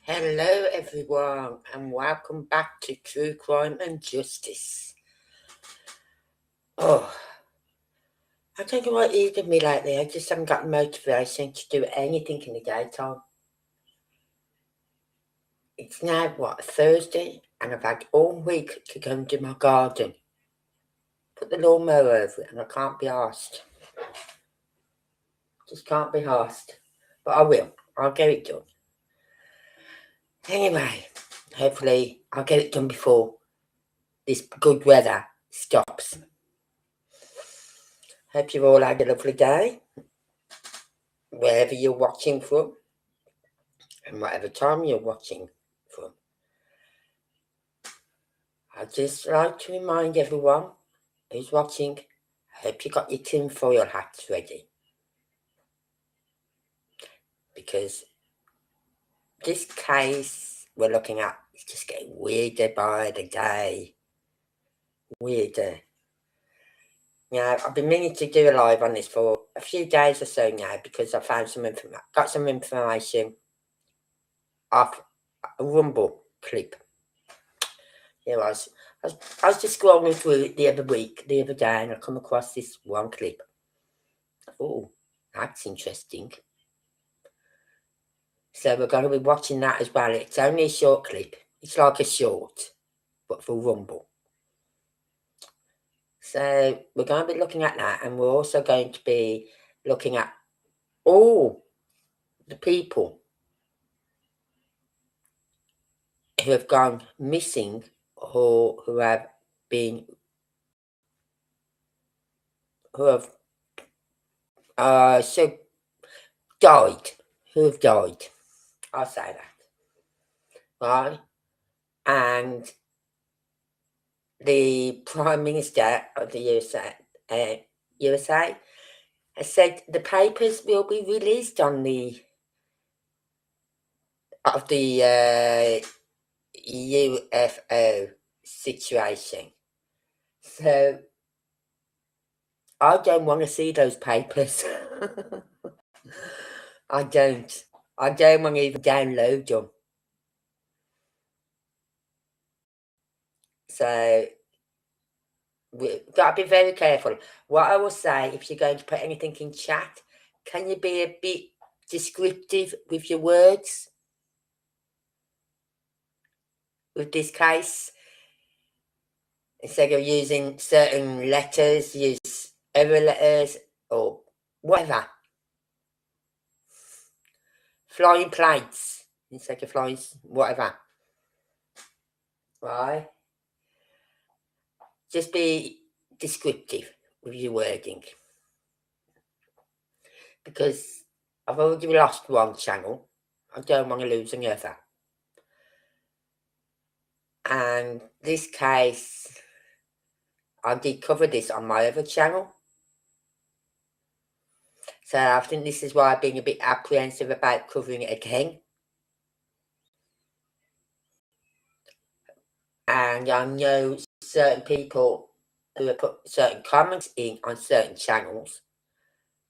Hello everyone and welcome back to True Crime and Justice. I don't know what it is with me lately. I just haven't got motivation to do anything in the daytime. It's now, Thursday, and I've had all week to go and do my garden. Put the lawnmower over it and I can't be arsed. Just can't be arsed. But I will. I'll get it done. Anyway, hopefully I'll get it done before this good weather stops. Hope you've all had a lovely day, wherever you're watching from, and whatever time you're watching from. I'd just like to remind everyone who's watching, I hope you got your tinfoil hats ready. Because this case we're looking at is just getting weirder by the day. Weirder. Now, I've been meaning to do a live on this for a few days or so now because I found got some information off a Rumble clip. Here I was just scrolling through it the other day, and I come across this one clip. Oh, that's interesting. So we're going to be watching that as well. It's only a short clip. It's like a short, but for Rumble. So we're going to be looking at that, and we're also going to be looking at all the people who have gone missing or who have died. Who have died. I'll say that. Right? And the Prime Minister of the USA has said the papers will be released on the UFO situation. So I don't want to see those papers. I don't want to even download them. So we've got to be very careful. What I will say, if you're going to put anything in chat, can you be a bit descriptive with your words? With this case, instead of using certain letters, use other letters or whatever. Flying planes instead of flying whatever. Right? Just be descriptive with your wording. Because I've already lost one channel. I don't want to lose another. And this case, I did cover this on my other channel. So I think this is why I've been a bit apprehensive about covering it again. And I know certain people who have put certain comments in on certain channels,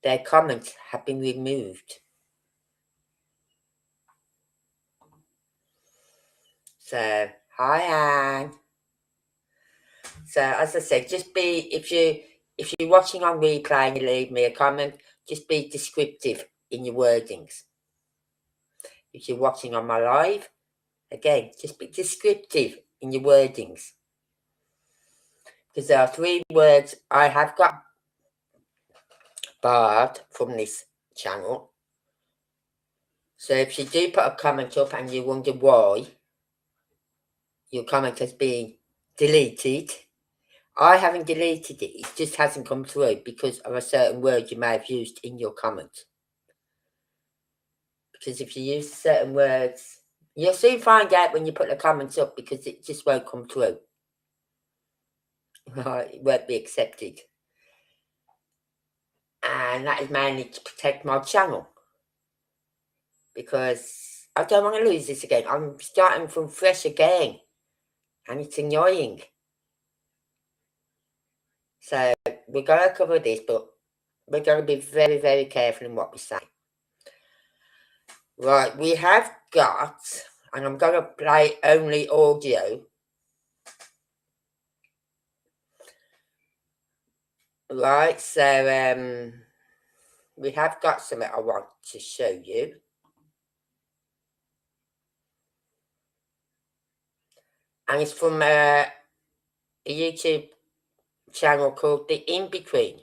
their comments have been removed. So, hi Anne. So as I said, just be, if you're watching on replay and you leave me a comment, just be descriptive in your wordings. If you're watching on my live, again, just be descriptive in your wordings. Because there are 3 words I have got barred from this channel. So if you do put a comment up and you wonder why your comment has been deleted, I haven't deleted it. It just hasn't come through because of a certain word you may have used in your comment. Because if you use certain words, you'll soon find out when you put the comments up because it just won't come through. It won't be accepted. And that is mainly to protect my channel. Because I don't want to lose this again. I'm starting from fresh again. And it's annoying. So we're going to cover this, but we're going to be very, very careful in what we say. Right, we have got, And I'm going to play only audio. Right, so we have got something I want to show you. And it's from a YouTube channel called The In Between.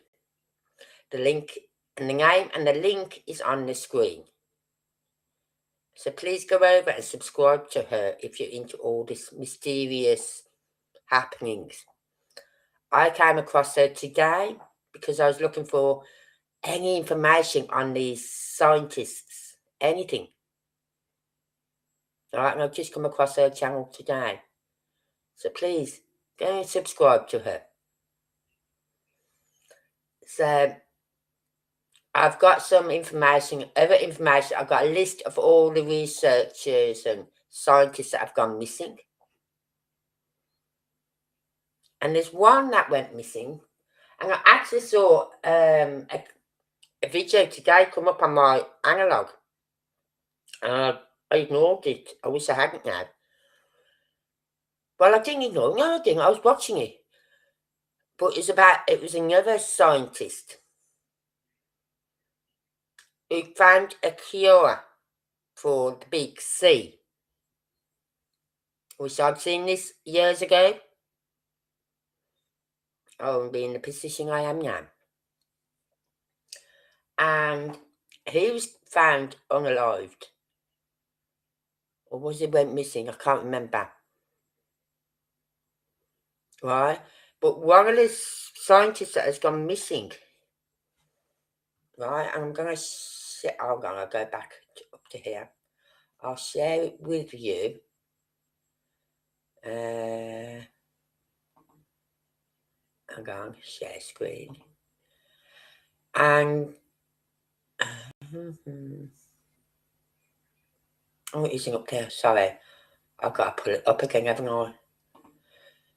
The link and the name and the link is on the screen. So please go over and subscribe to her if you're into all this mysterious happenings. I came across her today because I was looking for any information on these scientists, anything. Alright, and I've just come across her channel today. So please, go and subscribe to her. So, I've got some information, other information. I've got a list of all the researchers and scientists that have gone missing. And there's one that went missing. And I actually saw a video today come up on my analog. And I ignored it. I wish I hadn't now. Well, I didn't ignore it. No, I didn't. I was watching it. But it was another scientist who found a cure for the big C. Wish I'd seen this years ago. I wouldn't be in the position I am now. And he was found unalived. Or was he went missing? I can't remember. Right? But one of the scientists that has gone missing, right? And I'm going to hold on, I'll go back up to here. I'll share it with you. Hang on, share screen. And oh, it isn't up there. Sorry, I've got to pull it up again, haven't I?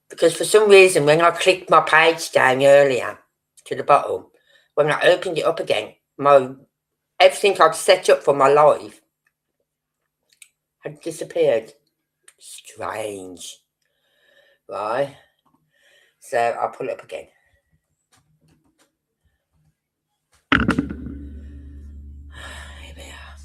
Because for some reason, when I clicked my page down earlier to the bottom, when I opened it up again, everything I'd set up for my live had disappeared. Strange. Right? So I'll pull it up again. Here we are.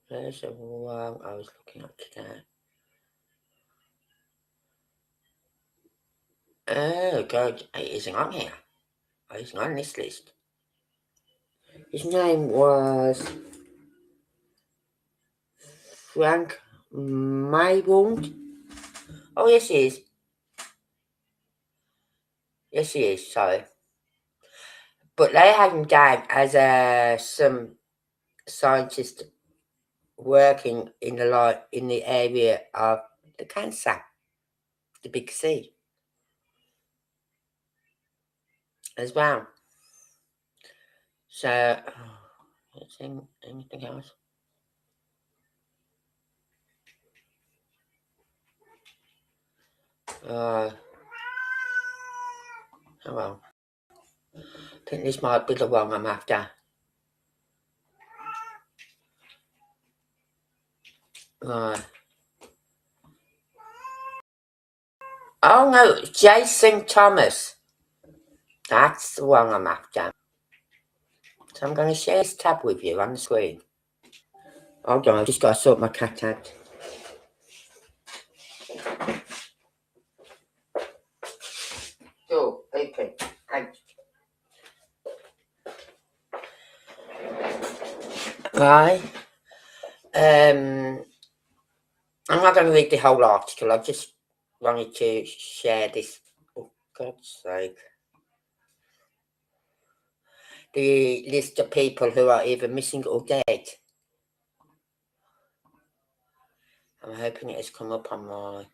There's the one I was looking at today. Oh, God, it isn't on here. It isn't on this list. His name was Frank Maywald. Oh, yes, he is. Yes, he is, sorry. But they had him down as some scientist working in the area of the cancer, the big C, as well. So, anything else? Oh well. I think this might be the one I'm after. Right. Oh no, Jason Thomas. That's the one I'm after. So I'm going to share this tab with you on the screen. Hold on, I've just got to sort my cat out. So, open. Right. I'm not going to read the whole article. I just wanted to share this. Oh, God's sake. The list of people who are either missing or dead. I'm hoping it has come up on my...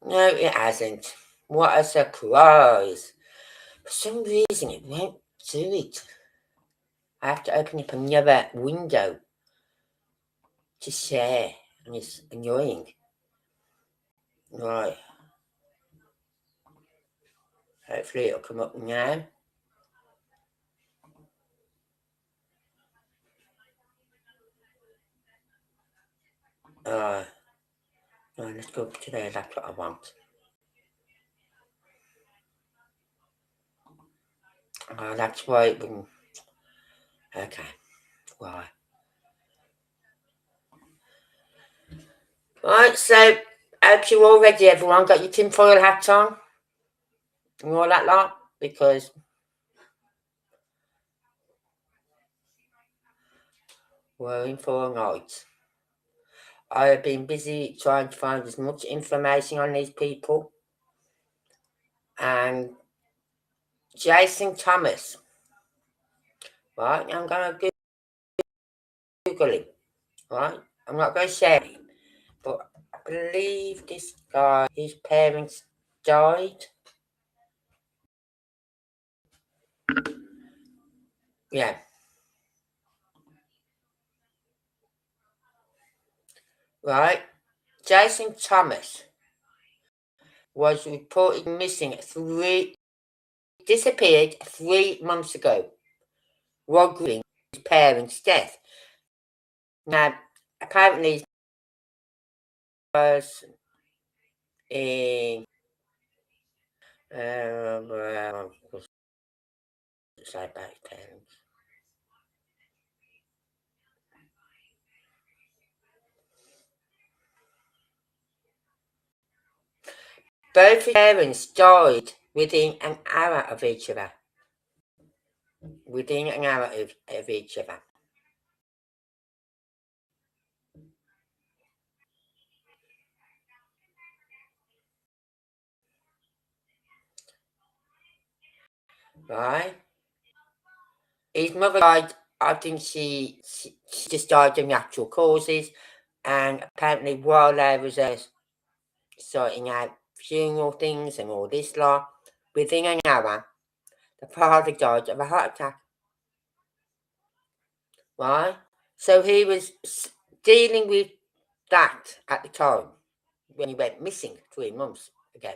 No, it hasn't. What a surprise. For some reason, it won't do it. I have to open up another window to share. and it's annoying. Right. Hopefully it'll come up now. Right, let's go to there, that's what I want. That's why it wouldn't. Okay, right. Right, so hope you're all ready, everyone. Got your tinfoil hats on and all that lot, because we're in for a night. I have been busy trying to find as much information on these people. And Jason Thomas, right? I'm going to Google him, right? I'm not going to share him, but I believe this guy, his parents died. Yeah. Right. Jason Thomas was reported missing disappeared 3 months ago, regarding his parents' death. Now, apparently, he was in say about his parents. Both his parents died within an hour of each other. Within an hour of each other. Right? His mother died, I think she just died of natural causes, and apparently while they was sorting out funeral things and all this lot, within an hour, the father died of a heart attack. Right? So he was dealing with that at the time when he went missing 3 months ago.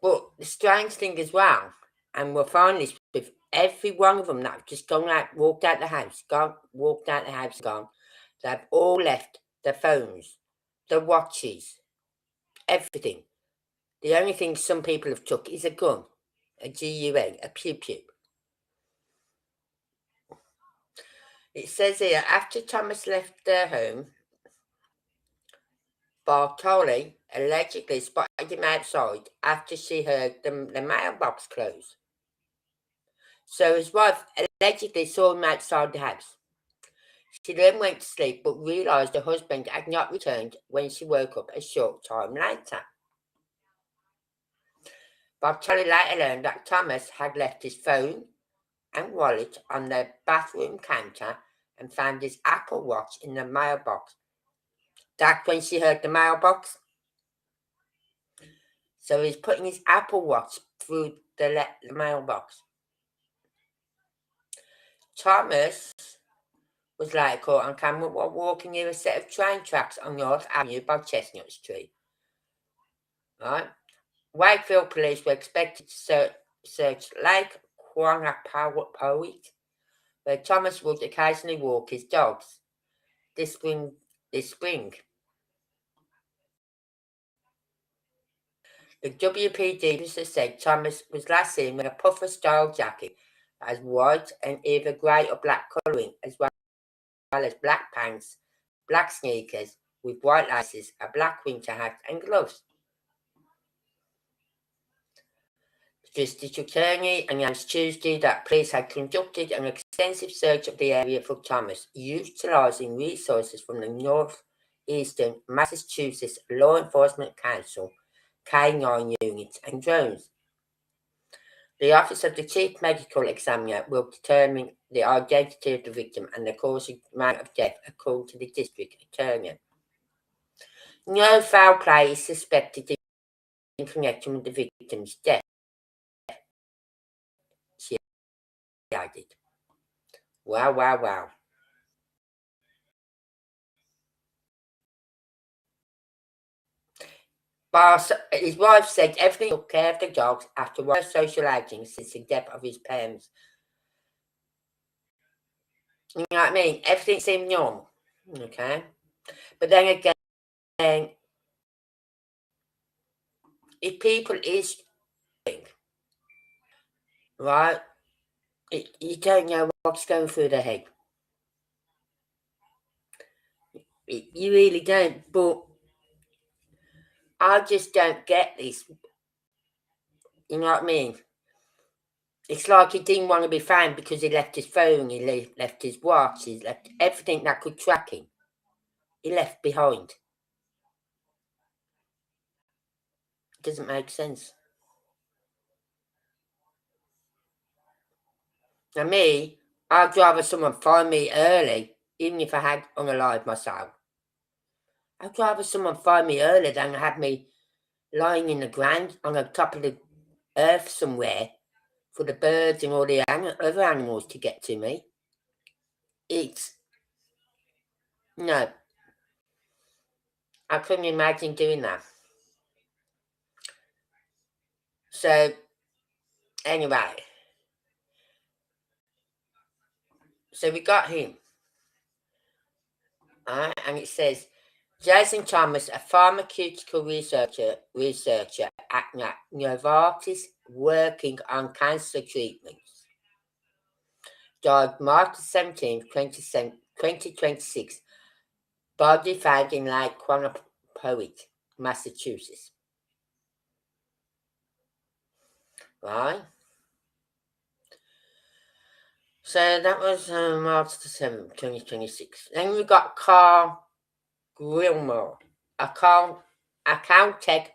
But the strange thing as well, and we'll find this with every one of them that have just gone out, walked out the house, gone, they've all left their phones, their watches, everything. The only thing some people have took is a gun, a GUN, a pew-pew. It says here, after Thomas left their home, Bartoli allegedly spotted him outside after she heard the mailbox close. So his wife allegedly saw him outside the house. She then went to sleep but realised her husband had not returned when she woke up a short time later. Bartoli later learned that Thomas had left his phone and wallet on the bathroom counter and found his Apple Watch in the mailbox. That's when she heard the mailbox. So he's putting his Apple Watch through the mailbox. Thomas was later caught on camera while walking near a set of train tracks on North Avenue by Chestnut Street. Right? Wakefield police were expected to search Lake Quannapowick, where Thomas would occasionally walk his dogs this spring. The WPD officer said Thomas was last seen wearing a puffer-style jacket that has white and either grey or black colouring, as well as black pants, black sneakers with white laces, a black winter hat and gloves. The district attorney announced Tuesday that police had conducted an extensive search of the area for Thomas, utilising resources from the Northeastern Massachusetts Law Enforcement Council, K9 units and drones. The Office of the Chief Medical Examiner will determine the identity of the victim and the cause and manner of death, according to the district attorney. No foul play is suspected in connection with the victim's death, she added. Wow, wow, wow. His wife said everything took care of the dogs after one social aging since the death of his parents. You know what I mean? Everything seemed normal. Okay. But then again, if people is right, you don't know what's going through their head. You really don't. But I just don't get this. You know what I mean? It's like he didn't want to be found because he left his phone, he left his watch, he left everything that could track him. He left behind. It doesn't make sense. Now me, I'd rather someone find me early, even if I had unalive myself. I'd rather someone find me early than have me lying in the ground on the top of the earth somewhere for the birds and all the other animals to get to me. No, I couldn't imagine doing that. So, anyway, so we got him. And it says, Jason Thomas, a pharmaceutical researcher at Novartis working on cancer treatments, died March 17, 2026, body found in Lake Quannapowitt, Massachusetts. Right? So that was March 7th, 2026. Then we got Carl Gilmore, a Caltech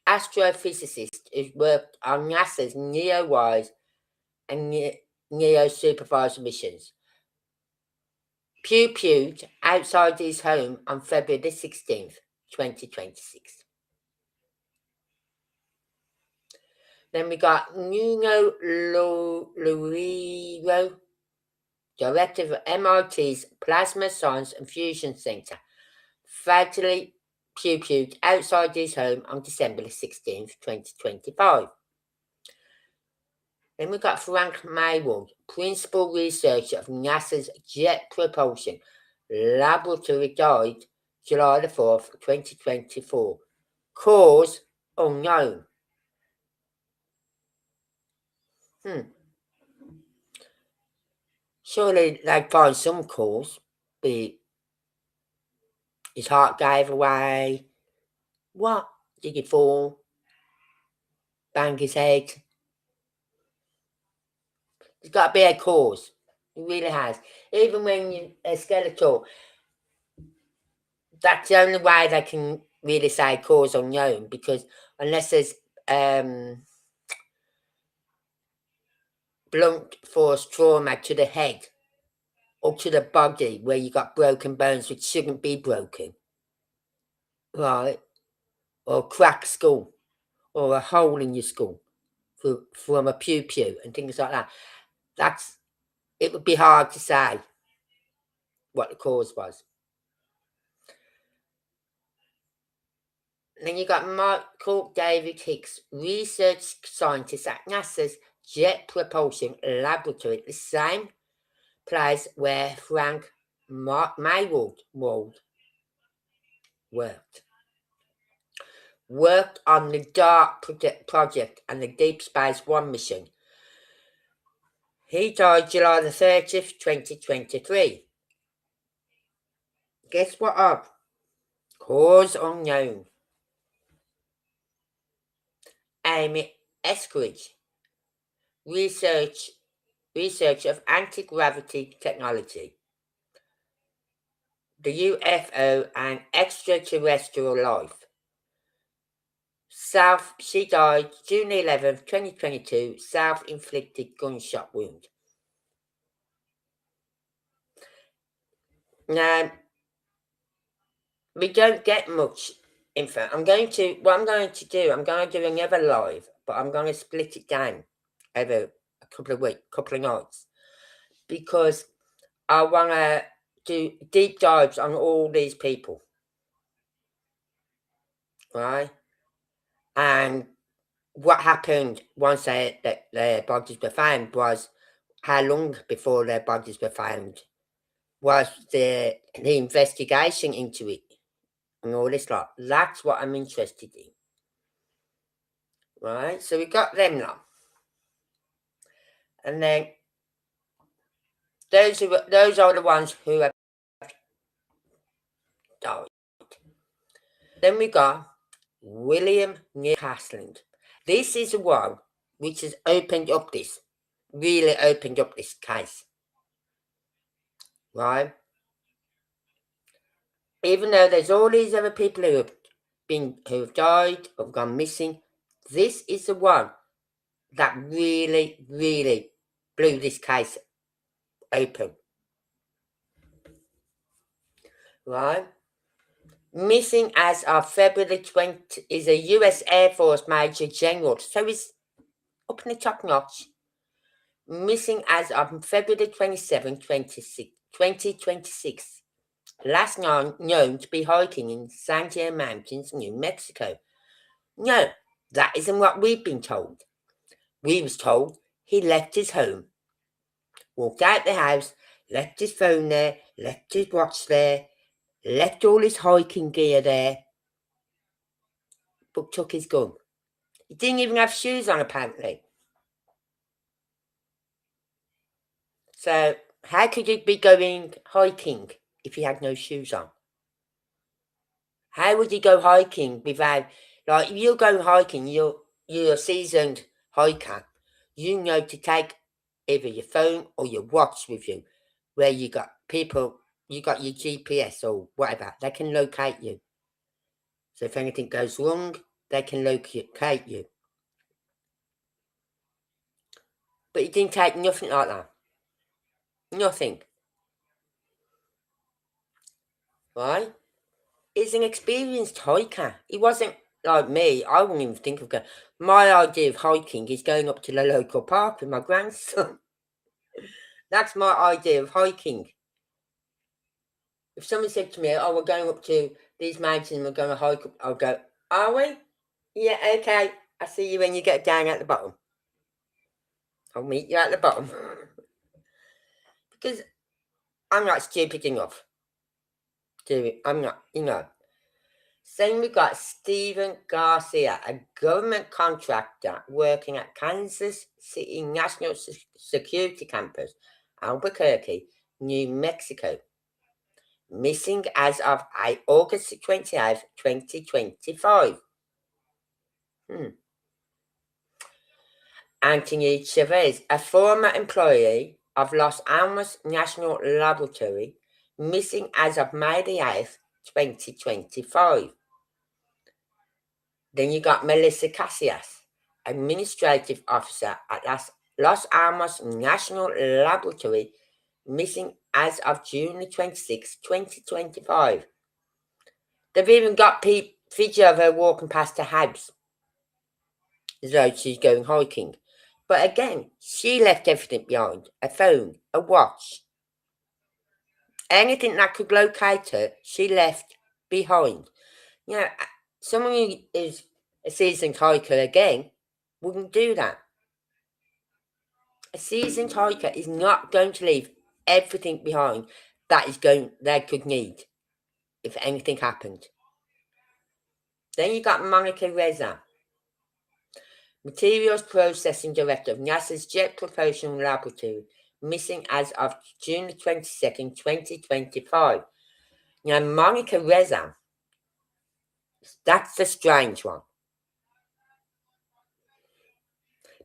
astrophysicist who's worked on NASA's NEO-WISE and NEO-supervised missions. Pewed outside his home on February the 16th, 2026. Then we got Nuno Loureiro, director of MIT's Plasma Science and Fusion Center, fatally pewed outside his home on December 16th, 2025. Then we got Frank Maywald, principal researcher of NASA's Jet Propulsion Laboratory, died July 4th, 2024. Cause unknown. Surely they'd find some cause, be his heart gave away. What? Did he fall? Bang his head? There's got to be a cause. It really has. Even when you're a skeletal, that's the only way they can really say cause unknown, because unless there's blunt force trauma to the head or to the body where you got broken bones which shouldn't be broken, right? Or cracked skull, or a hole in your skull from a pew and things like that. It would be hard to say what the cause was. And then you got Michael David Hicks, research scientist at NASA's Jet Propulsion Laboratory, the same place where Frank Maywald worked on the DART project and the Deep Space One mission. He died July the 30th, 2023. Guess what of? Cause unknown. Amy Eskridge, research of anti-gravity technology, the UFO and extraterrestrial life. She died June 11th, 2022, self-inflicted gunshot wound. Now, we don't get much info. I'm going to do another live, but I'm going to split it down over a couple of weeks, couple of nights, because I want to do deep dives on all these people, right? And what happened once their bodies were found was how long before their bodies were found was the investigation into it and all this lot. That's what I'm interested in. Right? So we got them now. And then those are the ones who have died. Then we got William Newcastle. This is the one which has really opened up this case. Right? Even though there's all these other people who have died, have gone missing, this is the one that really, really blew this case open. Right? Missing as of February 20 is a US Air Force Major General, so he's up in the top notch. Missing as of February 27, 2026. Last known to be hiking in Sandia Mountains, New Mexico. No, that isn't what we've been told. We was told he left his home, walked out the house, left his phone there, left his watch there, left all his hiking gear there, but took his gun. He didn't even have shoes on, apparently. So how could you be going hiking if he had no shoes on? How would you go hiking without, like, if you're going hiking, you're a seasoned hiker, you know to take either your phone or your watch with you, where you got your GPS or whatever, they can locate you. So if anything goes wrong, they can locate you. But he didn't take nothing like that. Nothing. Right? He's an experienced hiker. He wasn't like me. I wouldn't even think of going. My idea of hiking is going up to the local park with my grandson. That's my idea of hiking. If someone said to me, oh, we're going up to these mountains and we're going to hike up, I'll go, are we? Yeah, okay. I'll see you when you get down at the bottom. I'll meet you at the bottom. Because I'm not stupid enough to do it. I'm not, Then we got Stephen Garcia, a government contractor working at Kansas City National Security Campus, Albuquerque, New Mexico. Missing as of August 28th, 2025. Anthony Chavez, a former employee of Los Alamos National Laboratory, missing as of May the 8th, 2025. Then you got Melissa Casillas, administrative officer at Los Alamos National Laboratory, missing as of June 26, 2025. They've even got video of her walking past the house as though she's going hiking. But again, she left everything behind. A phone, a watch. Anything that could locate her, she left behind. Someone who is a seasoned hiker, again, wouldn't do that. A seasoned hiker is not going to leave everything behind they could need if anything happened. Then you got Monica Reza, Materials Processing Director of NASA's Jet Propulsion Laboratory, missing as of June 22nd, 2025. Now, Monica Reza, that's the strange one.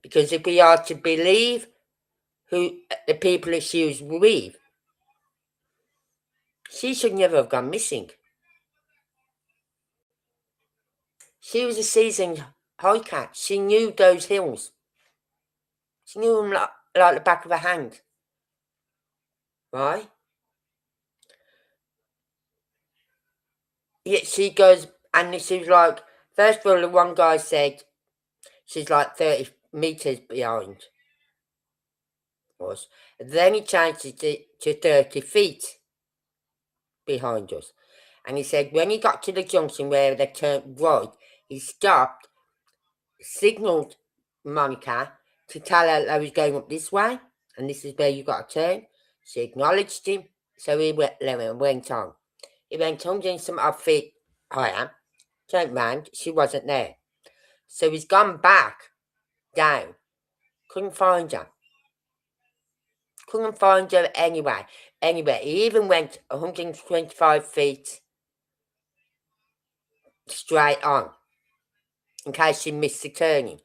Because if we are to believe who the people that she was with, she should never have gone missing. She was a seasoned hiker. She knew those hills. She knew them like the back of her hand. Right? Yet she goes, and she was like, first of all, the one guy said she's like 30 meters behind us. Then he changed it to 30 feet behind us. And he said when he got to the junction where they turned right, he stopped signalled Monica to tell her I was going up this way, and this is where you got to turn. She acknowledged him, so he went on. He went 100 and some odd feet higher, turned round, she wasn't there. So he's gone back down. Couldn't find her. Couldn't find her anywhere. He even went 125 feet straight on, in case she missed the turning.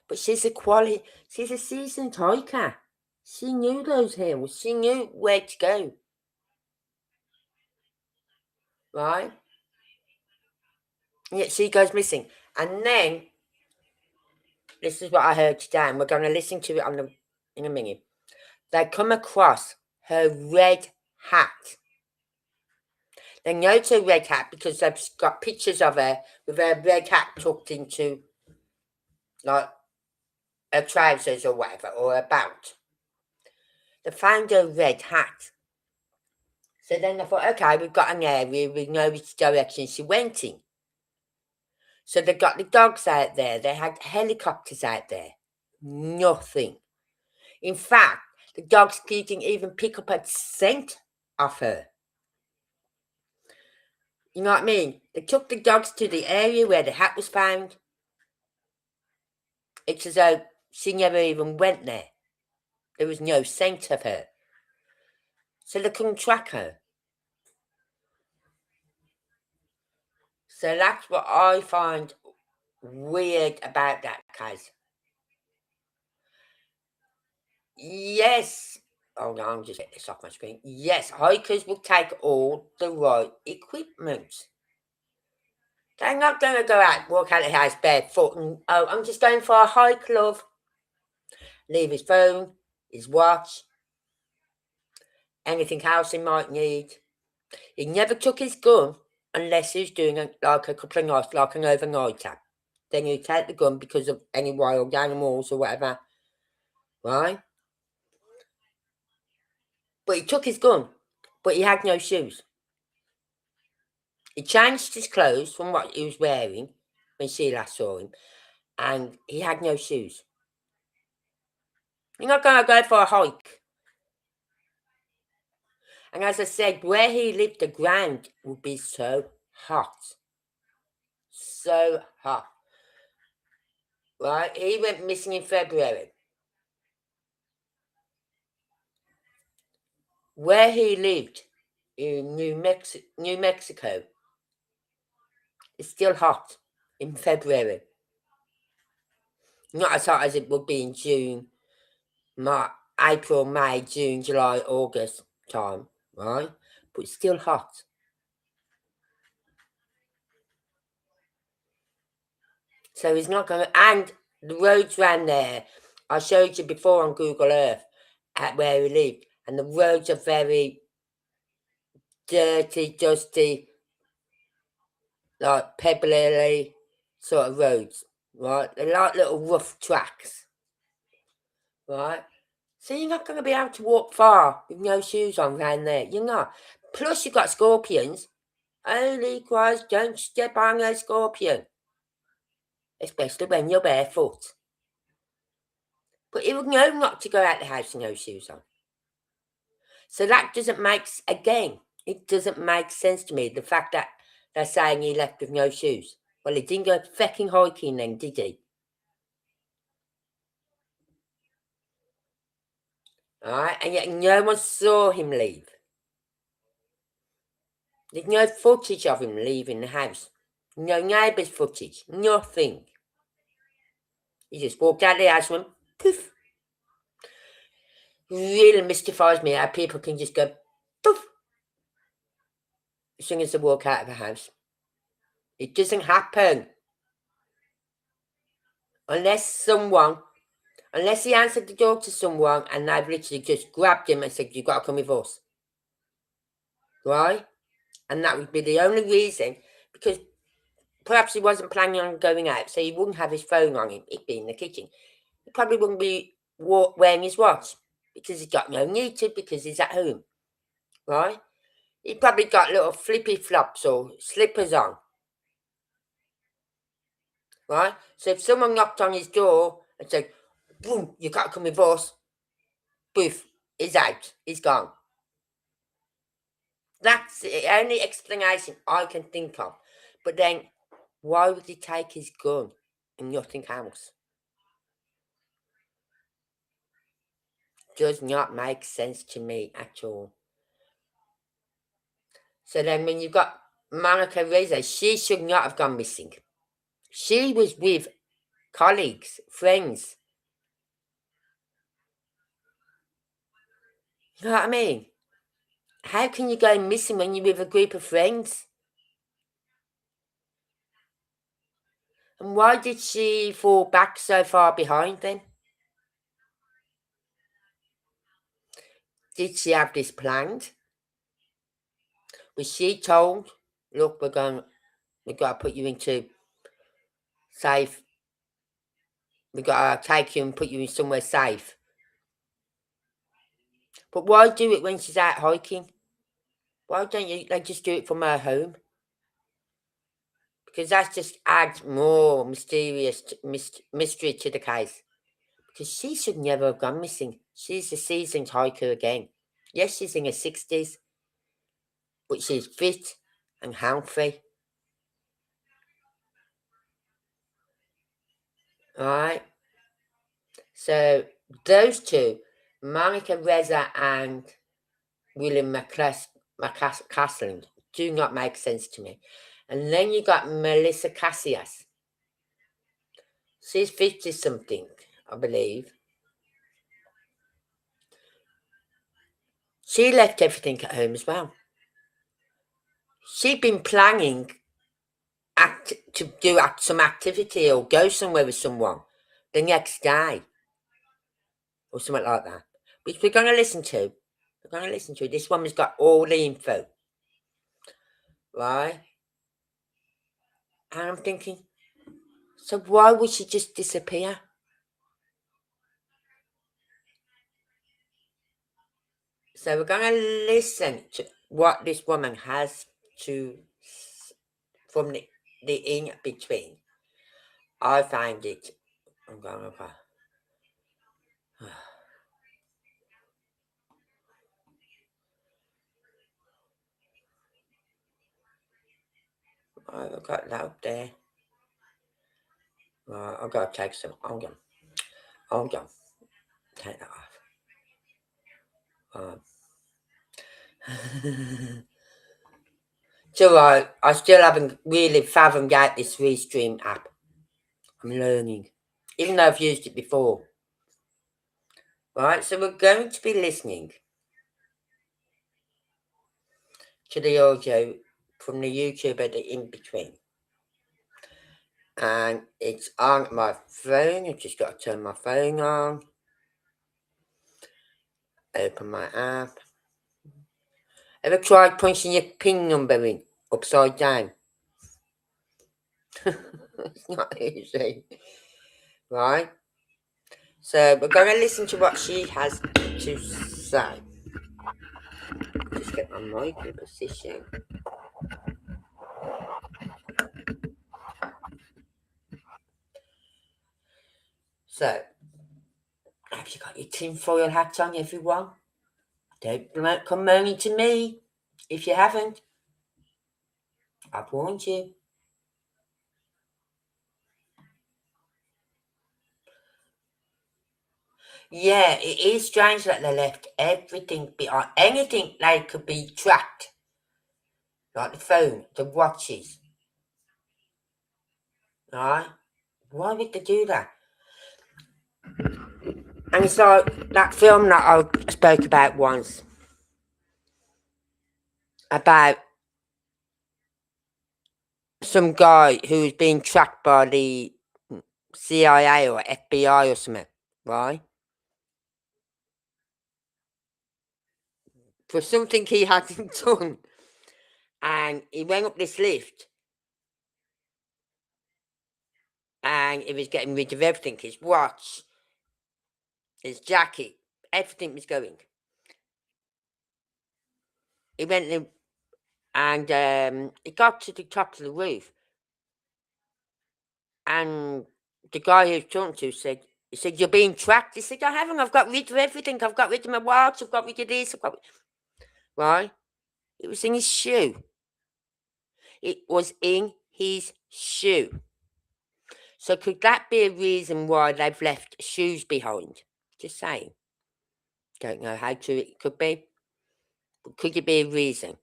But she's a seasoned hiker. She knew those hills. She knew where to go. Right? And yet she goes missing. And then, this is what I heard today, and we're going to listen to it in a minute. They come across her red hat. They know it's a red hat because they've got pictures of her with her red hat tucked into, like, her trousers or whatever, or her belt. They found her red hat. So then I thought, okay, we've got an area, we know which direction she went in. So they got the dogs out there, they had helicopters out there. Nothing. In fact, the dogs didn't even pick up a scent of her. You know what I mean? They took the dogs to the area where the hat was found. It's as though she never even went there. There was no scent of her. So they couldn't track her. So that's what I find weird about that case. Yes. Hold on, just get this off my screen. Yes, hikers will take all the right equipment. They're not going to go out, walk out of the house barefoot and, oh, I'm just going for a hike, love. Leave his phone, his watch, anything else he might need. He never took his gun unless he was doing like a couple of nights, like an overnighter. Then he'd take the gun because of any wild animals or whatever, right? But he took his gun, but he had no shoes. He changed his clothes from what he was wearing when she last saw him, and he had no shoes. You're not going to go for a hike. And as I said, where he lived, the ground would be so hot. So hot. Right? He went missing in February. Where he lived in New Mexico, it's still hot in February. Not as hot as it would be in June, April, May, June, July, August time, right? But it's still hot. So he's not going to, and the roads around there, I showed you before on Google Earth at where he lived, and the roads are very dirty, dusty, like pebbly sort of roads, right? They're like little rough tracks, right? So you're not going to be able to walk far with no shoes on around there. You're not. Plus you've got scorpions. Holy Christ, don't step on a scorpion. Especially when you're barefoot. But he would know not to go out the house with no shoes on. So that doesn't make, again, it doesn't make sense to me, the fact that they're saying he left with no shoes. Well, he didn't go fecking hiking then, did he? Alright, and yet no one saw him leave. There's no footage of him leaving the house. No neighbours' footage. Nothing. He just walked out of the house and went poof. Really mystifies me how people can just go poof as soon as they walk out of a house. It doesn't happen. Unless he answered the door to someone and they've literally just grabbed him and said, you've got to come with us. Right? And that would be the only reason, because perhaps he wasn't planning on going out, so he wouldn't have his phone on him. He'd be in the kitchen. He probably wouldn't be wearing his watch because he's got no need to, because he's at home. Right? He probably got little flippy flops or slippers on. right? So if someone knocked on his door and said, boom, you can't come with us, poof, he's out, he's gone. That's the only explanation I can think of. But then, why would he take his gun and nothing else? Does not make sense to me at all. So then when you've got Monica Reza, she should not have gone missing. She was with colleagues, friends. You know what I mean? How can you go missing when you're with a group of friends? And why did she fall back so far behind then? Did she have this planned? Was she told, look, we've got to put you into safe. We've got to take you and put you in somewhere safe. But why do it when she's out hiking? Why don't you just do it from her home? Because that just adds more mystery to the case. Because she should never have gone missing. She's a seasoned hiker again. Yes, she's in her 60s, but she's fit and healthy. Alright? So, those two, Monica Reza and William McCaslin, do not make sense to me. And then you got Melissa Cassias. She's 50 something, I believe. She left everything at home as well. She'd been planning to do some activity or go somewhere with someone the next day or something like that, which we're going to listen to. We're going to listen to. This woman's got all the info, right? And I'm thinking, so why would she just disappear? So we're going to listen to what this woman has to from the in between. I find it. I'm going over. I've got that up there. Right, I've got to take some. Hold on. Take that off. So I still haven't really fathomed out this Restream app. I'm learning, even though I've used it before. Right, so we're going to be listening to the audio from the YouTuber the in between. And it's on my phone. I've just got to turn my phone on. Open my app. Ever tried punching your PIN number in upside down? It's not easy. Right? So we're going to listen to what she has to say. Just get my mic in position. So, have you got your tinfoil hat on, everyone? Don't come moaning to me if you haven't. I've warned you. Yeah, it is strange that they left everything behind. Anything they could be tracked. Like the phone, the watches. Right? Why would they do that? And it's like that film that I spoke about once. About some guy who was being tracked by the CIA or FBI or something. Right? For something he hadn't done. And he went up this lift. And he was getting rid of everything. His watch, his jacket, everything was going. He went in and he got to the top of the roof. And the guy who's talking to said, he said, "You're being tracked." He said, "I haven't. I've got rid of everything. I've got rid of my watch. I've got rid of this. Right? It was in his shoe. It was in his shoe. So could that be a reason why they've left shoes behind? Just saying. Don't know how true it could be. But could it be a reason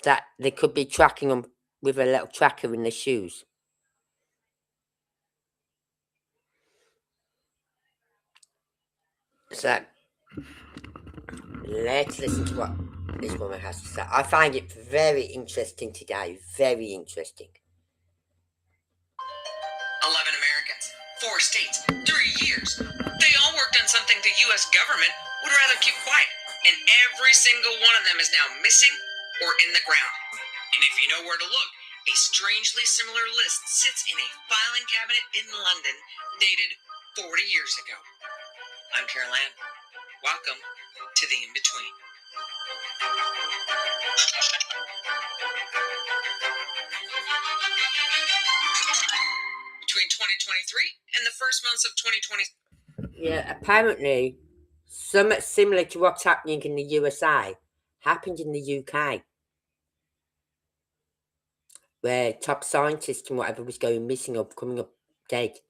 that they could be tracking them with a little tracker in their shoes? So let's listen to what this woman has to say. I find it very interesting today. Very interesting. 11 Americans, 4 states, 3 years. They all worked on something the U.S. government would rather keep quiet, and every single one of them is now missing or in the ground. And if you know where to look, a strangely similar list sits in a filing cabinet in London dated 40 years ago. I'm Carol Ann. Welcome to the In-Between. Between 2023 and the first months of 2020. Yeah, apparently, something similar to what's happening in the USA happened in the UK, where top scientists and whatever was going missing or coming up dead.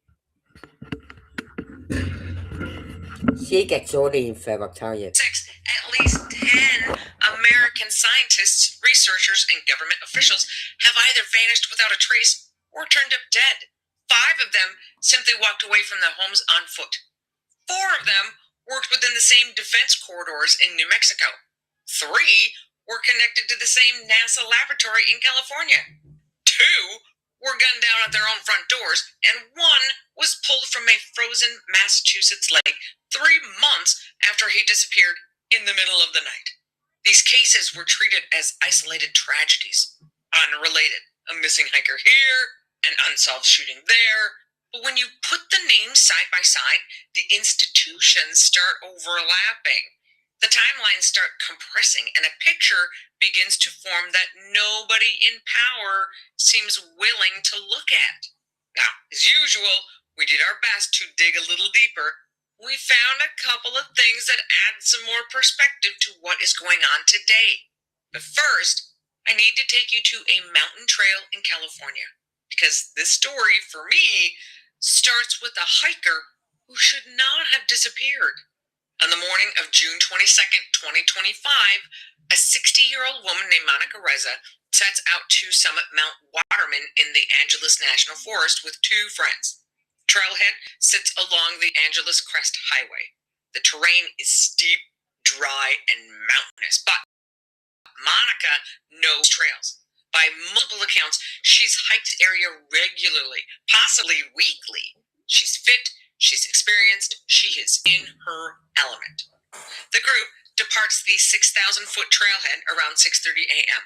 She gets all the info, I'll tell you. At least 10 American scientists, researchers, and government officials have either vanished without a trace or turned up dead. 5 of them simply walked away from their homes on foot. 4 of them worked within the same defense corridors in New Mexico. 3 were connected to the same NASA laboratory in California. 2 were gunned down at their own front doors, and 1 was pulled from a frozen Massachusetts lake 3 months after he disappeared in the middle of the night. These cases were treated as isolated tragedies, unrelated. A missing hiker here, an unsolved shooting there. But when you put the names side by side, the institutions start overlapping. The timelines start compressing, and a picture begins to form that nobody in power seems willing to look at. Now, as usual, we did our best to dig a little deeper. We found a couple of things that add some more perspective to what is going on today. But first, I need to take you to a mountain trail in California, because this story, for me, starts with a hiker who should not have disappeared. On the morning of June 22nd, 2025, a 60-year-old woman named Monica Reza sets out to summit Mount Waterman in the Angeles National Forest with 2 friends. Trailhead sits along the Angeles Crest Highway. The terrain is steep, dry, and mountainous, but Monica knows trails. By multiple accounts, she's hiked the area regularly, possibly weekly. She's fit, she's experienced, she is in her element. The group departs the 6,000-foot trailhead around 6:30 a.m.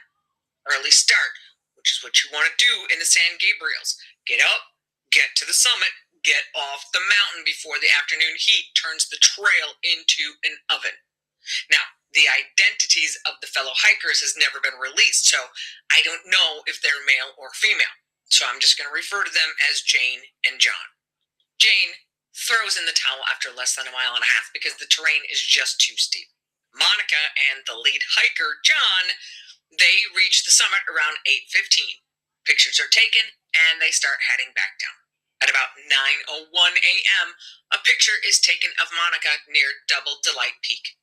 Early start, which is what you want to do in the San Gabriels. Get up, get to the summit, get off the mountain before the afternoon heat turns the trail into an oven. Now, the identities of the fellow hikers has never been released, so I don't know if they're male or female. So I'm just going to refer to them as Jane and John. Jane throws in the towel after less than a mile and a half because the terrain is just too steep. Monica and the lead hiker, John, they reach the summit around 8:15. Pictures are taken, and they start heading back down. At about 9:01 a.m., a picture is taken of Monica near Double Delight Peak.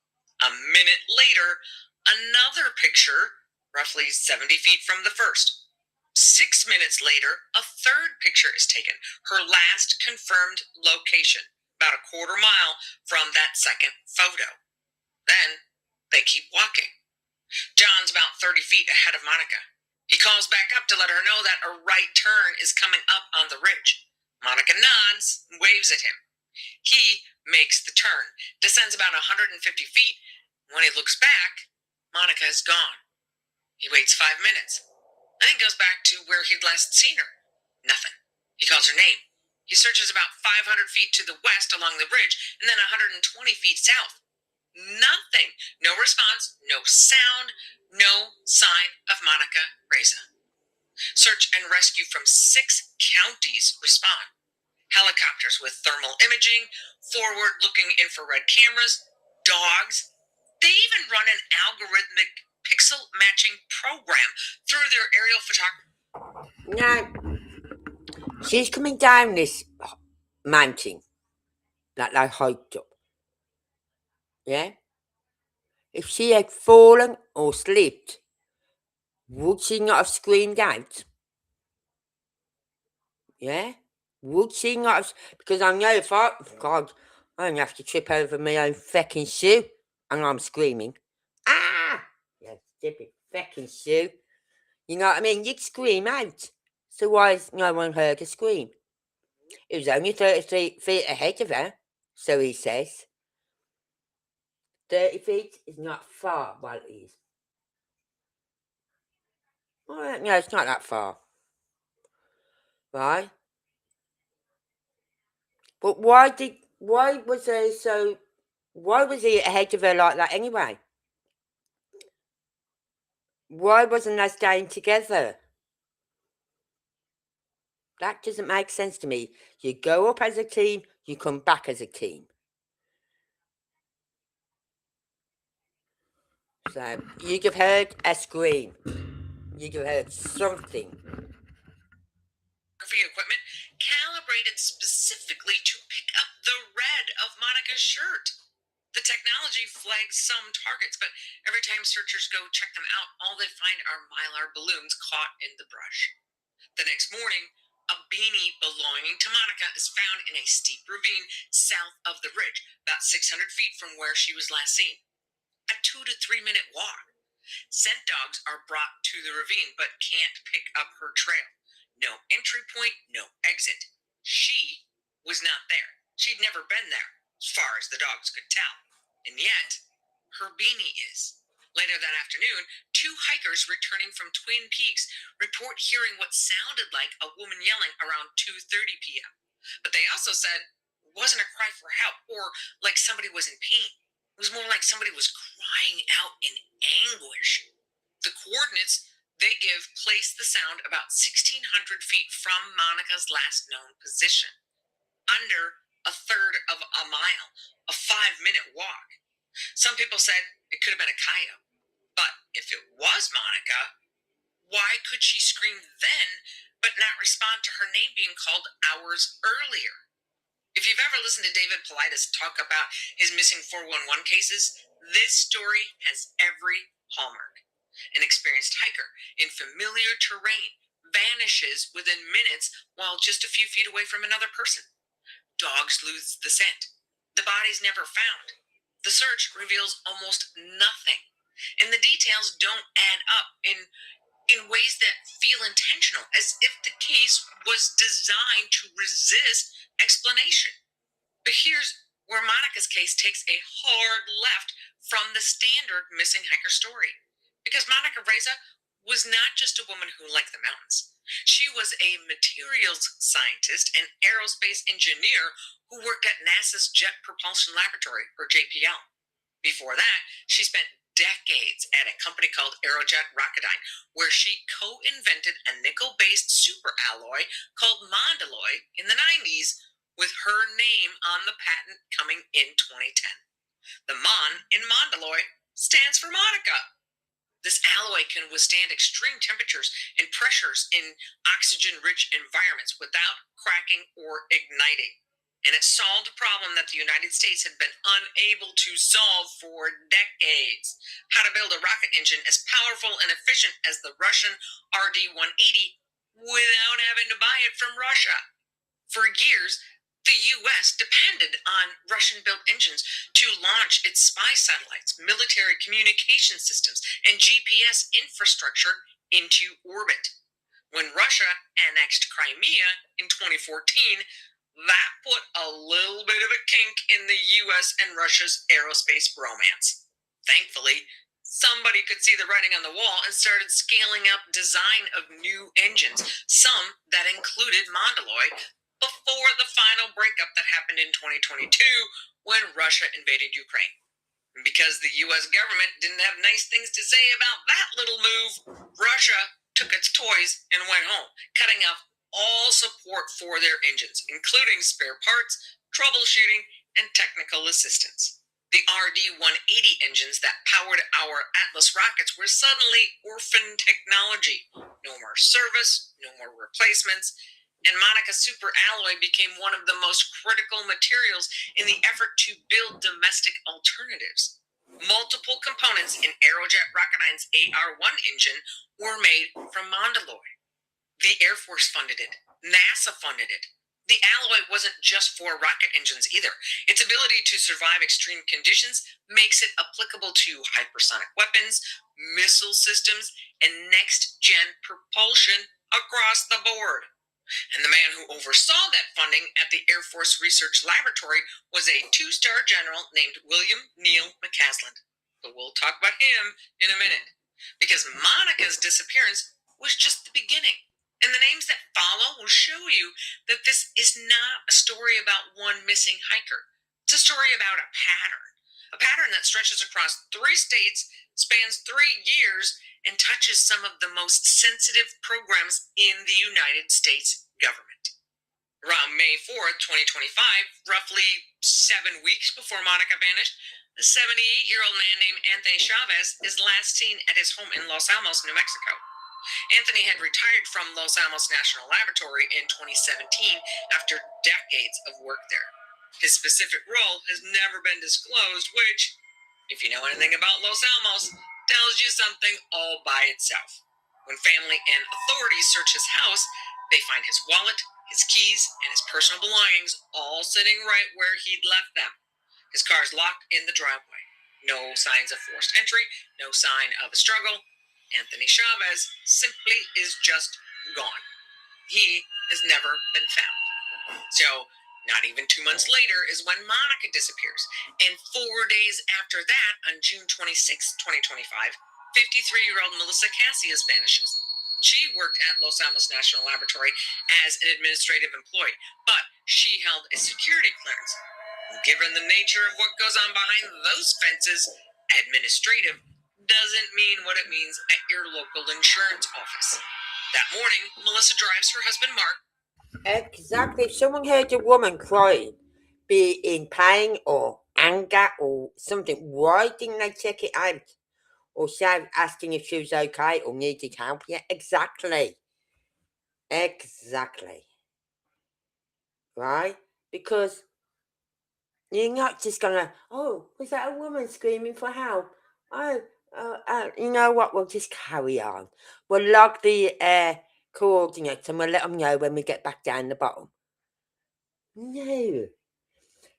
A minute later, another picture, roughly 70 feet from the first. 6 minutes later, a third picture is taken, her last confirmed location, about a quarter mile from that second photo. Then, they keep walking. John's about 30 feet ahead of Monica. He calls back up to let her know that a right turn is coming up on the ridge. Monica nods and waves at him. He makes the turn, descends about 150 feet. When he looks back, Monica is gone. He waits 5 minutes, then goes back to where he'd last seen her. Nothing. He calls her name. He searches about 500 feet to the west along the ridge, and then 120 feet south. Nothing. No response, no sound, no sign of Monica Reza. Search and rescue from 6 counties respond. Helicopters with thermal imaging, forward-looking infrared cameras, dogs. They even run an algorithmic pixel matching program through their aerial photography. Now, she's coming down this mountain that they hiked up. Yeah? If she had fallen or slipped, would she not have screamed out? Yeah? Would she not have? Because I know if I, God, I don't have to trip over my own fecking shoe and I'm screaming. Ah! Yeah, stupid fecking shoe. You know what I mean? You'd scream out. So why has no one heard her scream? It was only 30 feet ahead of her, so he says. 30 feet is not far. Well, it is. Well, no, it's not that far. Right? But why was he ahead of her like that anyway? Why wasn't they staying together? That doesn't make sense to me. You go up as a team, you come back as a team. So, you'd have heard a scream. You'd have heard something. Equipment calibrated specifically to pick up the red of Monica's shirt. The technology flags some targets, but every time searchers go check them out, all they find are Mylar balloons caught in the brush. The next morning, a beanie belonging to Monica is found in a steep ravine south of the ridge, about 600 feet from where she was last seen. A 2 to 3 minute walk. Scent dogs are brought to the ravine, but can't pick up her trail. No entry point, no exit. She was not there. She'd never been there, as far as the dogs could tell. And yet, her beanie is. Later that afternoon, 2 hikers returning from Twin Peaks report hearing what sounded like a woman yelling around 2:30 p.m. But they also said it wasn't a cry for help or like somebody was in pain. It was more like somebody was crying out in anguish. The coordinates they give place the sound about 1,600 feet from Monica's last known position, under a third of a mile, a 5-minute walk. Some people said it could have been a coyote, but if it was Monica, why could she scream then but not respond to her name being called hours earlier? If you've ever listened to David Paulides talk about his missing 411 cases, this story has every hallmark. An experienced hiker in familiar terrain vanishes within minutes while just a few feet away from another person. Dogs lose the scent. The body's never found. The search reveals almost nothing. And the details don't add up in ways that feel intentional, as if the case was designed to resist explanation. But here's where Monica's case takes a hard left from the standard missing hiker story. Because Monica Reza was not just a woman who liked the mountains. She was a materials scientist and aerospace engineer who worked at NASA's Jet Propulsion Laboratory, or JPL. Before that, she spent decades at a company called Aerojet Rocketdyne, where she co-invented a nickel-based superalloy called Mondalloy in the 90s, with her name on the patent coming in 2010. The Mon in Mondalloy stands for Monica. This alloy can withstand extreme temperatures and pressures in oxygen-rich environments without cracking or igniting. And it solved a problem that the United States had been unable to solve for decades. How to build a rocket engine as powerful and efficient as the Russian RD-180 without having to buy it from Russia. For years, the U.S. depended on Russian-built engines to launch its spy satellites, military communication systems, and GPS infrastructure into orbit. When Russia annexed Crimea in 2014, that put a little bit of a kink in the U.S. and Russia's aerospace bromance. Thankfully, somebody could see the writing on the wall and started scaling up design of new engines, some that included Mondalloy, before the final breakup that happened in 2022 when Russia invaded Ukraine. Because the U.S. government didn't have nice things to say about that little move, Russia took its toys and went home, cutting off all support for their engines, including spare parts, troubleshooting, and technical assistance. The RD-180 engines that powered our Atlas rockets were suddenly orphan technology. No more service, no more replacements, and Monica superalloy became one of the most critical materials in the effort to build domestic alternatives. Multiple components in Aerojet Rocketdyne's AR-1 engine were made from Mondalloy. The Air Force funded it. NASA funded it. The alloy wasn't just for rocket engines either. Its ability to survive extreme conditions makes it applicable to hypersonic weapons, missile systems, and next-gen propulsion across the board. And the man who oversaw that funding at the Air Force Research Laboratory was a two-star general named William Neal McCaslin. But we'll talk about him in a minute, because Monica's disappearance was just the beginning. And the names that follow will show you that this is not a story about one missing hiker. It's a story about a pattern that stretches across 3 states, spans 3 years, and touches some of the most sensitive programs in the United States government. Around May 4th, 2025, roughly 7 weeks before Monica vanished, the 78-year-old man named Anthony Chavez is last seen at his home in Los Alamos, New Mexico. Anthony had retired from Los Alamos National Laboratory in 2017 after decades of work there. His specific role has never been disclosed, which, if you know anything about Los Alamos, tells you something all by itself. When family and authorities search his house, they find his wallet, his keys, and his personal belongings all sitting right where he'd left them. His car's locked in the driveway. No signs of forced entry, no sign of a struggle. Anthony Chavez simply is just gone. He has never been found. So, not even 2 months later is when Monica disappears. And 4 days after that, on June 26, 2025, 53-year-old Melissa Casillas vanishes. She worked at Los Alamos National Laboratory as an administrative employee, but she held a security clearance. Given the nature of what goes on behind those fences, administrative doesn't mean what it means at your local insurance office. That morning, Melissa drives her husband Mark. Exactly. If someone heard a woman crying, be it in pain or anger or something, why didn't they check it out? Or shout asking if she was okay or needed help? Yeah, exactly. Exactly. Right? Because you're not just gonna, oh, was that a woman screaming for help? You know what? We'll just carry on. We'll log the coordinates and we'll let them know when we get back down the bottom. No.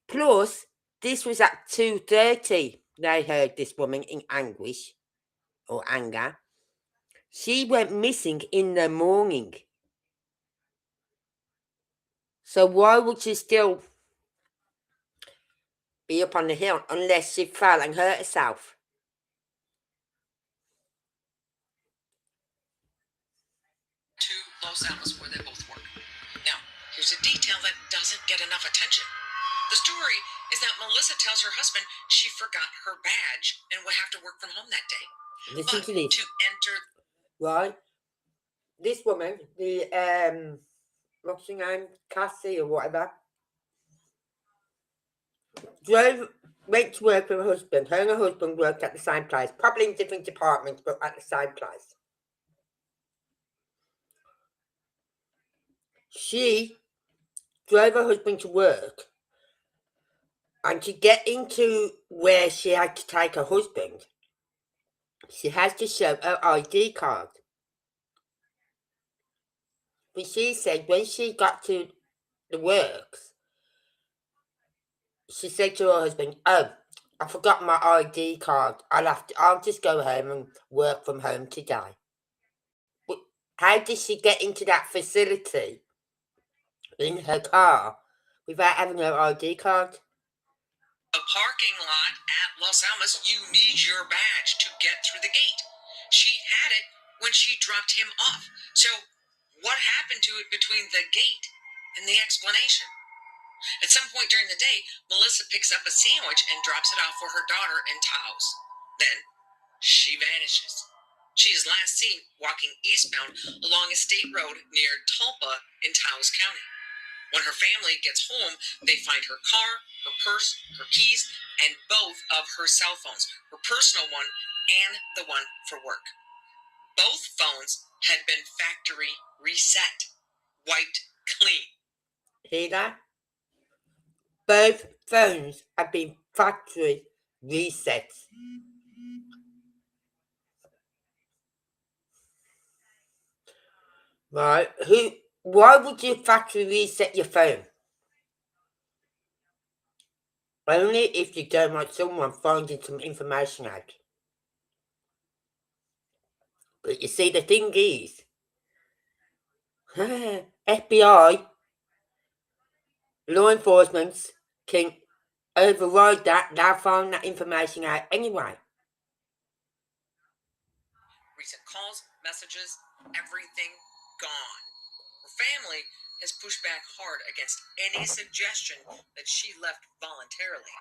Plus, this was at 2:30. They heard this woman in anguish or anger. She went missing in the morning. So why would she still be up on the hill unless she fell and hurt herself? To Los Alamos, where they both work. Now, here's a detail that doesn't get enough attention. The story is that Melissa tells her husband she forgot her badge and would have to work from home that day. Listen But to this. to enter, Right? This woman, the what's her name? Cassie or whatever, went to work with her husband. Her and her husband worked at the same place, probably in different departments, but at the same place. She drove her husband to work, and to get into where she had to take her husband, she has to show her ID card. But she said when she got to the works, she said to her husband, "Oh, I forgot my ID card. I'll just go home and work from home today." But how did she get into that facility in her car without having her ID card? a parking lot at Los Alamos, you need your badge to get through the gate. She had it when she dropped him off. So, what happened to it between the gate and the explanation? At some point during the day, Melissa picks up a sandwich and drops it off for her daughter in Taos. Then, she vanishes. She is last seen walking eastbound along a state road near Tulpa in Taos County. When her family gets home, they find her car, her purse, her keys, and both of her cell phones, her personal one and the one for work. Both phones had been factory reset, wiped clean. Hear that? Both phones have been factory reset. Right? Why would you factory reset your phone? Only if you don't want someone finding some information out. But you see, the thing is, FBI, law enforcement can override that. They'll find that information out anyway. Recent calls, messages, everything gone. Her family has pushed back hard against any suggestion that she left voluntarily.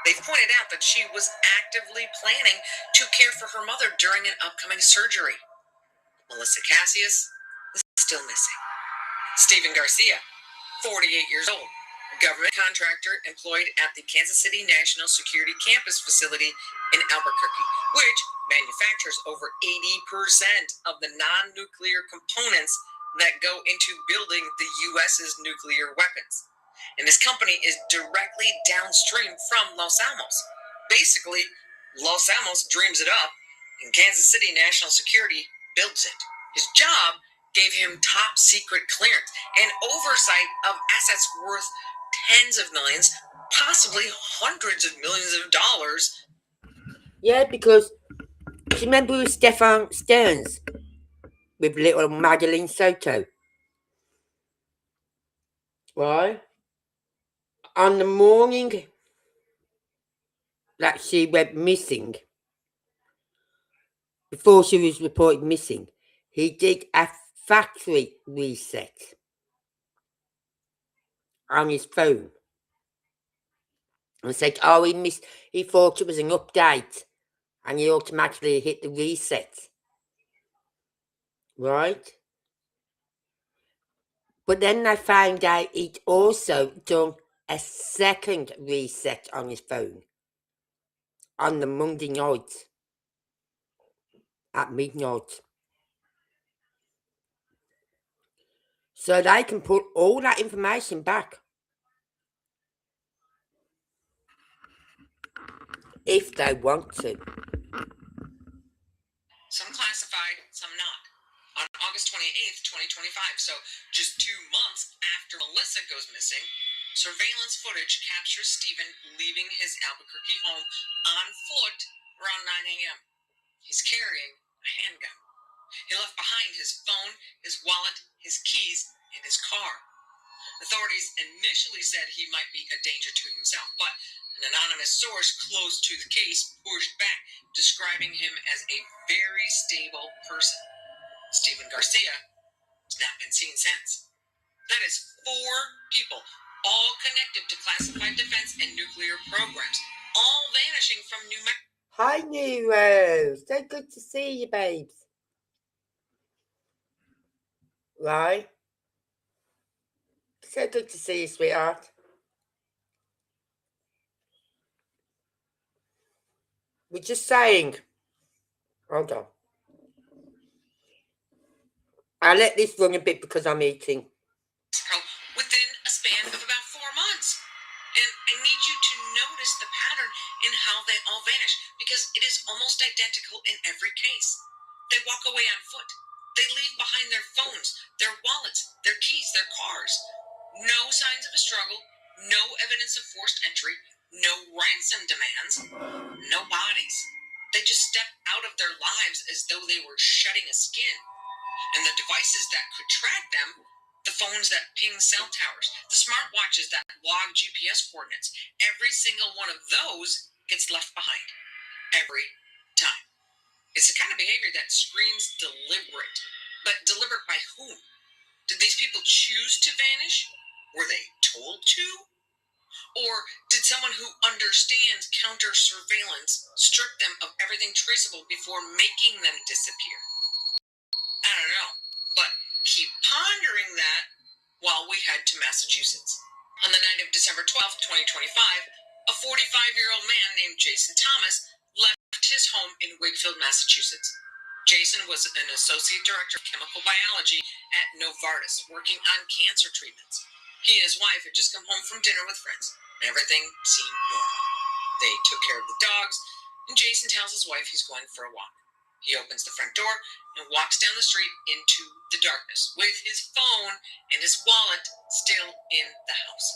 They've pointed out that she was actively planning to care for her mother during an upcoming surgery. Melissa Cassius is still missing. Stephen Garcia, 48 years old, government contractor employed at the Kansas City National Security Campus facility in Albuquerque, which manufactures over 80% of the non-nuclear components that go into building the U.S.'s nuclear weapons. And this company is directly downstream from Los Alamos. Basically, Los Alamos dreams it up, and Kansas City National Security builds it. His job gave him top secret clearance and oversight of assets worth tens of millions, possibly hundreds of millions of dollars. Yeah, because do you remember Stefan Stearns with little Madeline Soto? Right? On the morning that she went missing, before she was reported missing, he did a factory reset on his phone. And said, oh, he thought it was an update, and he automatically hit the reset. Right? But then they found out he'd also done a second reset on his phone on the Monday night at midnight. So they can put all that information back if they want to. Some classified, some not. On August 28th, 2025, so just 2 months after Melissa goes missing, surveillance footage captures Stephen leaving his Albuquerque home on foot around 9 a.m. He's carrying a handgun. He left behind his phone, his wallet, his keys, and his car. Authorities initially said he might be a danger to himself, but an anonymous source close to the case pushed back, describing him as a very stable person. Stephen Garcia has not been seen since. That is 4 people, all connected to classified defense and nuclear programs, all vanishing from New Mexico. Hi, Nero. So good to see you, babes. Right? So good to see you, sweetheart. We're just saying. Hold on. I'll let this run a bit because I'm eating. Within a span of about 4 months. And I need you to notice the pattern in how they all vanish, because it is almost identical in every case. They walk away on foot. They leave behind their phones, their wallets, their keys, their cars. No signs of a struggle, no evidence of forced entry, no ransom demands, no bodies. They just step out of their lives as though they were shedding a skin. And the devices that could track them, the phones that ping cell towers, the smartwatches that log GPS coordinates, every single one of those gets left behind. Every time. It's the kind of behavior that screams deliberate. But deliberate by whom? Did these people choose to vanish? Were they told to? Or did someone who understands counter surveillance strip them of everything traceable before making them disappear? don't know. But keep pondering that while we head to Massachusetts. On the night of December 12th, 2025, a 45-year-old man named Jason Thomas left his home in Wakefield, Massachusetts. Jason was an associate director of chemical biology at Novartis, working on cancer treatments. He and his wife had just come home from dinner with friends, and everything seemed normal. They took care of the dogs, and Jason tells his wife he's going for a walk. He opens the front door and walks down the street into the darkness with his phone and his wallet still in the house.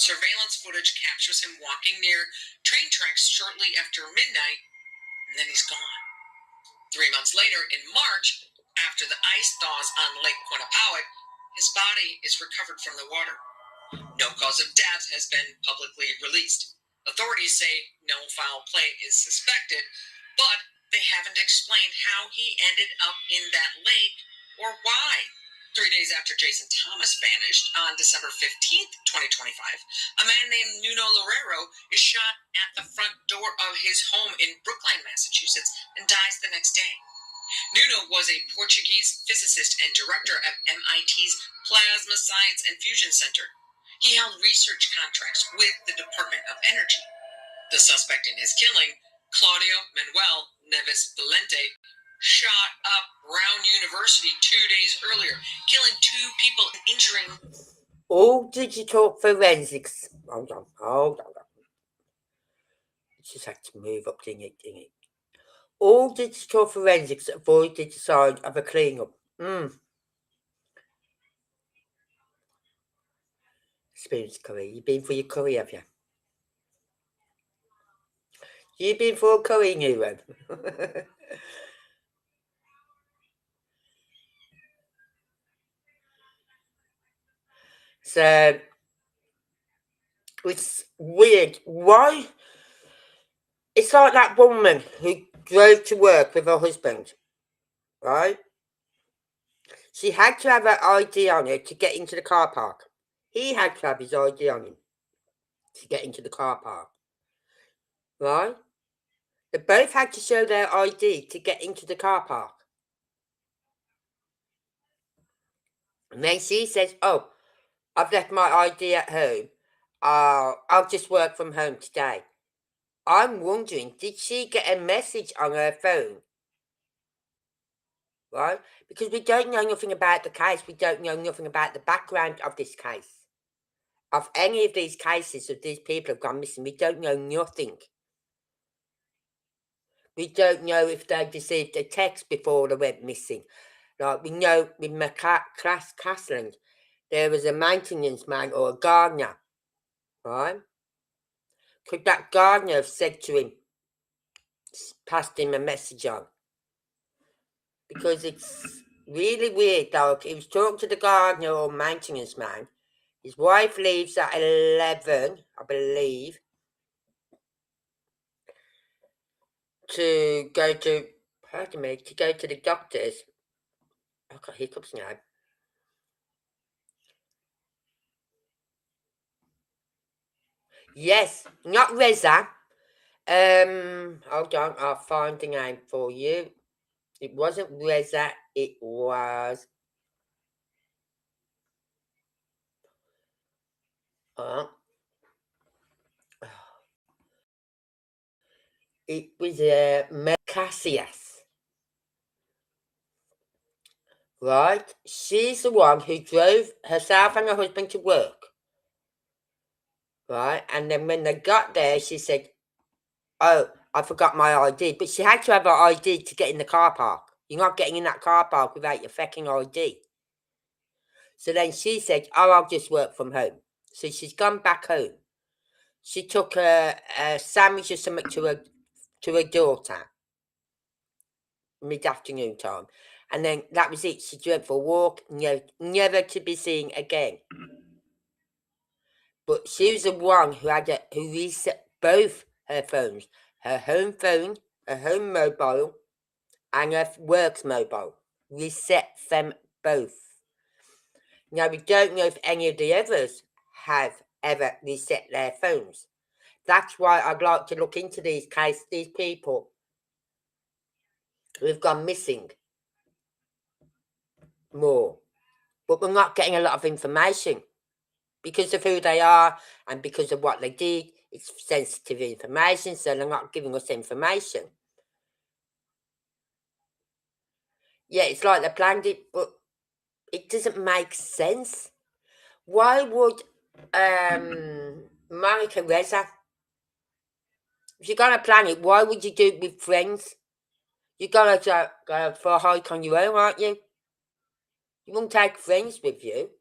Surveillance footage captures him walking near train tracks shortly after midnight, and then he's gone. 3 months later, in March, after the ice thaws on Lake Quinnipiac, his body is recovered from the water. No cause of death has been publicly released. Authorities say no foul play is suspected, but they haven't explained how he ended up in that lake or why. 3 days after Jason Thomas vanished on December 15th, 2025, a man named Nuno Loureiro is shot at the front door of his home in Brookline, Massachusetts, and dies the next day. Nuno was a Portuguese physicist and director of MIT's Plasma Science and Fusion Center. He held research contracts with the Department of Energy. The suspect in his killing, Claudio Manuel Neves Valente, shot up Brown University 2 days earlier, killing 2 people and injuring. All digital forensics. Hold on. Just have to move up, ding it. All digital forensics avoided the side of a cleanup. Experience curry. You've been for your curry, have you? You've been for a curry, Nero. So, it's weird. Why? It's like that woman who drove to work with her husband, right? She had to have her ID on her to get into the car park. He had to have his ID on him to get into the car park, right? They both had to show their ID to get into the car park. And then she says, oh, I've left my ID at home. I'll just work from home today. I'm wondering, did she get a message on her phone? Right? Because we don't know nothing about the case. We don't know nothing about the background of this case. Of any of these cases of these people have gone missing, we don't know nothing. We don't know if they received a text before they went missing. Like we know with Castling, there was a maintenance man or a gardener, right? Could that gardener have said to him, passed him a message on? Because it's really weird, though. He was talking to the gardener or maintenance man. His wife leaves at 11, I believe, to go to, to go to the doctors. I've got hiccups now. Yes, not Reza. Hold on, I'll find the name for you. It wasn't Reza, it was... it was Cassius. Right? She's the one who drove herself and her husband to work. Right? And then when they got there, she said, oh, I forgot my ID. But she had to have her ID to get in the car park. You're not getting in that car park without your fucking ID. So then she said, oh, I'll just work from home. So she's gone back home. She took a sandwich or something to her daughter. Mid-afternoon time. And then that was it. She went for a walk, never to be seen again. But she was the one who reset both her phones. Her home phone, her home mobile, and her works mobile. Reset them both. Now, we don't know if any of the others have ever reset their phones. That's why I'd like to look into these people who have gone missing. more. But we're not getting a lot of information because of who they are and because of what they did. It's sensitive information, so they're not giving us information. Yeah, it's like they planned it, but it doesn't make sense. Why would Monica Reza, if you're gonna plan it, why would you do it with friends? You're gonna go for a hike on your own, aren't you? You won't take friends with you.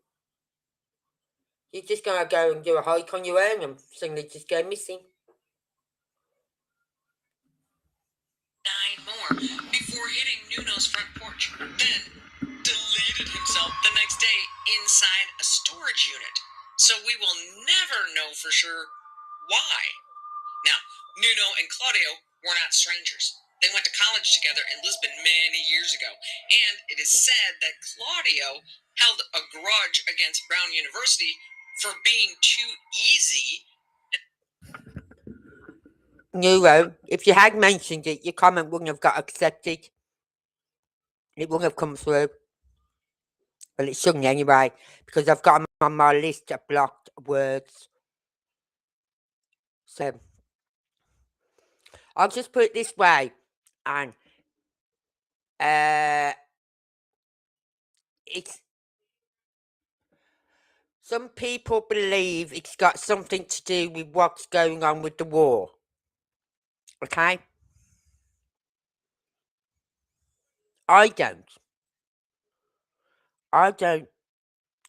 You're just gonna go and do a hike on your own and suddenly just go missing. 9 more before hitting Nuno's front porch, then deleted himself the next day inside a storage unit. So we will never know for sure why. Now, Nuno and Claudio were not strangers. They went to college together in Lisbon many years ago, and it is said that Claudio held a grudge against Brown University for being too easy. Nuno, if you had mentioned it, your comment wouldn't have got accepted. It wouldn't have come through. Well, it shouldn't anyway, because I've got them on my list of blocked words. So, I'll just put it this way, and it's some people believe it's got something to do with what's going on with the war. Okay? I don't.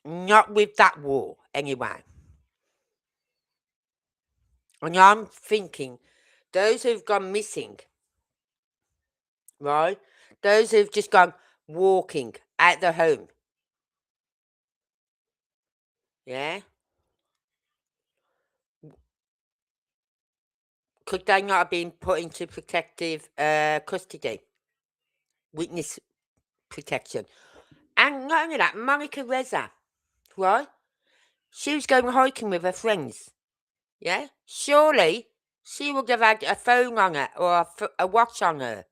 Not with that war, anyway. And I'm thinking, those who've gone missing, right? Those who've just gone walking out their home. Yeah? Could they not have been put into protective custody? Witness protection. And not only that, Monica Reza, right? She was going hiking with her friends. Yeah? Surely she would have had a phone on her or a watch on her.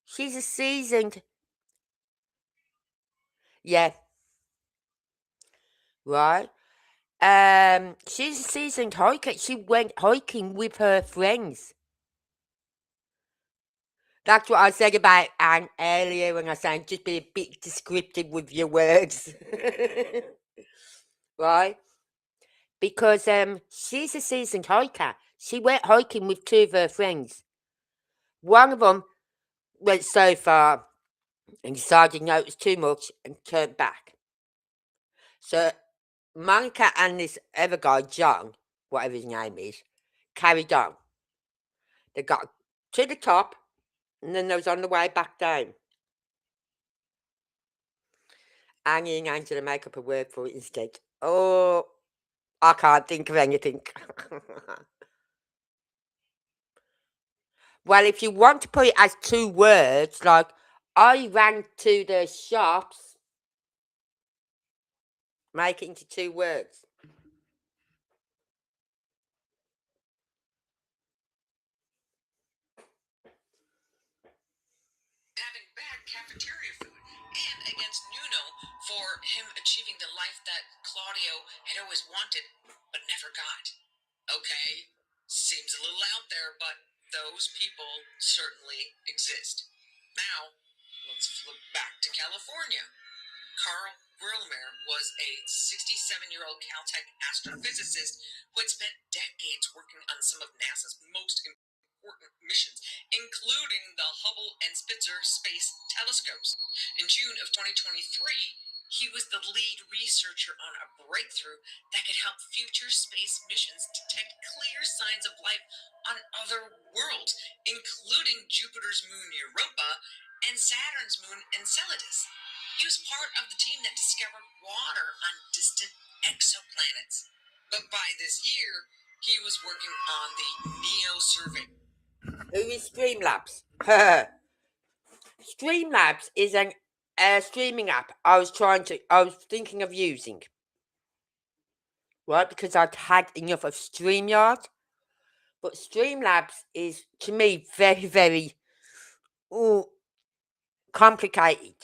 She's a seasoned. Yeah. Right? She's a seasoned hiker. She went hiking with her friends. That's what I said about Anne earlier when I said just be a bit descriptive with your words. Right? Because she's a seasoned hiker. She went hiking with two of her friends. One of them went so far and decided no, it was too much and turned back. So Monica and this other guy, John, whatever his name is, carried on. They got to the top and then they was on the way back down. Annie and Angela make up a word for it instead. Oh, I can't think of anything. Well, if you want to put it as two words, like I ran to the shops, make it into two words. Having bad cafeteria food, and against Nuno for him achieving the life that Claudio had always wanted but never got. Okay, seems a little out there, but those people certainly exist. Now, let's flip back to California. Carl Grillmer was a 67-year-old Caltech astrophysicist who had spent decades working on some of NASA's most important missions, including the Hubble and Spitzer space telescopes. In June of 2023, he was the lead researcher on a breakthrough that could help future space missions detect clear signs of life on other worlds, including Jupiter's moon Europa and Saturn's moon Enceladus. He was part of the team that discovered water on distant exoplanets. But by this year, he was working on the NEO survey. Who is Streamlabs? Streamlabs is a streaming app I was thinking of using. Right, because I'd had enough of StreamYard. But Streamlabs is, to me, very, very complicated.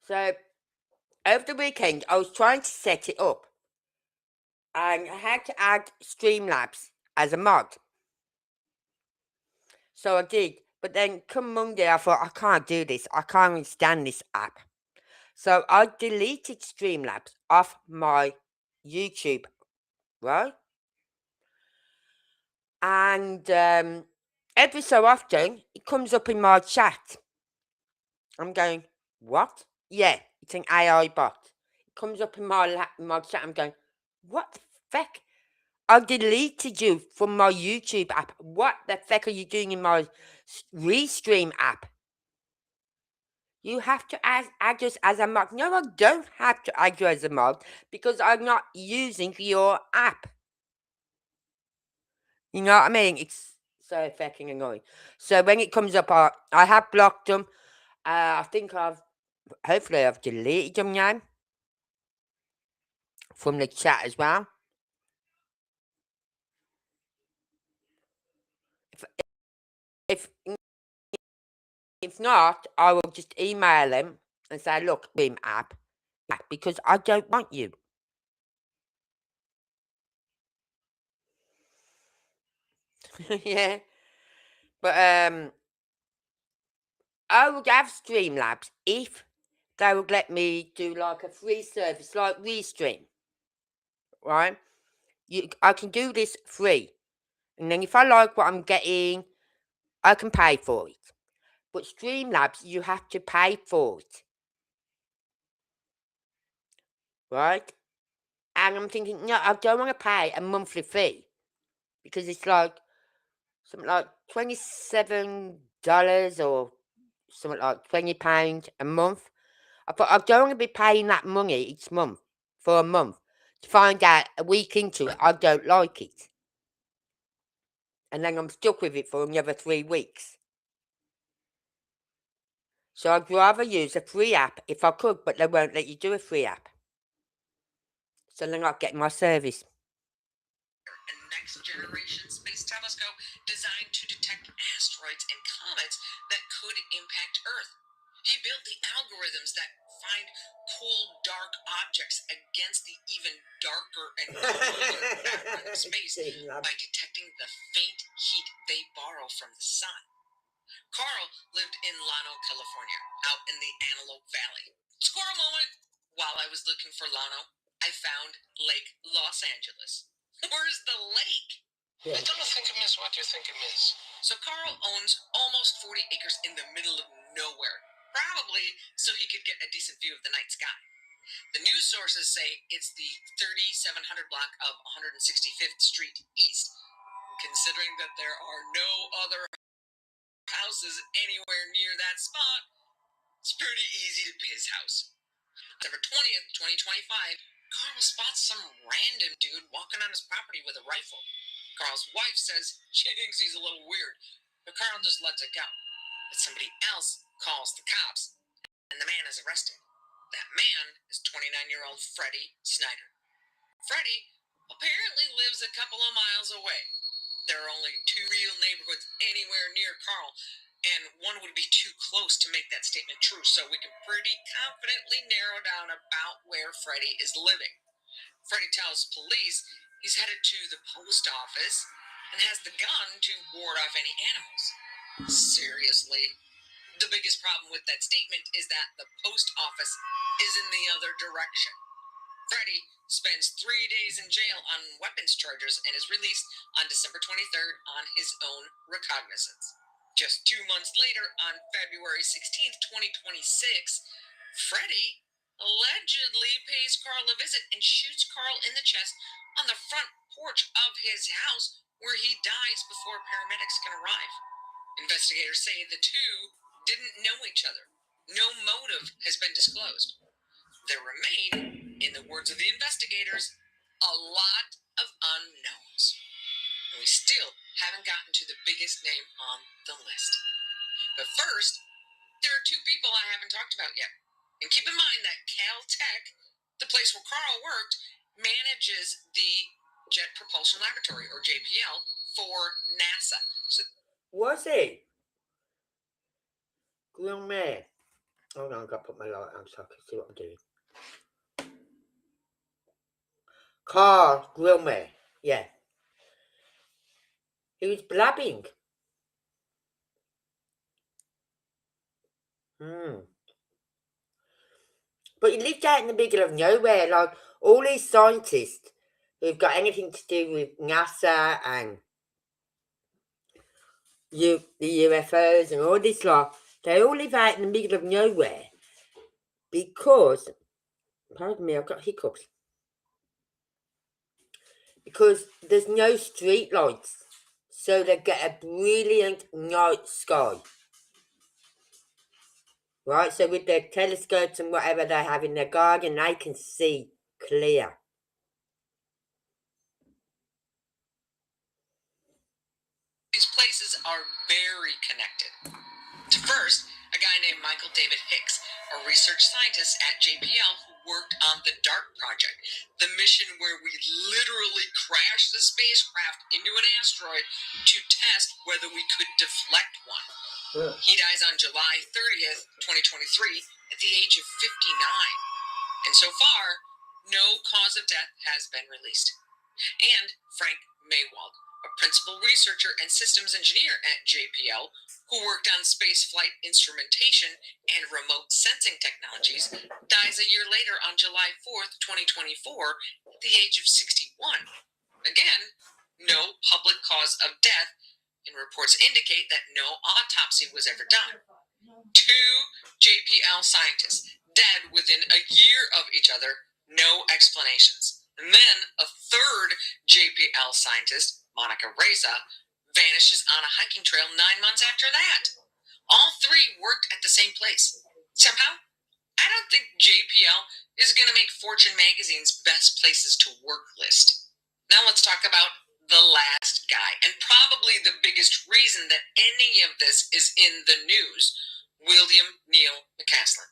So, over the weekend, I was trying to set it up. And I had to add Streamlabs as a mod. So I did. But then come Monday, I thought, I can't do this. I can't even stand this app. So I deleted Streamlabs off my YouTube, right? And every so often, it comes up in my chat. I'm going, what? Yeah, it's an AI bot. It comes up in my chat. I'm going, what the feck? I deleted you from my YouTube app. What the feck are you doing in my Restream app? You have to add us as a mod. No, I don't have to add you as a mod because I'm not using your app. You know what I mean? It's so fucking annoying. So when it comes up, I have blocked them. I think hopefully I've deleted them now from the chat as well. If not, I will just email them and say, look, Beam app, because I don't want you. Yeah. But I would have Streamlabs if they would let me do like a free service like Restream. Right? I can do this free. And then if I like what I'm getting, I can pay for it. But Streamlabs, you have to pay for it. Right? And I'm thinking, no, I don't want to pay a monthly fee. Because it's like something like $27 or something like £20 a month. I thought, I don't want to be paying that money each month for a month to find out a week into it I don't like it. And then I'm stuck with it for another 3 weeks. So I'd rather use a free app if I could, but they won't let you do a free app. So they're not getting my service. A next generation space telescope designed to detect asteroids and comets that could impact Earth. He built the algorithms that find cold, dark objects against the even darker and cooler background of space by detecting the faint heat they borrow from the sun. Carl lived in Llano, California, out in the Antelope Valley. Squirrel moment! While I was looking for Llano, I found Lake Los Angeles. Where's the lake? I don't think it is what you think it is. So Carl owns almost 40 acres in the middle of nowhere, probably so he could get a decent view of the night sky. The news sources say it's the 3700 block of 165th Street East. Considering that there are no other houses anywhere near that spot, it's pretty easy to pick his house. December 20th, 2025, Carl spots some random dude walking on his property with a rifle. Carl's wife says she thinks he's a little weird, but Carl just lets it go. But somebody else calls the cops, and the man is arrested. That man is 29-year-old Freddie Snyder. Freddie apparently lives a couple of miles away. There are only 2 real neighborhoods anywhere near Carl, and one would be too close to make that statement true, so we can pretty confidently narrow down about where Freddie is living. Freddie tells police he's headed to the post office and has the gun to ward off any animals. Seriously? The biggest problem with that statement is that the post office is in the other direction. Freddie spends 3 days in jail on weapons charges and is released on December 23rd on his own recognizance. Just 2 months later, on February 16th, 2026, Freddie allegedly pays Carl a visit and shoots Carl in the chest on the front porch of his house, where he dies before paramedics can arrive. Investigators say the two didn't know each other. No motive has been disclosed. There remain, in the words of the investigators, a lot of unknowns. And we still haven't gotten to the biggest name on the list. But first, there are 2 people I haven't talked about yet. And keep in mind that Caltech, the place where Carl worked, manages the Jet Propulsion Laboratory, or JPL, for NASA. So Was he? Good man. Hold on, I've got to put my light on so I can see what I'm doing. Carl Gilmer, yeah. He was blabbing. But he lived out in the middle of nowhere, like all these scientists who've got anything to do with NASA and the UFOs and all this lot, they all live out in the middle of nowhere because, pardon me, I've got hiccups, because there's no street lights, so they get a brilliant night sky. Right, so with their telescopes and whatever they have in their garden, they can see clear. These places are very connected. First, a guy named Michael David Hicks, a research scientist at JPL who worked on the DART project, the mission where we literally crashed the spacecraft into an asteroid to test whether we could deflect one. Yeah. He dies on July 30th, 2023, at the age of 59. And so far, no cause of death has been released. And Frank Maywald, a principal researcher and systems engineer at JPL, who worked on spaceflight instrumentation and remote sensing technologies, dies a year later on July 4th, 2024, at the age of 61. Again, no public cause of death, and reports indicate that no autopsy was ever done. 2 JPL scientists dead within a year of each other, no explanations. And then a 3rd JPL scientist, Monica Reza, vanishes on a hiking trail 9 months after that. All 3 worked at the same place. Somehow, I don't think JPL is going to make Fortune magazine's best places to work list. Now let's talk about the last guy, and probably the biggest reason that any of this is in the news, William Neal McCaslin.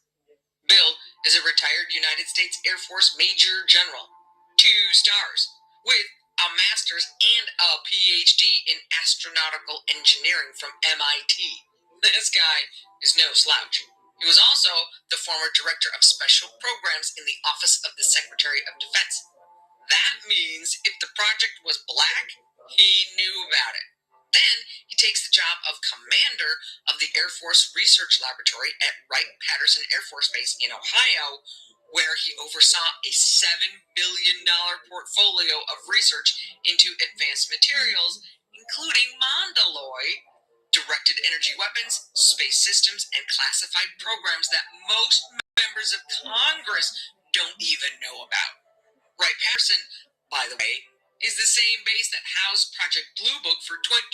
Bill is a retired United States Air Force Major General, 2 stars, with a master's and a PhD in astronautical engineering from MIT. This guy is no slouch. He was also the former director of special programs in the Office of the Secretary of Defense. That means if the project was black, he knew about it. Then he takes the job of commander of the Air Force Research Laboratory at Wright-Patterson Air Force Base in Ohio, where he oversaw a $7 billion portfolio of research into advanced materials, including Mondaloy, directed energy weapons, space systems, and classified programs that most members of Congress don't even know about. Wright-Patterson, by the way, is the same base that housed Project Blue Book for 22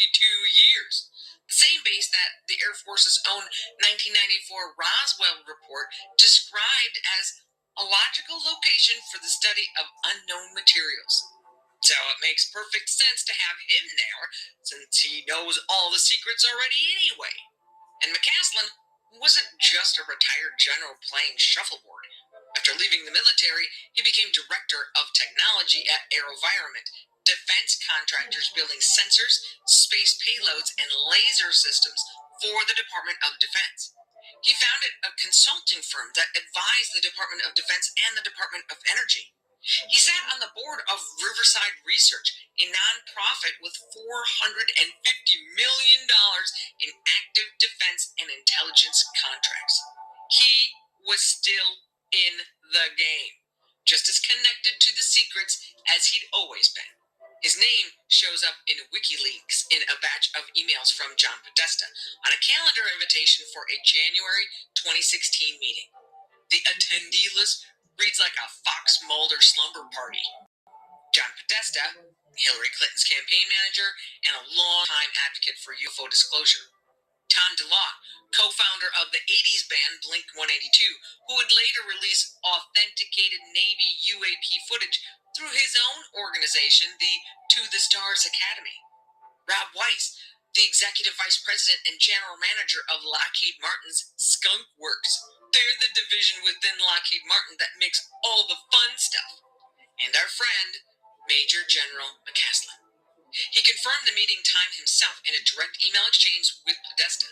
years. The same base that the Air Force's own 1994 Roswell report described as a logical location for the study of unknown materials. So it makes perfect sense to have him there, since he knows all the secrets already anyway. And McCaslin wasn't just a retired general playing shuffleboard. After leaving the military, he became director of technology at AeroVironment, defense contractors building sensors, space payloads, and laser systems for the Department of Defense. He founded a consulting firm that advised the Department of Defense and the Department of Energy. He sat on the board of Riverside Research, a nonprofit with $450 million in active defense and intelligence contracts. He was still in the game, just as connected to the secrets as he'd always been. His name shows up in WikiLeaks in a batch of emails from John Podesta on a calendar invitation for a January 2016 meeting. The attendee list reads like a Fox Mulder slumber party. John Podesta, Hillary Clinton's campaign manager and a long-time advocate for UFO disclosure. Tom DeLonge, co-founder of the 80s band Blink-182, who would later release authenticated Navy UAP footage through his own organization, the To the Stars Academy. Rob Weiss, the executive vice president and general manager of Lockheed Martin's Skunk Works. They're the division within Lockheed Martin that makes all the fun stuff. And our friend, Major General McCaslin. He confirmed the meeting time himself in a direct email exchange with Podesta.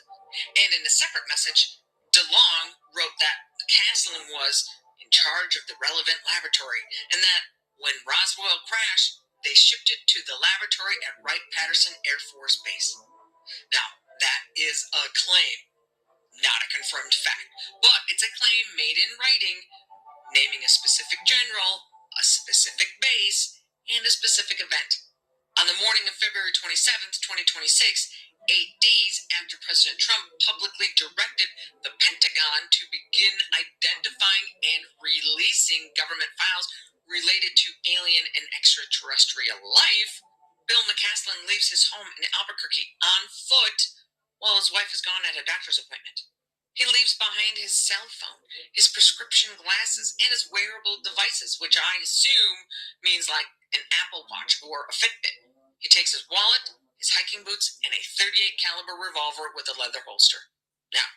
And in a separate message, DeLong wrote that Caslin was in charge of the relevant laboratory, and that when Roswell crashed, they shipped it to the laboratory at Wright-Patterson Air Force Base. Now, that is a claim, not a confirmed fact, but it's a claim made in writing, naming a specific general, a specific base, and a specific event. On the morning of February 27th, 2026, 8 days after President Trump publicly directed the Pentagon to begin identifying and releasing government files related to alien and extraterrestrial life, Bill McCaslin leaves his home in Albuquerque on foot while his wife is gone at a doctor's appointment. He leaves behind his cell phone, his prescription glasses, and his wearable devices, which I assume means like an Apple Watch or a Fitbit. He takes his wallet, his hiking boots, and a .38 caliber revolver with a leather holster. Now,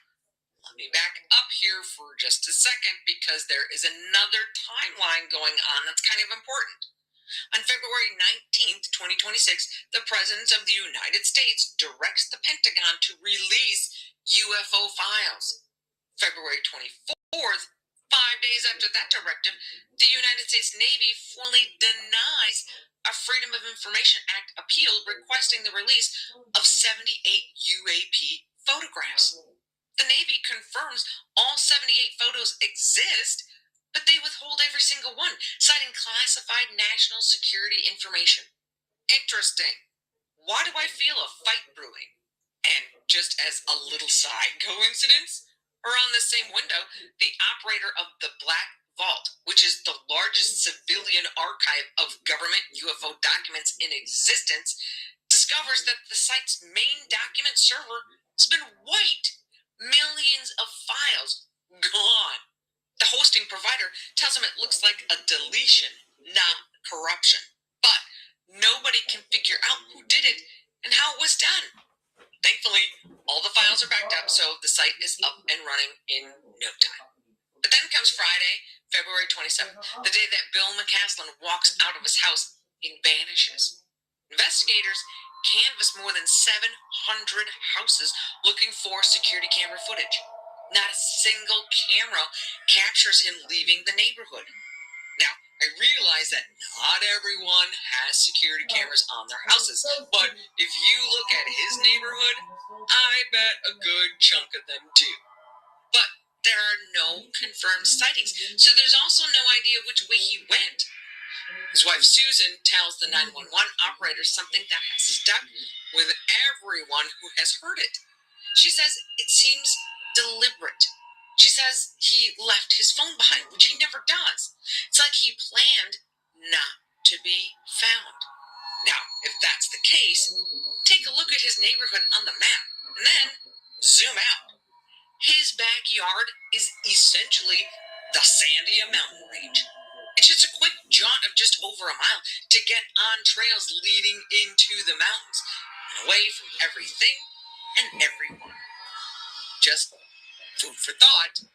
let me back up here for just a second because there is another timeline going on that's kind of important. On February 19th, 2026, the President of the United States directs the Pentagon to release UFO files. February 24th, 5 days after that directive, the United States Navy formally denies a Freedom of Information Act appeal requesting the release of 78 UAP photographs. The Navy confirms all 78 photos exist, but they withhold every single one, citing classified national security information. Interesting. Why do I feel a fight brewing? And just as a little side coincidence, around the same window, the operator of the Black Vault, which is the largest civilian archive of government UFO documents in existence, discovers that the site's main document server has been wiped. Millions of files gone. The hosting provider tells him it looks like a deletion, not corruption. But nobody can figure out who did it and how it was done. Thankfully, all the files are backed up, so the site is up and running in no time. But then comes Friday, February 27th, the day that Bill McCaslin walks out of his house and vanishes. Investigators canvass more than 700 houses looking for security camera footage. Not a single camera captures him leaving the neighborhood. Now, I realize that not everyone has security cameras on their houses, but if you look at his neighborhood, I bet a good chunk of them do. But there are no confirmed sightings, so there's also no idea which way he went. His wife Susan tells the 911 operator something that has stuck with everyone who has heard it. She says it seems deliberate. She says he left his phone behind, which he never does. It's like he planned not to be found. Now, if that's the case, take a look at his neighborhood on the map, and then zoom out. His backyard is essentially the Sandia mountain range. It's just a quick jaunt of just over a mile to get on trails leading into the mountains and away from everything and everyone. Just food for thought.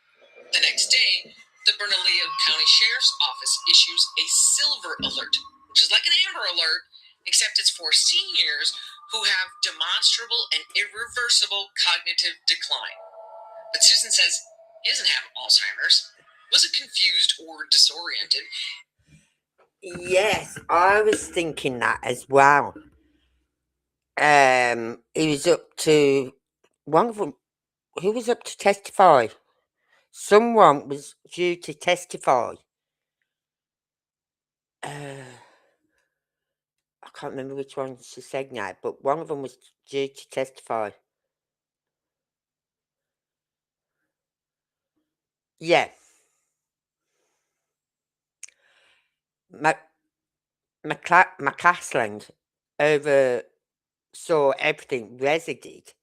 The next day, the Bernalillo County Sheriff's Office issues a silver alert, which is like an amber alert, except it's for seniors who have demonstrable and irreversible cognitive decline. But Susan says he doesn't have Alzheimer's, wasn't confused or disoriented. Yes, I was thinking that as well. He was up to one of them. Who was up to testify? Someone was due to testify. I can't remember which one she said now, but one of them was due to testify. Yeah. McCaslin oversaw everything Reza did,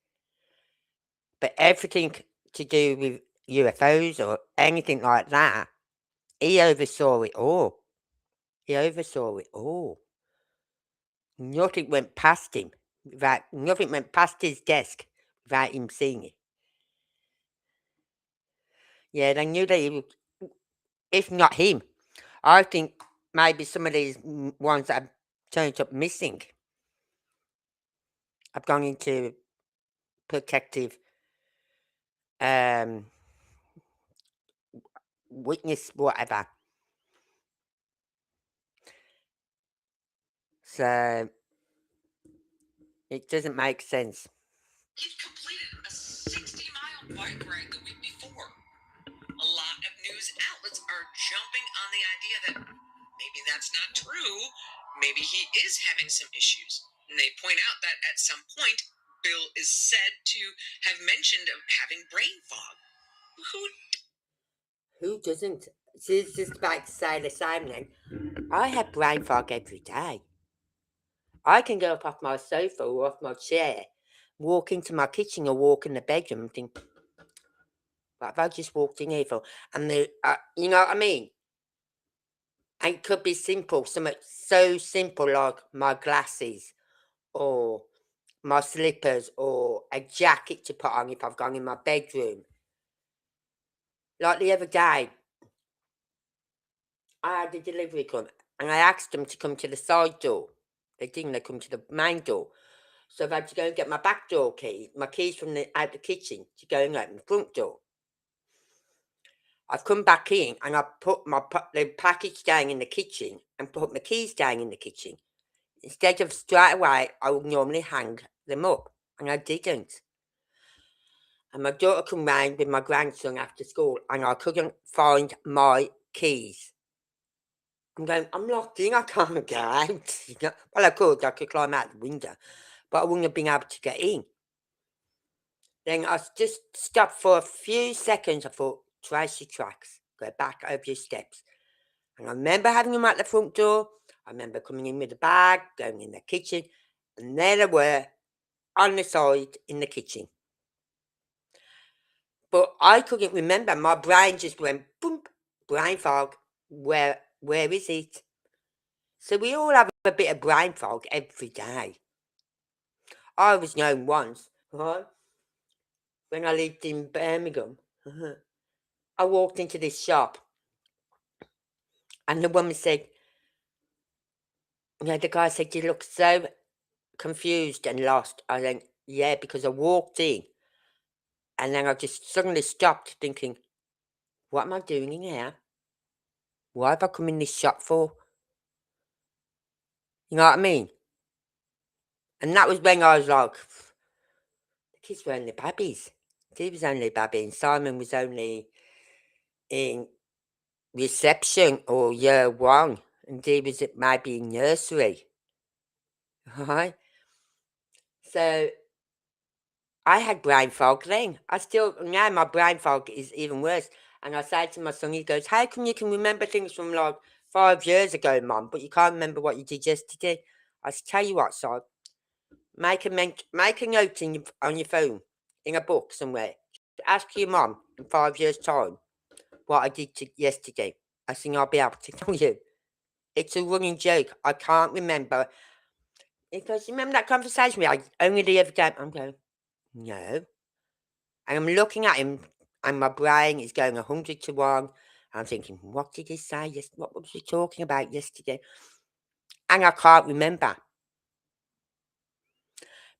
but everything to do with UFOs or anything like that, he oversaw it all. Nothing went past him nothing went past his desk without him seeing it. Yeah, they knew that he was, if not him, I think maybe some of these ones that have turned up missing have gone into protective witness whatever. So it doesn't make sense. He'd completed a 60-mile bike ride the week before. A lot of news outlets are jumping on the idea that maybe that's not true. Maybe he is having some issues. And they point out that at some point, Bill is said to have mentioned of having brain fog. Who doesn't? She's just about to say the same thing. I have brain fog every day. I can go up off my sofa or off my chair, walk into my kitchen or walk in the bedroom and think, what have I just walked in here for? And you know what I mean? And it could be simple, something so simple like my glasses or my slippers or a jacket to put on if I've gone in my bedroom. Like the other day, I had a delivery come and I asked them to come to the side door. They didn't, they come to the main door. So I've had to go and get my back door key, my keys from out the kitchen to go and open the front door. I've come back in and I put the package down in the kitchen and put my keys down in the kitchen. Instead of straight away, I would normally hang them up, and I didn't. And my daughter come round with my grandson after school, and I couldn't find my keys. I'm going, I'm locked in, I can't get out. Well, I could climb out the window, but I wouldn't have been able to get in. Then I just stopped for a few seconds. I thought, trace your tracks, go back over your steps. And I remember having them at the front door. I remember coming in with a bag, going in the kitchen, and there they were on the side in the kitchen. But I couldn't remember. My brain just went, boom, brain fog. Where is it? So we all have a bit of brain fog every day. I was known once, right? When I lived in Birmingham, I walked into this shop and the woman said, the guy said, you look so confused and lost. I went, yeah, because I walked in and then I just suddenly stopped thinking, what am I doing in here? Why have I come in this shop for? You know what I mean? And that was when I was like, the kids were only babies. He was only a baby and Simon was only in reception or year one. And he was maybe in nursery. Right? So I had brain fog then. Now my brain fog is even worse. And I say to my son, he goes, how come you can remember things from like 5 years ago, Mum, but you can't remember what you did yesterday? I tell you what, son, make a note on your phone, in a book somewhere. Ask your mum in 5 years' time what I did yesterday. I think I'll be able to tell you. It's a running joke. I can't remember. Because remember that conversation we had only the other day? I'm going, no. And I'm looking at him, and my brain is going 100 to 1. I'm thinking, what did he say? What was he talking about yesterday? And I can't remember.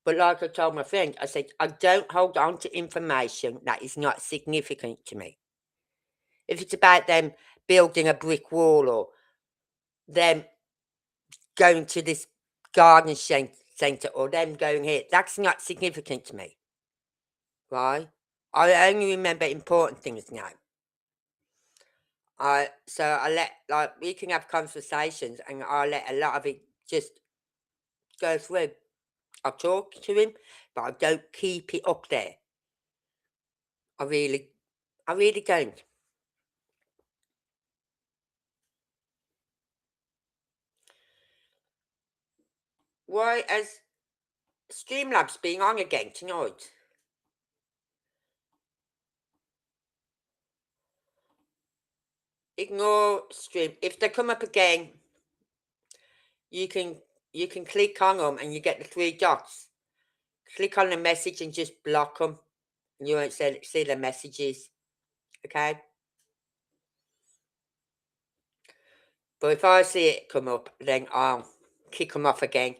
But like I told my friend, I said, I don't hold on to information that is not significant to me. If it's about them building a brick wall or them going to this garden centre or them going here, that's not significant to me. Right? I only remember important things now. So I let, we can have conversations and I let a lot of it just go through. I talk to him, but I don't keep it up there. I really don't. Why has Streamlabs being on again tonight? Ignore stream. If they come up again, you can click on them and you get the 3 dots. Click on the message and just block them. And you won't see the messages. Okay? But if I see it come up, then I'll kick them off again.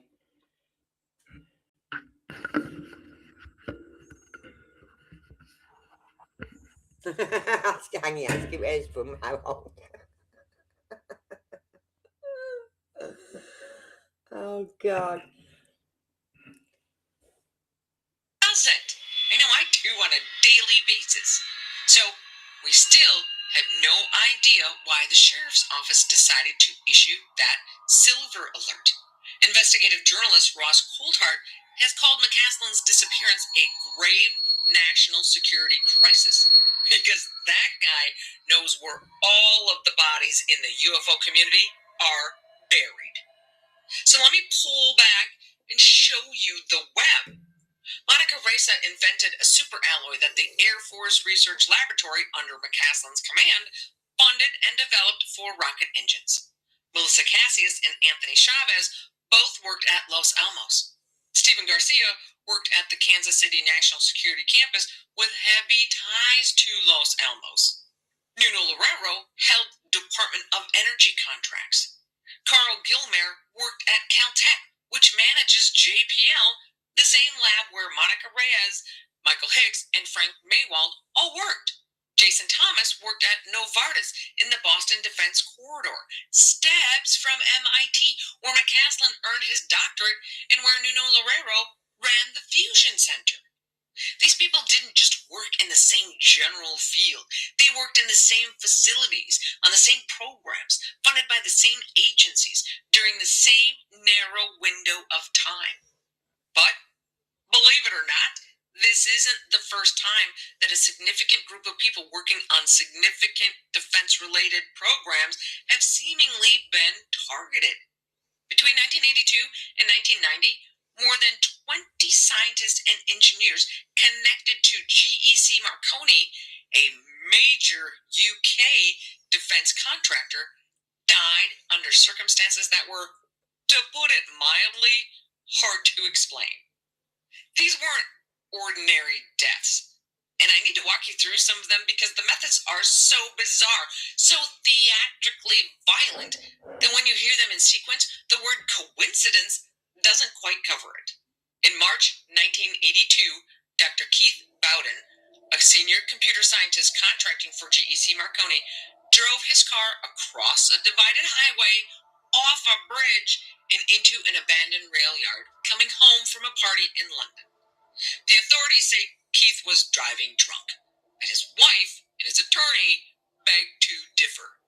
Can you ask where it's from? How old? Oh, God. Doesn't. I know I do on a daily basis. So, we still have no idea why the sheriff's office decided to issue that silver alert. Investigative journalist Ross Coulthart has called McCaslin's disappearance a grave national security crisis because that guy knows where all of the bodies in the UFO community are buried. So let me pull back and show you the web. Monica Reza invented a superalloy that the Air Force Research Laboratory under McCaslin's command funded and developed for rocket engines. Melissa Cassius and Anthony Chavez both worked at Los Alamos. Stephen Garcia worked at the Kansas City National Security Campus with heavy ties to Los Alamos. Nuno Loureiro held Department of Energy contracts. Carl Gilmer worked at Caltech, which manages JPL, the same lab where Monica Reyes, Michael Hicks, and Frank Maywald all worked. Jason Thomas worked at Novartis in the Boston Defense Corridor, steps from MIT, where McCaslin earned his doctorate and where Nuno Loureiro ran the Fusion Center. These people didn't just work in the same general field. They worked in the same facilities, on the same programs, funded by the same agencies, during the same narrow window of time. But, believe it or not, this isn't the first time that a significant group of people working on significant defense-related programs have seemingly been targeted. Between 1982 and 1990, more than 20 scientists and engineers connected to GEC Marconi, a major UK defense contractor, died under circumstances that were, to put it mildly, hard to explain. These weren't ordinary deaths, and I need to walk you through some of them because the methods are so bizarre, so theatrically violent, that when you hear them in sequence, the word coincidence doesn't quite cover it. In March 1982, Dr. Keith Bowden, a senior computer scientist contracting for GEC Marconi, drove his car across a divided highway, off a bridge, and into an abandoned rail yard, coming home from a party in London. The authorities say Keith was driving drunk, and his wife and his attorney begged to differ.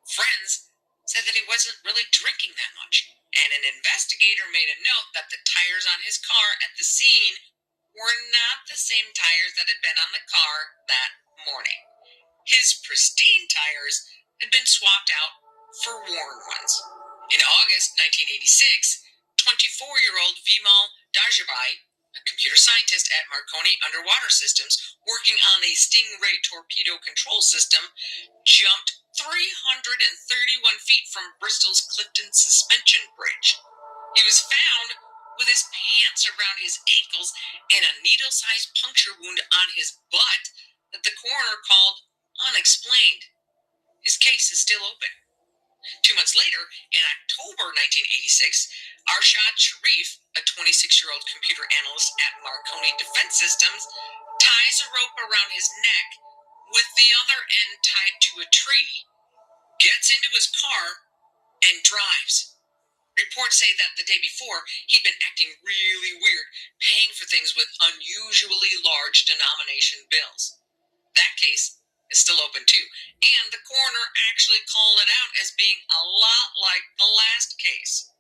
Friends said that he wasn't really drinking that much, and an investigator made a note that the tires on his car at the scene were not the same tires that had been on the car that morning. His pristine tires had been swapped out for worn ones. In August 1986, 24-year-old Vimal Dajabai, a computer scientist at Marconi Underwater Systems working on a Stingray torpedo control system, jumped 331 feet from Bristol's Clifton Suspension Bridge. He was found with his pants around his ankles and a needle-sized puncture wound on his butt that the coroner called unexplained. His case is still open. 2 months later, in October 1986, Arshad Sharif, a 26-year-old computer analyst at Marconi Defense Systems, ties a rope around his neck with the other end tied to a tree, gets into his car, and drives. Reports say that the day before, he'd been acting really weird, paying for things with unusually large denomination bills. That case is still open too, and the coroner actually called it out as being a lot like the last case.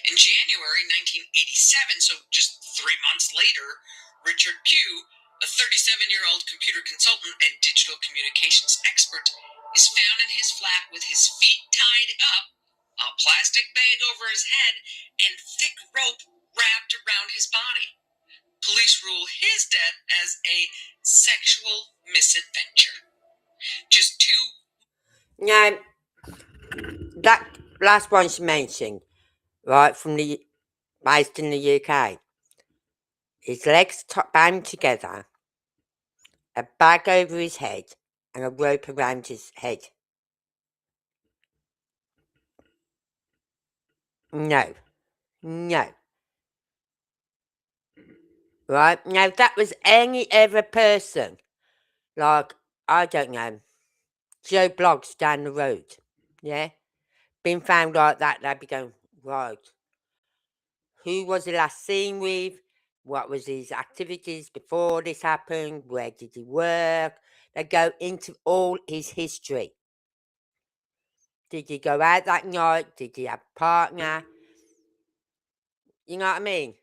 In January 1987, so just 3 months later, Richard Pugh, a 37-year-old computer consultant and digital communications expert, is found in his flat with his feet tied up, a plastic bag over his head, and thick rope wrapped around his body. Police rule his death as a sexual misadventure. Just two. Now, that last one she mentioned, right, based in the UK, his legs bound together, a bag over his head, and a rope around his head. No. Right? Now, if that was any other person, like, I don't know, Joe Blogs down the road, yeah, been found like that, they'd be going, right, who was he last seen with? What was his activities before this happened? Where did he work? They go into all his history. Did he go out that night? Did he have a partner? You know what I mean?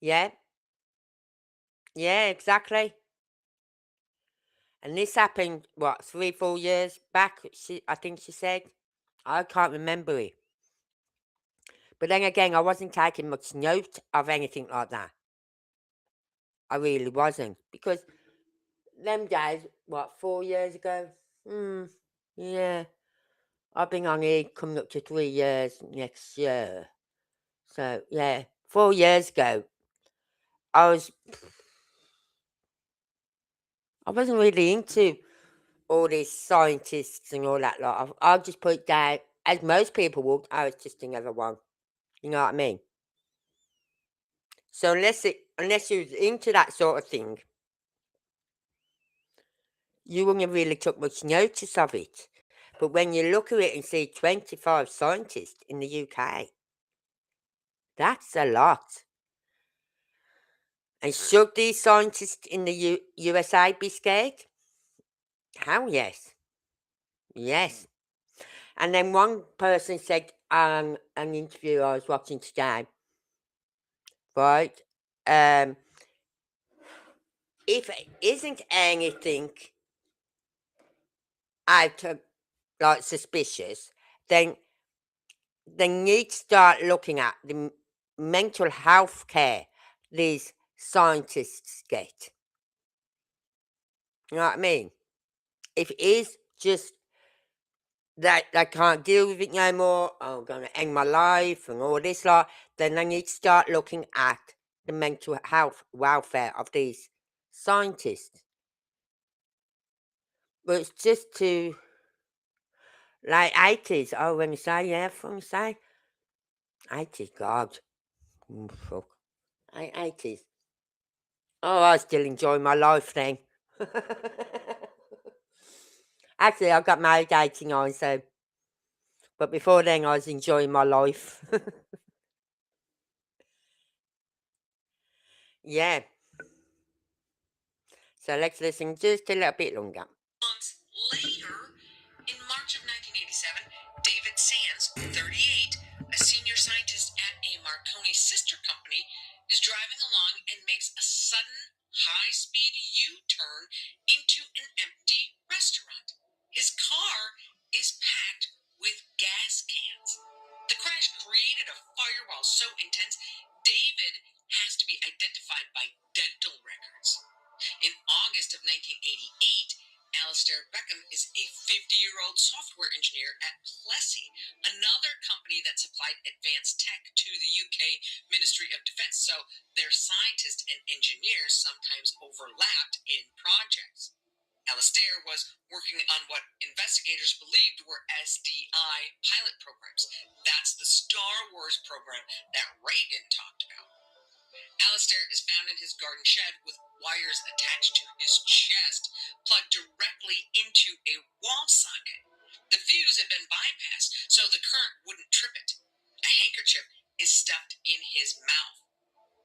Yeah? Yeah, exactly. And this happened, what, 3-4 years back, I think she said? I can't remember it. But then again, I wasn't taking much note of anything like that. I really wasn't. Because them days, what, 4 years ago? Yeah. I've been on here coming up to 3 years next year. So, yeah, 4 years ago, I wasn't really into all these scientists and all that lot. I'll just put it down, as most people would, I was just another one. You know what I mean? So unless you was into that sort of thing, you wouldn't have really took much notice of it. But when you look at it and see 25 scientists in the UK, that's a lot. And should these scientists in the USA be scared? Hell yes. Yes. And then one person said on an interview I was watching today, right? If it isn't anything out of like suspicious, then they need to start looking at the mental health care these scientists get. You know what I mean? If it is just that they can't deal with it no more, I'm going to end my life and all this lot, then they need to start looking at the mental health welfare of these scientists. But it's just to, like 80s, oh, when you say, yeah, when you say, 80s, God, fuck, 80s. Oh, I still enjoy my life then. Actually, I got married 89, so, but before then I was enjoying my life. Yeah. So let's listen just a little bit longer. Months later, in March of 1987, David Sands, 38, a senior scientist at a Marconi sister company, is driving along and makes a sudden high-speed U-turn into an empty restaurant. His car is packed with gas cans. The crash created a firewall so intense, David has to be identified by dental records. In August of 1988, Alistair Beckham is a 50-year-old software engineer at Plessey, another company that supplied advanced tech to the UK Ministry of Defence, so their scientists and engineers sometimes overlapped in projects. Alistair was working on what investigators believed were SDI pilot programs. That's the Star Wars program that Reagan talked about. Alistair is found in his garden shed with wires attached to his chest, plugged directly into a wall socket. The fuse had been bypassed, so the current wouldn't trip it. A handkerchief is stuffed in his mouth.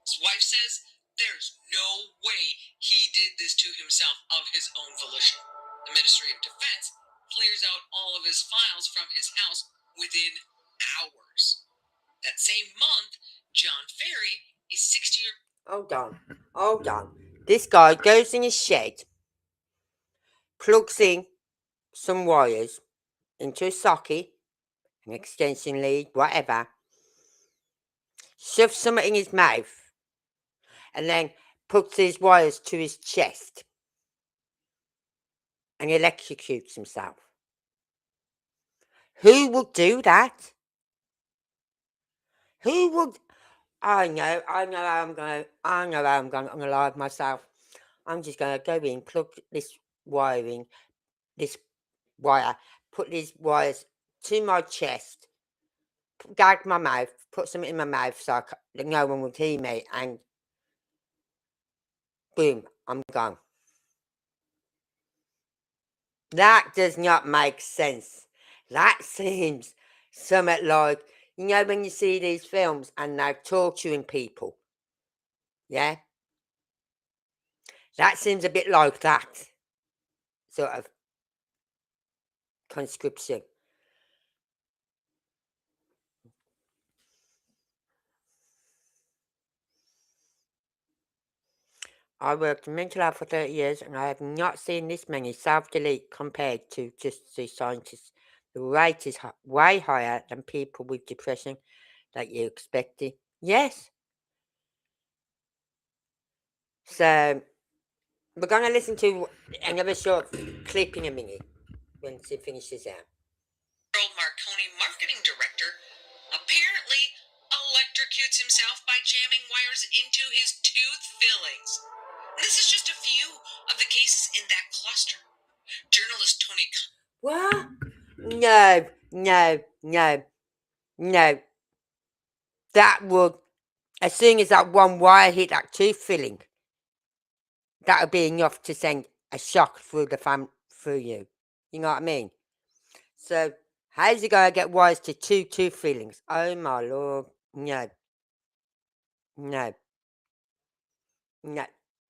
His wife says there's no way he did this to himself of his own volition. The Ministry of Defense clears out all of his files from his house within hours. That same month, John Ferry, a 60-year... Hold on. This guy goes in his shed, plugs in some wires into a socket, an extension lead, whatever, shoves something in his mouth, and then puts these wires to his chest and electrocutes himself. Who would do that? Who would? I know how I'm going to lie to myself. I'm just going to go in, plug this wire in, this wire, put these wires to my chest, gag my mouth, put something in my mouth so no one would hear me, and Boom, I'm gone. That does not make sense. That seems somewhat like, you know, when you see these films and they're torturing people. Yeah? That seems a bit like that sort of conscription. I worked in mental health for 30 years and I have not seen this many self-delete compared to just the scientists. The rate is way higher than people with depression that you expected. Yes. So, we're going to listen to another short clip in a minute when she finishes out. Marconi marketing director apparently electrocutes himself by jamming wires into his tooth fillings. This is just a few of the cases in that cluster. Journalist Tony... What? No. That would, as soon as that one wire hit that tooth filling, that would be enough to send a shock through through you. You know what I mean? So, how's he going to get wires to two tooth fillings? Oh my lord. No.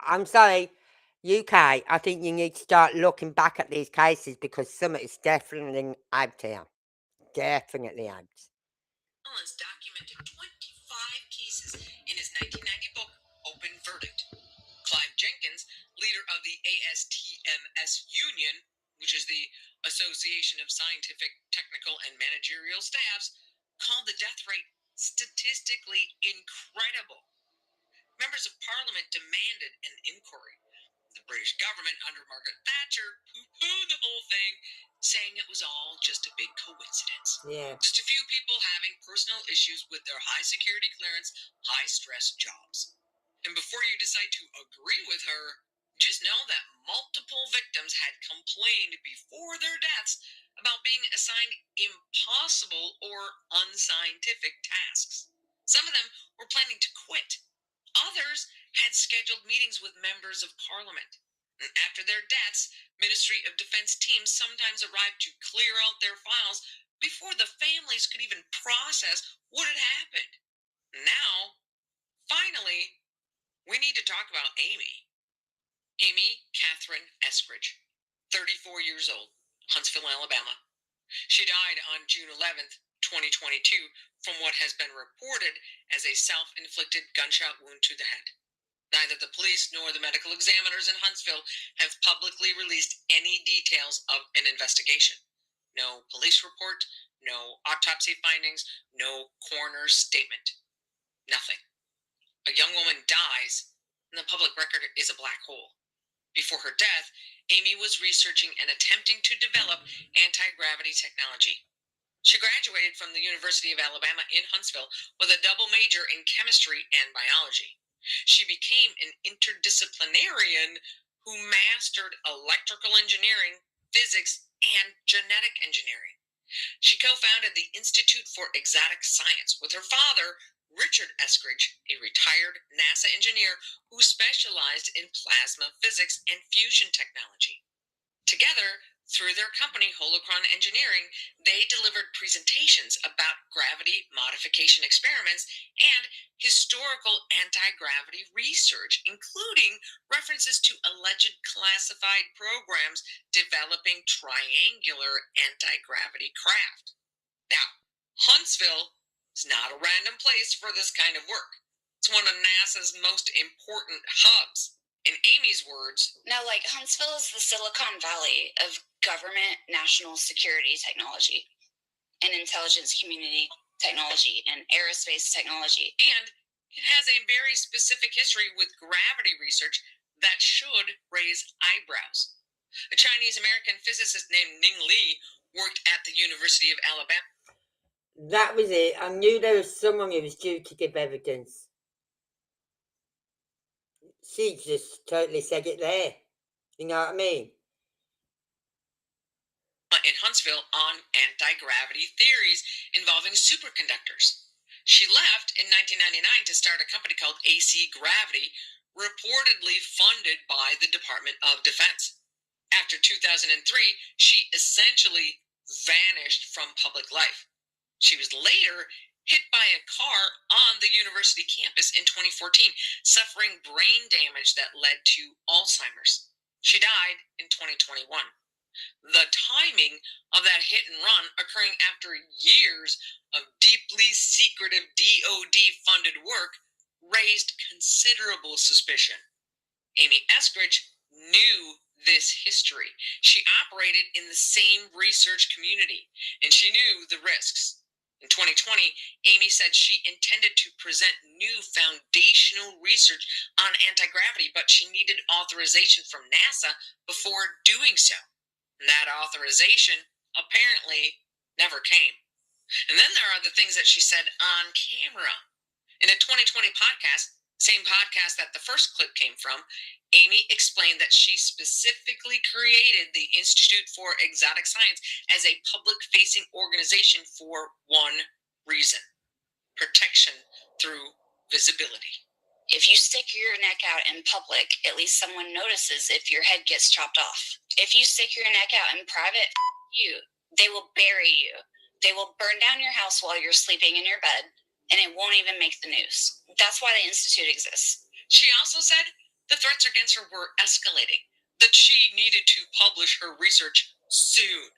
I'm sorry, UK, I think you need to start looking back at these cases because some of it's definitely out here. Definitely out. has documented 25 cases in his 1990 book, Open Verdict. Clive Jenkins, leader of the ASTMS Union, which is the Association of Scientific, Technical, and Managerial Staffs, called the death rate statistically incredible. Members of Parliament demanded an inquiry. The British government under Margaret Thatcher poo-pooed the whole thing, saying it was all just a big coincidence. Yeah. Just a few people having personal issues with their high security clearance, high stress jobs. And before you decide to agree with her, just know that multiple victims had complained before their deaths about being assigned impossible or unscientific tasks. Some of them were planning to quit. Others had scheduled meetings with members of Parliament. And after their deaths, Ministry of Defense teams sometimes arrived to clear out their files before the families could even process what had happened. Now, finally, we need to talk about Amy. Amy Catherine Eskridge, 34 years old, Huntsville, Alabama. She died on June 11th, 2022, from what has been reported as a self-inflicted gunshot wound to the head. Neither the police nor the medical examiners in Huntsville have publicly released any details of an investigation. No police report, no autopsy findings, no coroner's statement. Nothing. A young woman dies, and the public record is a black hole. Before her death, Amy was researching and attempting to develop anti-gravity technology. She graduated from the University of Alabama in Huntsville with a double major in chemistry and biology. She became an interdisciplinarian who mastered electrical engineering, physics, and genetic engineering. She co-founded the Institute for Exotic Science with her father, Richard Eskridge, a retired NASA engineer who specialized in plasma physics and fusion technology. Together, through their company, Holocron Engineering, they delivered presentations about gravity modification experiments and historical anti-gravity research, including references to alleged classified programs developing triangular anti-gravity craft. Now, Huntsville is not a random place for this kind of work. It's one of NASA's most important hubs. In Amy's words, now, like, Huntsville is the Silicon Valley of government national security technology and intelligence community technology and aerospace technology. And it has a very specific history with gravity research that should raise eyebrows. A Chinese-American physicist named Ning Li worked at the University of Alabama. That was it. I knew there was someone who was due to give evidence. She just totally said it there. You know what I mean? In Huntsville on anti-gravity theories involving superconductors. She left in 1999 to start a company called AC Gravity, reportedly funded by the Department of Defense. After 2003, she essentially vanished from public life. She was later hit by a car on the university campus in 2014, suffering brain damage that led to Alzheimer's. She died in 2021. The timing of that hit and run occurring after years of deeply secretive DoD-funded work raised considerable suspicion. Amy Eskridge knew this history. She operated in the same research community, and she knew the risks. In 2020, Amy said she intended to present new foundational research on anti-gravity, but she needed authorization from NASA before doing so. And that authorization apparently never came. And then there are the things that she said on camera. In a 2020 podcast, the same podcast that the first clip came from, Amy explained that she specifically created the Institute for Exotic Science as a public-facing organization for one reason: protection through visibility. If you stick your neck out in public, at least someone notices if your head gets chopped off. If you stick your neck out in private, they will bury you. They will burn down your house while you're sleeping in your bed, and it won't even make the news. That's why the Institute exists. She also said the threats against her were escalating, that she needed to publish her research soon.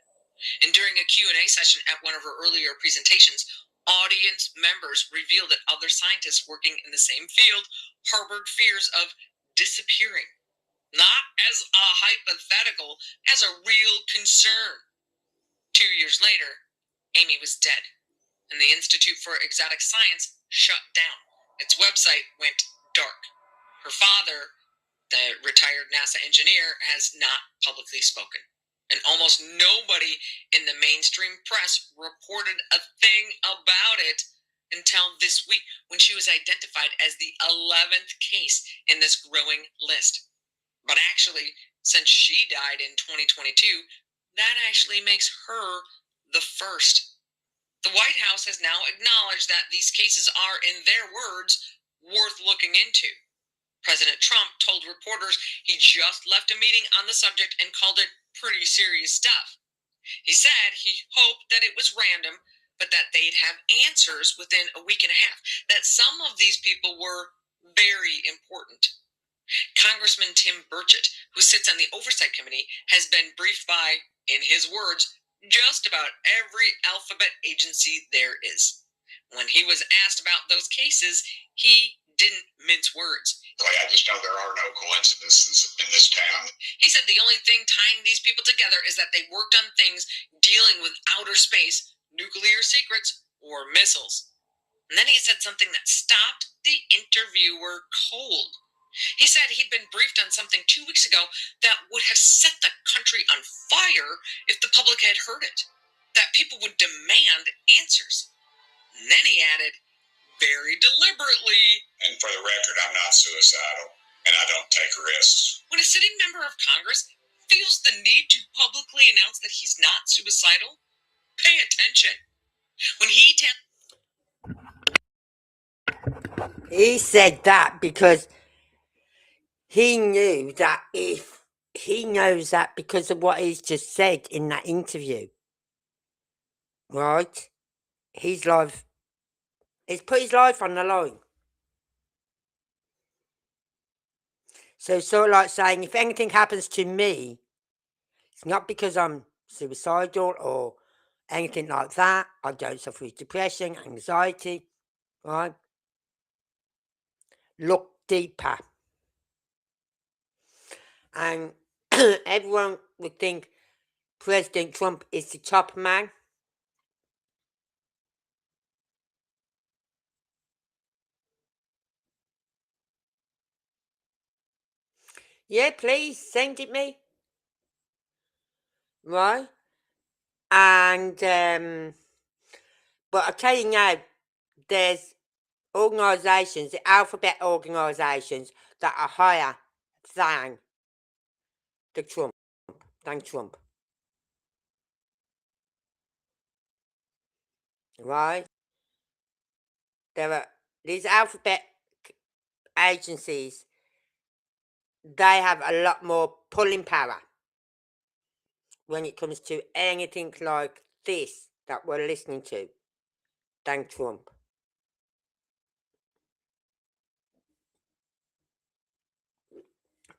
And during a Q&A session at one of her earlier presentations, audience members revealed that other scientists working in the same field harbored fears of disappearing, not as a hypothetical, as a real concern. 2 years later, Amy was dead, and the Institute for Exotic Science shut down. Its website went dark. Her father, the retired NASA engineer, has not publicly spoken. And almost nobody in the mainstream press reported a thing about it until this week, when she was identified as the 11th case in this growing list. But actually, since she died in 2022, that actually makes her the first. The White House has now acknowledged that these cases are, in their words, worth looking into. President Trump told reporters he just left a meeting on the subject and called it pretty serious stuff. He said he hoped that it was random, but that they'd have answers within a week and a half, that some of these people were very important. Congressman Tim Burchett, who sits on the Oversight Committee, has been briefed by, in his words, just about every alphabet agency there is. When he was asked about those cases, he didn't mince words. I just know there are no coincidences in this town. He said the only thing tying these people together is that they worked on things dealing with outer space, nuclear secrets, or missiles. And then he said something that stopped the interviewer cold. He said he'd been briefed on something 2 weeks ago that would have set the country on fire if the public had heard it, that people would demand answers. And then he added, very deliberately, And for the record, I'm not suicidal, and I don't take risks. when a sitting member of Congress feels the need to publicly announce that he's not suicidal, pay attention. When he He said that because he knew that if he knows that because of what he's just said in that interview, right? His life, he's put his life on the line. So it's sort of like saying, if anything happens to me, it's not because I'm suicidal or anything like that. I don't suffer with depression, anxiety, right? Look deeper. And everyone would think President Trump is the top man. Yeah, please send it me. Right? And, but I'll tell you now, there's organisations, the alphabet organisations, that are higher than Trump. Right? There are these alphabet agencies they have a lot more pulling power when it comes to anything like this that we're listening to than Trump.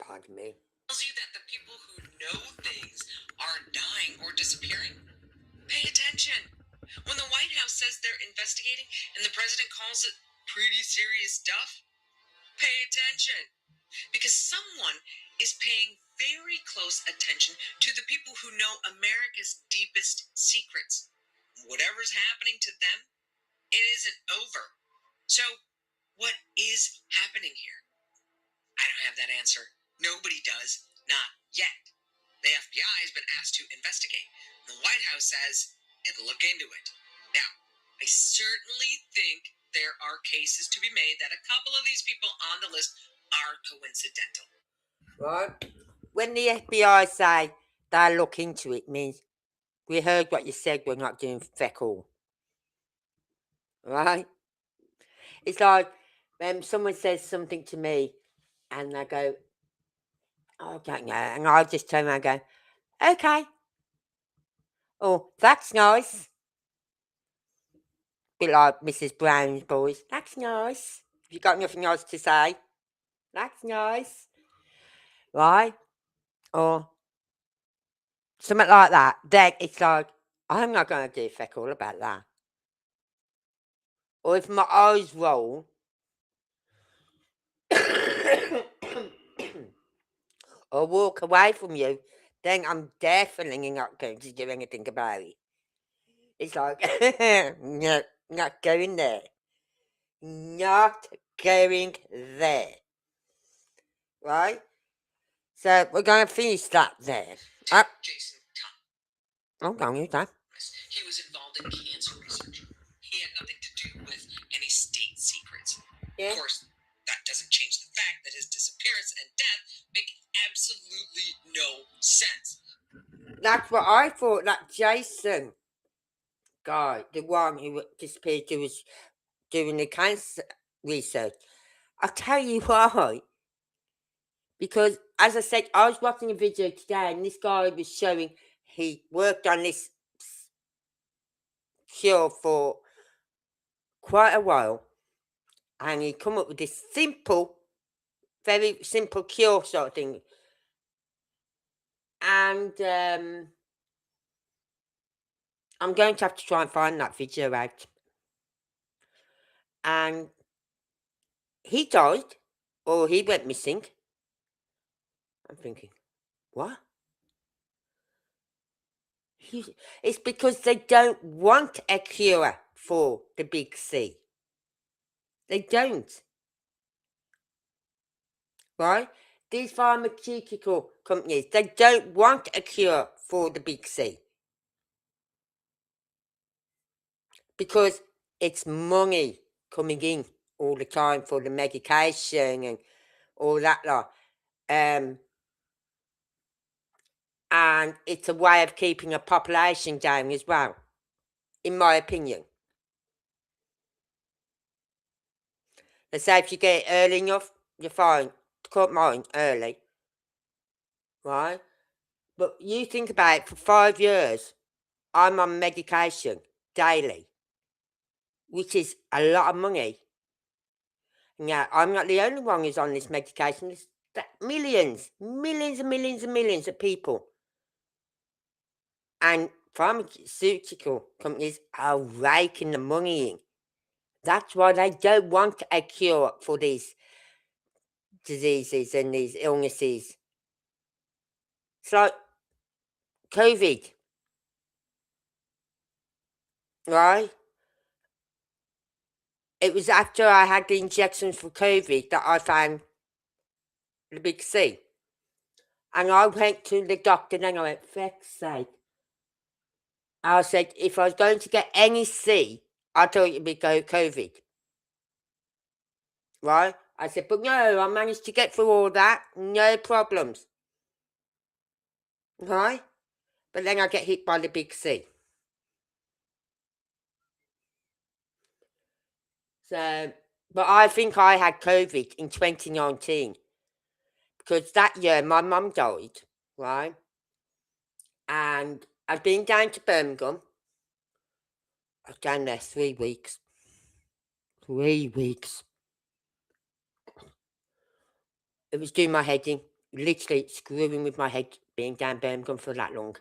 Pardon me. Tells you that the people who know things are dying or disappearing. Pay attention. When the White House says they're investigating and the president calls it pretty serious stuff, pay attention. Because someone is paying very close attention to the people who know America's deepest secrets. Whatever's happening to them, it isn't over. So, what is happening here? I don't have that answer. Nobody does. Not yet. The FBI has been asked to investigate. The White House says it'll look into it. Now, I certainly think there are cases to be made that a couple of these people on the list are coincidental. Right? When the FBI say they'll look into it, means we heard what you said, we're not doing feck all. Right? It's like when someone says something to me and they go, I don't know, and I just turn around and go, okay. Oh, that's nice. Bit like Mrs. Brown's boys. That's nice. If you got nothing else to say, that's nice. Right? Or something like that. Then it's like, I'm not going to do feck all about that. Or if my eyes roll, or walk away from you, then I'm definitely not going to do anything about it. It's like, no, not going there. Not going there. Right? So we're going to finish that there. Jason Thomas. I'm going to use that. He was involved in cancer research. He had nothing to do with any state secrets. Yeah. Of course, that doesn't change the fact that his disappearance and death make absolutely no sense. That's what I thought, that Jason guy, the one who disappeared, who was doing the cancer research. I'll tell you why. Because, as I said, I was watching a video today and this guy was showing he worked on this cure for quite a while and he come up with this simple, very simple cure sort of thing. And I'm going to have to try and find that video out. And he died, or he went missing. I'm thinking, what? It's because they don't want a cure for the big C. They don't. Right? These pharmaceutical companies, they don't want a cure for the big C. Because it's money coming in all the time for the medication and all that lot. And it's a way of keeping a population down as well, in my opinion. They say if you get it early enough, you're fine. Caught mine early. Right? But you think about it, for 5 years, I'm on medication daily, which is a lot of money. Now, I'm not the only one who's on this medication. There's millions and millions of people. And pharmaceutical companies are raking the money in. That's why they don't want a cure for these diseases and these illnesses. It's like COVID, right? It was after I had the injections for COVID that I found the big C. And I went to the doctor and I went, feck's sake. I said, if I was going to get any C, I thought it'd be COVID. Right? I said, but no, I managed to get through all that. No problems. Right? But then I get hit by the big C. So, but I think I had COVID in 2019. because that year my mum died, right? And I'd been down to Birmingham. I was down there 3 weeks. 3 weeks. It was doing my head in, literally screwing with my head being down Birmingham for that long.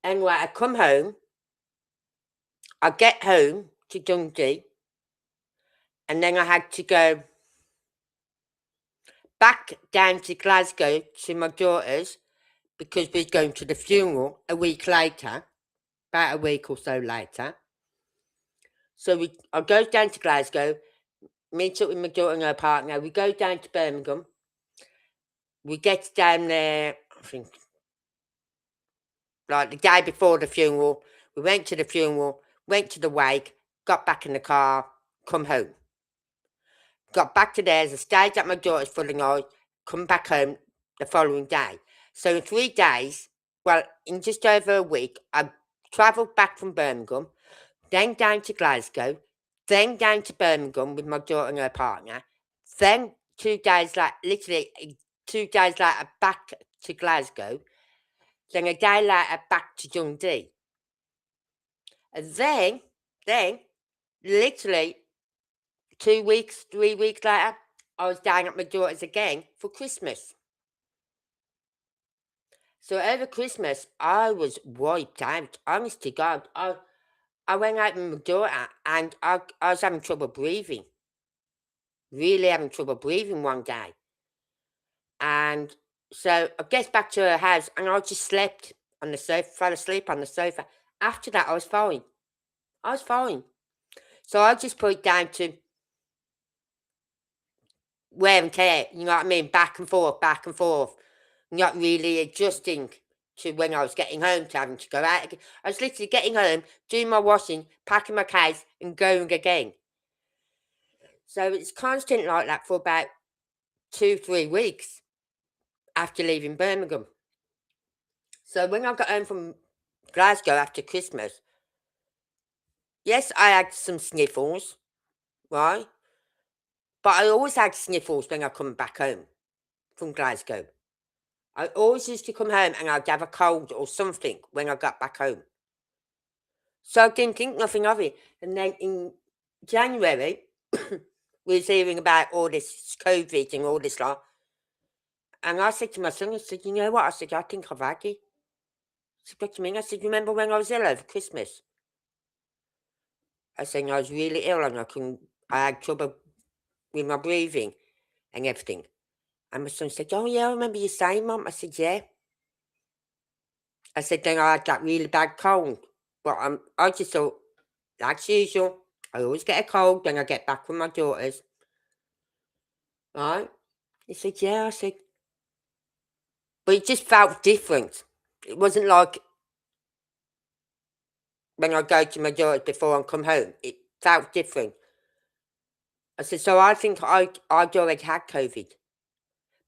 Anyway, I come home. I get home to Dundee, and then I had to go back down to Glasgow to my daughter's because we was going to the funeral a week later, about a week or so later. So I go down to Glasgow, meet up with my daughter and her partner. We go down to Birmingham. We get down there, I think, like the day before the funeral. We went to the funeral, went to the wake, got back in the car, come home. Got back to theirs, I stayed at my daughter's for the night, come back home the following day. So in 3 days, well, in just over a week, I travelled back from Birmingham, then down to Glasgow, then down to Birmingham with my daughter and her partner, then 2 days later, literally 2 days later, back to Glasgow, then a day later back to Dundee. And then, literally 2 weeks, 3 weeks later, I was down at my daughter's again for Christmas. So over Christmas, I was wiped out. Honest to God, I went out with my daughter and I was having trouble breathing. Really having trouble breathing one day. And so I get back to her house and I just slept on the sofa, fell asleep on the sofa. After that, I was fine. I was fine. So I just put it down to wear and tear, you know what I mean? Back and forth, not really adjusting to when I was getting home to having to go out again. I was literally getting home, doing my washing, packing my case and going again. So it's constant like that for about 2-3 weeks after leaving Birmingham. So when I got home from Glasgow after Christmas, yes, I had some sniffles, right? But I always had sniffles when I come back home from Glasgow. I always used to come home and I'd have a cold or something when I got back home. So I didn't think nothing of it. And then in January, we was hearing about all this COVID and all this lot. And I said to my son, I said, you know what? I said, I think I've had it. I said, what do you mean? I said, remember when I was ill over Christmas? I said, I was really ill and I had trouble with my breathing and everything. And my son said, oh yeah, I remember you saying, Mum. I said, yeah. I said, then I had that really bad cold. But I just thought, like usual, I always get a cold when I get back from my daughter's. Right? He said, yeah. I said, but it just felt different. It wasn't like when I go to my daughter's before I come home. It felt different. I said, so I think I'd already had COVID.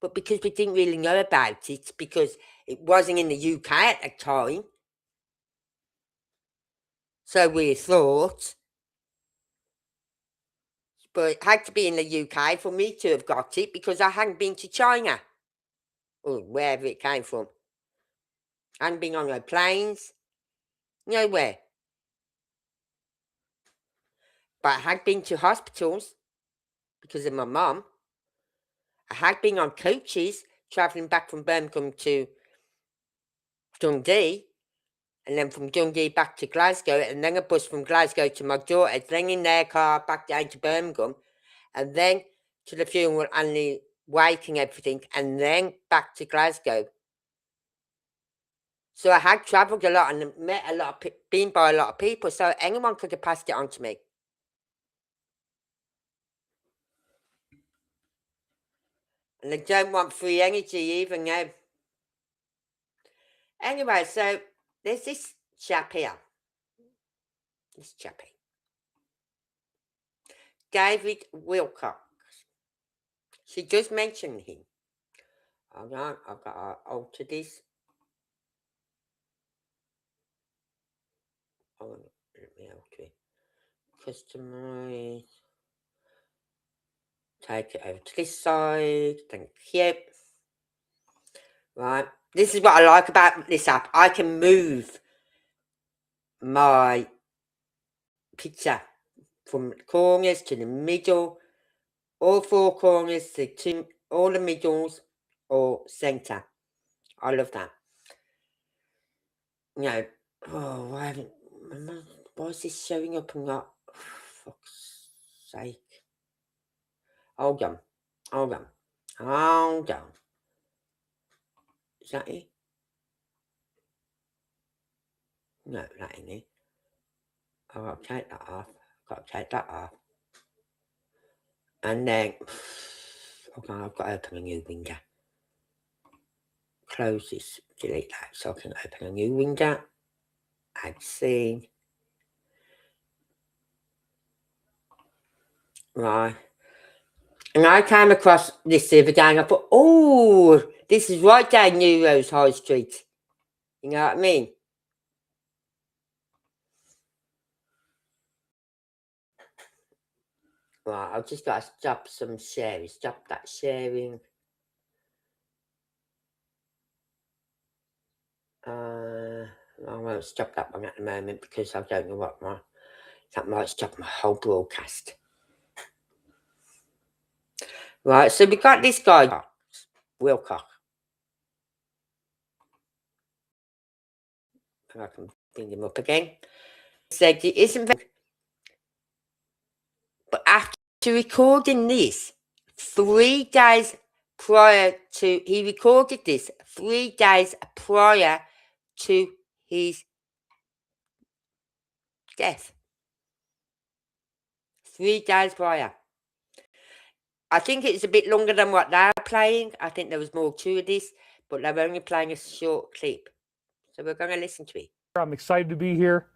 But because we didn't really know about it, because it wasn't in the UK at the time, so we thought, but it had to be in the UK for me to have got it because I hadn't been to China, or wherever it came from. I hadn't been on no planes, nowhere. But I had been to hospitals because of my mum. I had been on coaches travelling back from Birmingham to Dundee, and then from Dundee back to Glasgow, and then a bus from Glasgow to my daughter, then in their car back down to Birmingham, and then to the funeral and the wake and everything, and then back to Glasgow. So I had travelled a lot and met a lot, been by a lot of people, so anyone could have passed it on to me. And I don't want free energy even now. Anyway, so there's this chap here. This chappie. David Wilcox. She just mentioned him. Hold on, I've got to alter this. Oh, let me alter it. Customize. Take it over to this side. Thank you. right? This is what I like about this app. I can move my picture from the corners to the middle, all four corners to two, all the middles or center. I love that. You know, oh, why is this showing up and not? Oh, fuck's sake. Hold on. Is that it? No, that ain't it. I've got to take that off. And then, okay, I've got to open a new window. Close this, delete that, so I can open a new window. Add scene. Right. And I came across this the other day and I thought, oh, this is right down New Rose High Street. You know what I mean? Right, I've just got to stop some sharing. Stop that sharing. I won't stop that one at the moment because I don't know what that might stop my whole broadcast. Right, so we got this guy, Wilcock. If I can bring him up again. Said it isn't very, but after recording this 3 days prior to, he recorded this 3 days prior to his death. 3 days prior. I think it's a bit longer than what they're playing. I think there was more to this, but they're only playing a short clip. So we're going to listen to it. I'm excited to be here.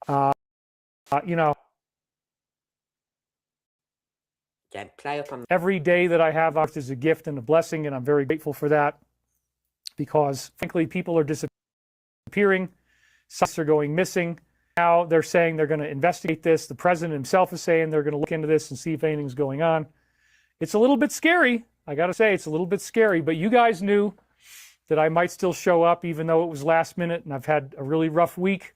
You know, Then play up on every day that I have is a gift and a blessing, and I'm very grateful for that because, frankly, people are disappearing. Sites are going missing. Now they're saying they're going to investigate this. The president himself is saying they're going to look into this and see if anything's going on. It's a little bit scary. I got to say, it's a little bit scary, but you guys knew that I might still show up even though it was last minute and I've had a really rough week.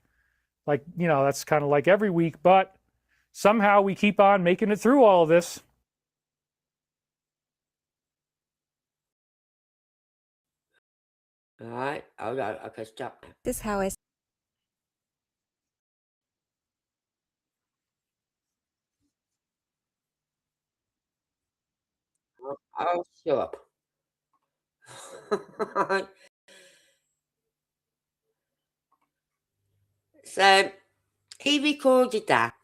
Like, you know, that's kind of like every week, but somehow we keep on making it through all of this. All right. Okay, stop. This is how I I'll show up. So he recorded that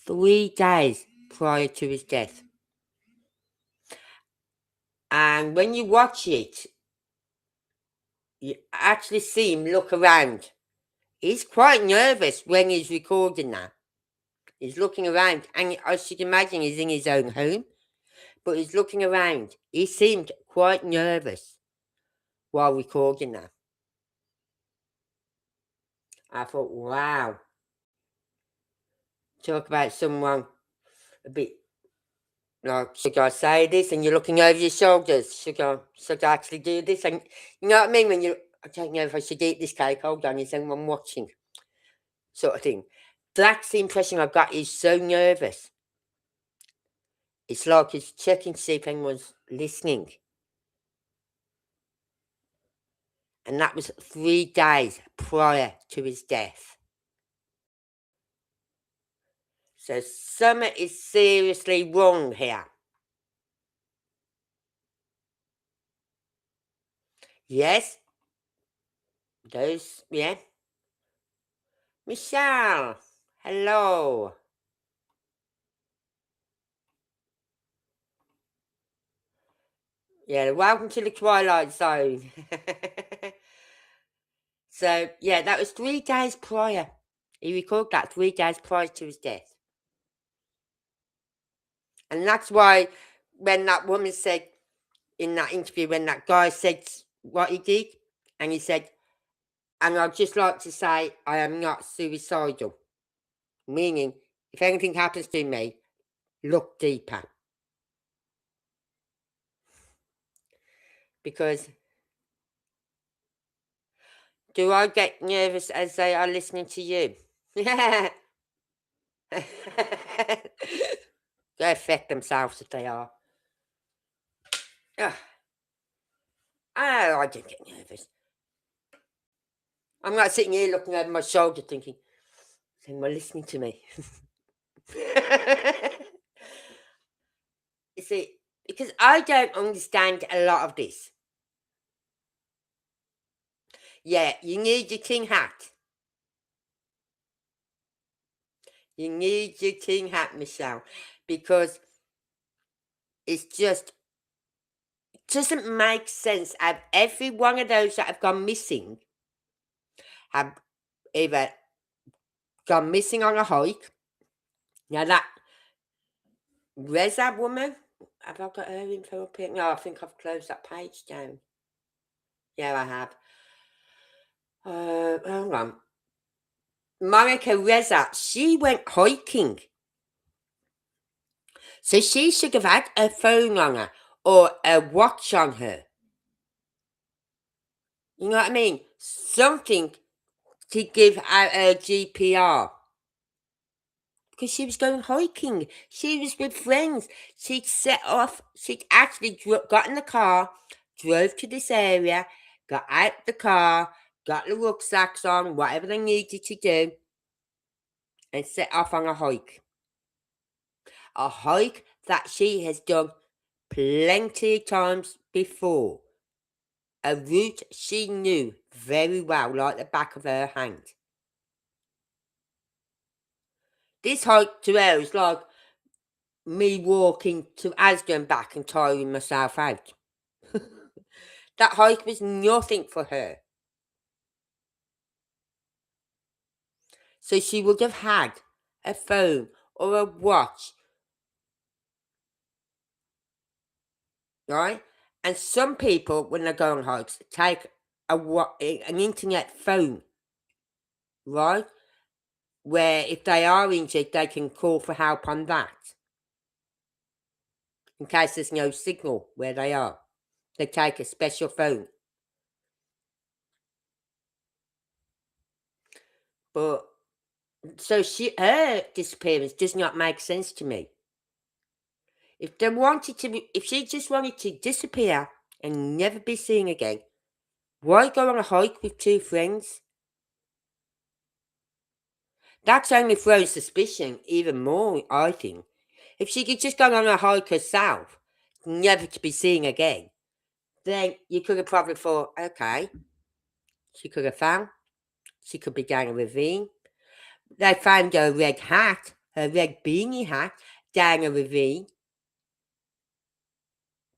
3 days prior to his death. And when you watch it, you actually see him look around. He's quite nervous when he's recording that. He's looking around, and I should imagine he's in his own home, but he's looking around. He seemed quite nervous while recording that. I thought, wow. Talk about someone a bit like, should I say this? And you're looking over your shoulders. Should I actually do this? And you know what I mean? When I don't know if I should eat this cake. Hold on, is anyone watching? Sort of thing. That's the impression I got. He's so nervous. It's like he's checking to see if anyone's listening. And that was 3 days prior to his death. So something is seriously wrong here. Yes? Yeah? Michelle, hello. Yeah, welcome to the Twilight Zone. So, yeah, that was 3 days prior. He recorded that 3 days prior to his death. And that's why when that woman said in that interview, when that guy said what he did, and he said, and I'd just like to say I am not suicidal. Meaning, if anything happens to me, look deeper. Because do I get nervous as they are listening to you? They affect themselves if they are. Ugh. Oh, I didn't get nervous. I'm not sitting here looking over my shoulder thinking, is anyone listening to me? You see, because I don't understand a lot of this. Yeah, you need your king hat. You need your king hat, Michelle, because it's just doesn't make sense. Every one of those that have gone missing have either gone missing on a hike. Now that Reza woman, have I got her info up here? No, I think I've closed that page down. Yeah, I have. Hang on. Monica Reza, she went hiking. So she should have had a phone on her or a watch on her. You know what I mean? Something to give out her GPR. Because she was going hiking. She was with friends. She'd set off. She'd actually got in the car, drove to this area, got out the car, got the rucksacks on, whatever they needed to do, and set off on a hike. A hike that she has done plenty of times before. A route she knew very well, like the back of her hand. This hike to her is like me walking to Asda and back and tiring myself out. That hike was nothing for her. So she would have had a phone or a watch, right? And some people, when they go on hikes, take an internet phone, right? Where if they are injured, they can call for help on that. In case there's no signal where they are. They take a special phone. But, so her disappearance does not make sense to me. If she just wanted to disappear and never be seen again, why go on a hike with two friends? That's only throws suspicion even more, I think. If she could just go on a hike herself, never to be seen again, then you could have probably thought, okay, she could have found, she could be down a ravine. They found her red hat, her red beanie hat, down a ravine.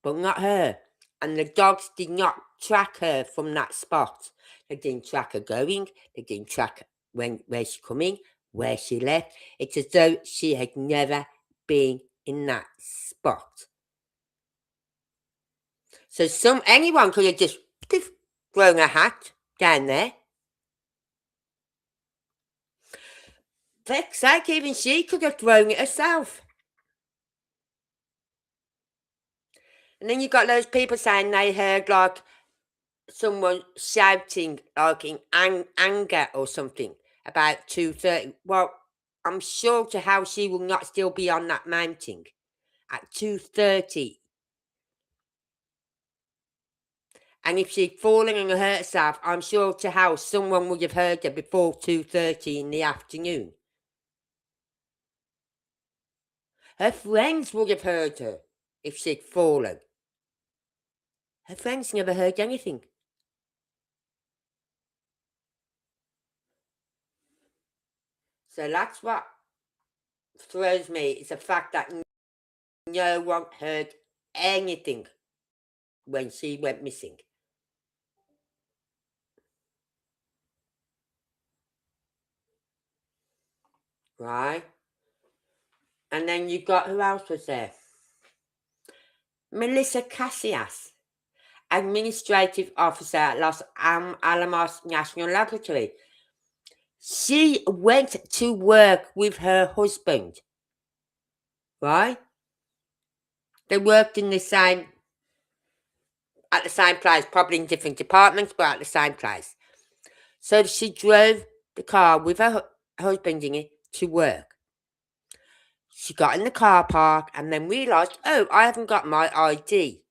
But not her. And the dogs did not track her from that spot. They didn't track her going. They didn't track where she coming, where she left. It's as though she had never been in that spot. So anyone could have just thrown a hat down there. For heck's sake, even she could have thrown it herself. And then you got those people saying they heard like someone shouting like in anger or something about 2:30. Well, I'm sure to how she will not still be on that mountain at 2:30. And if she'd fallen and hurt herself, I'm sure to how someone would have heard her before 2:30 in the afternoon. Her friends would have heard her if she'd fallen. Her friends never heard anything. So that's what throws me, is the fact that no one heard anything when she went missing. Right? And then you got, who else was there? Melissa Casillas, Administrative Officer at Los Alamos National Laboratory. She went to work with her husband. Right? They worked in the same at the same place, probably in different departments, but at the same place. So she drove the car with her husband in it to work. She got in the car park and then realised, oh, I haven't got my ID.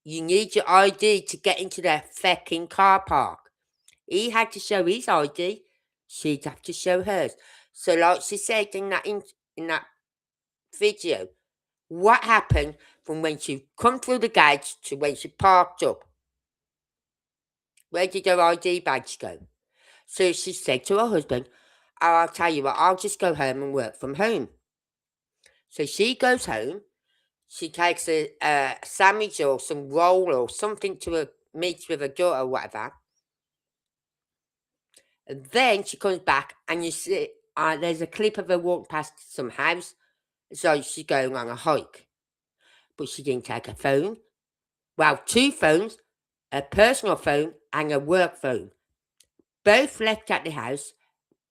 You need your ID to get into the fucking car park. He had to show his ID. She'd have to show hers. So like she said in that video, what happened from when she come through the gates to when she parked up? Where did her ID badge go? So she said to her husband, oh, I'll tell you what, I'll just go home and work from home. So she goes home. She takes a sandwich or some roll or something to her, meets with her daughter or whatever. And then she comes back and you see there's a clip of her walking past some house. So she's going on a hike. But she didn't take her phone. Well, 2 phones, a personal phone and a work phone. Both left at the house,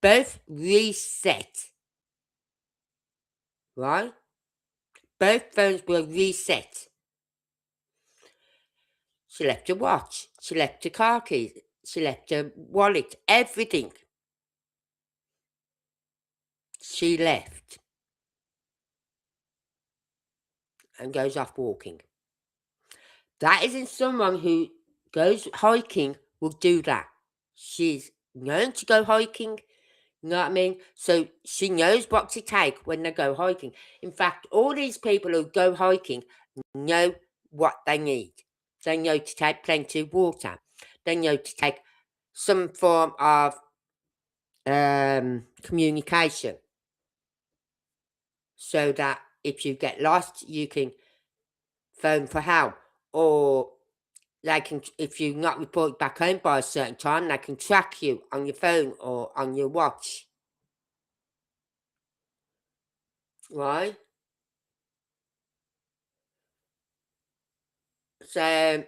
both reset. Right? Both phones were reset. She left her watch. She left her car keys. She left her wallet. Everything. She left. And goes off walking. That isn't someone who goes hiking will do that. She's known to go hiking. You know what I mean? So she knows what to take when they go hiking. In fact, all these people who go hiking know what they need. They know to take plenty of water. They know to take some form of communication. So that if you get lost, you can phone for help. Or they can, if you're not reported back home by a certain time, they can track you on your phone or on your watch. Right? So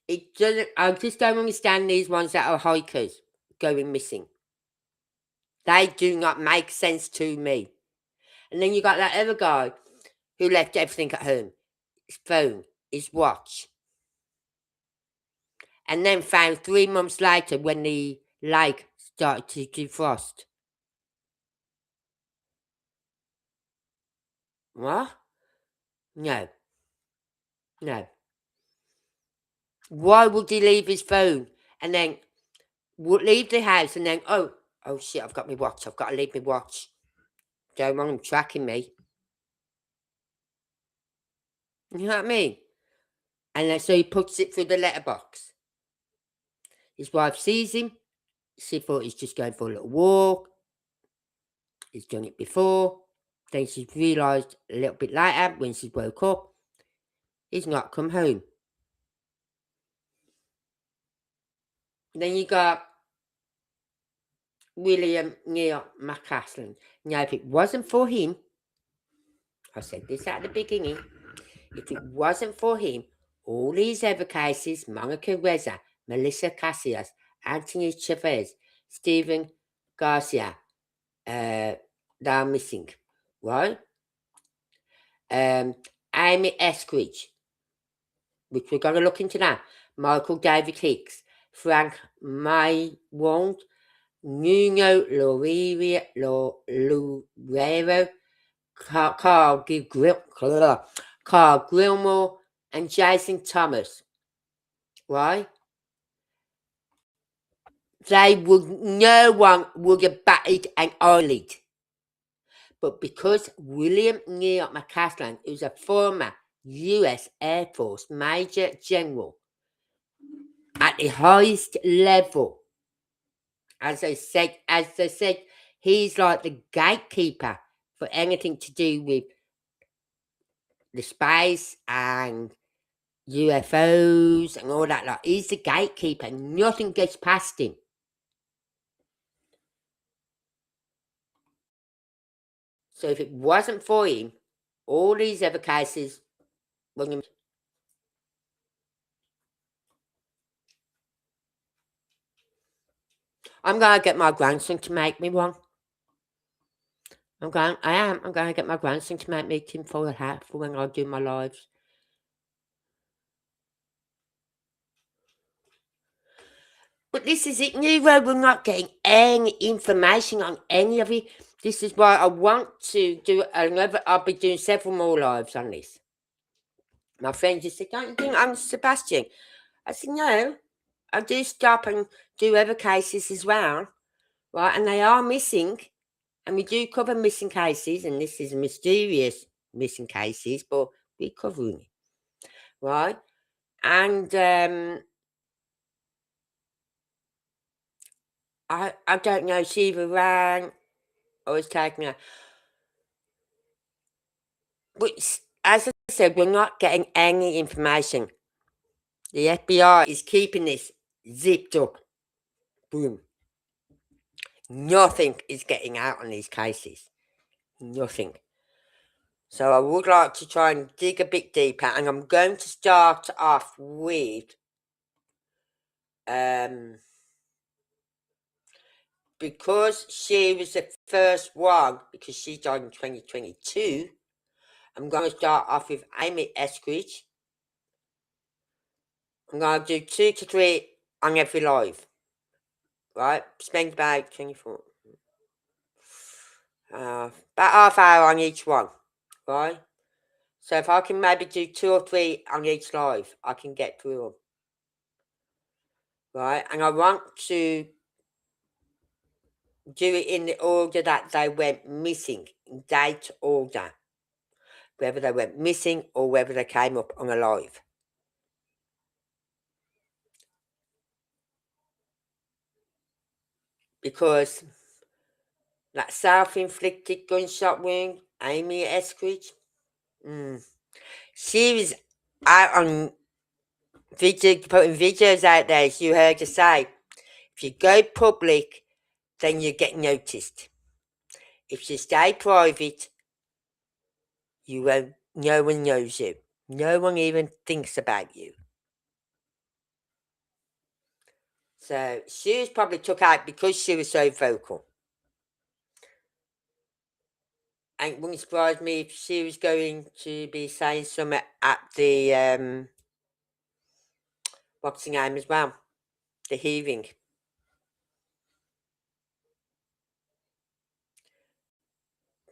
it doesn't. I just don't understand these ones that are hikers going missing. They do not make sense to me. And then you got that other guy who left everything at home, his phone, his watch, and then found 3 months later when the lake started to defrost. What? No. No. Why would he leave his phone and then would leave the house and then, oh shit, I've got my watch. I've got to leave my watch. Don't want him tracking me. You know what I mean? And then, so he puts it through the letterbox. His wife sees him. She thought he's just going for a little walk. He's done it before. Then she's realised a little bit later when she woke up, he's not come home. Then you got William Neil McCaslin. Now, if it wasn't for him, I said this at the beginning, if it wasn't for him, all these other cases, Monica Reza, Melissa Casillas, Anthony Chavez, Stephen Garcia, they're missing, right? Amy Eskridge, which we're going to look into that. Michael David Hicks, Frank Maywald, Nuno Loureiro, Carl Gilmore, and Jason Thomas. Right? No one would have batted an eyelid. But because William Neil McCaslin, who's a former US Air Force Major General at the highest level, as I said, he's like the gatekeeper for anything to do with the space and UFOs and all that. Like, he's the gatekeeper. Nothing gets past him. So if it wasn't for him, all these other cases wouldn't. I'm going to get my grandson to make me one. I'm going to get my grandson to make me tinfoil hat for when I do my lives. But this is it, Nero. We're not getting any information on any of it. This is why I want to do another. I'll be doing several more lives on this. My friend just said, "Don't you think I'm Sebastian?" I said, "No, I do stop and do other cases as well, right? And they are missing, and we do cover missing cases, and this is mysterious missing cases, but we're covering it, right? And I don't know. She either ran or was taken out. Which, as I said, we're not getting any information. The FBI is keeping this zipped up. Boom. Nothing is getting out on these cases. Nothing. So I would like to try and dig a bit deeper, and I'm going to start off with because she was the first one, because she died in 2022, I'm going to start off with Amy Eskridge. I'm going to do 2 to 3 on every live. Right? Spend about 24. About half hour on each one. Right? So if I can maybe do 2 or 3 on each live, I can get through them. Right? And I want to do it in the order that they went missing. Date order. Whether they went missing or whether they came up on a live. Because that self-inflicted gunshot wound, Amy Eskridge, she was out on video, putting videos out there, as you heard her say, if you go public, then you get noticed. If you stay private, you won't. No one knows you. No one even thinks about you. So she was probably took out because she was so vocal. And it wouldn't surprise me if she was going to be saying something at the boxing game as well, the hearing.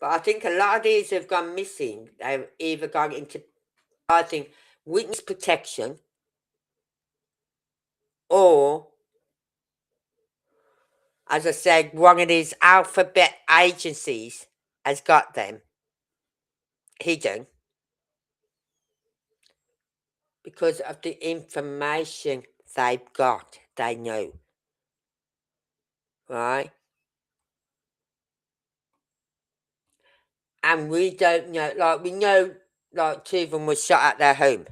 But I think a lot of these have gone missing. They've either gone into, I think, witness protection, or, as I said, one of these alphabet agencies has got them hidden because of the information they've got. They know. Right? And we don't know, like, we know, like, 2 of them were shot at their home.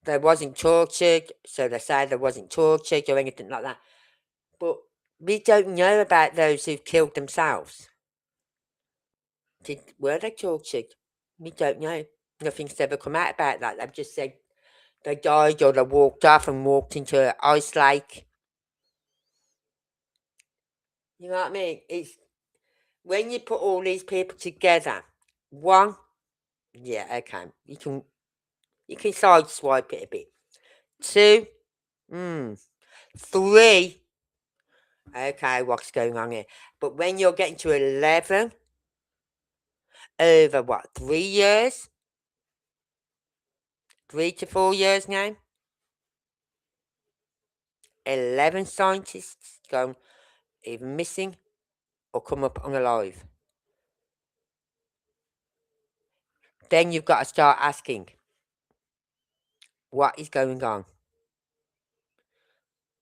They wasn't tortured, so they say they wasn't tortured or anything like that. But we don't know about those who've killed themselves. Were they tortured? We don't know. Nothing's ever come out about that. They've just said they died or they walked off and walked into an ice lake. You know what I mean? It's when you put all these people together. 1, yeah, okay, you can sideswipe it a bit. 2, 3, okay, what's going on here? But when you're getting to 11, over what, 3 years? 3 to 4 years now? 11 scientists gone either missing or come up unalive. Then you've got to start asking, what is going on?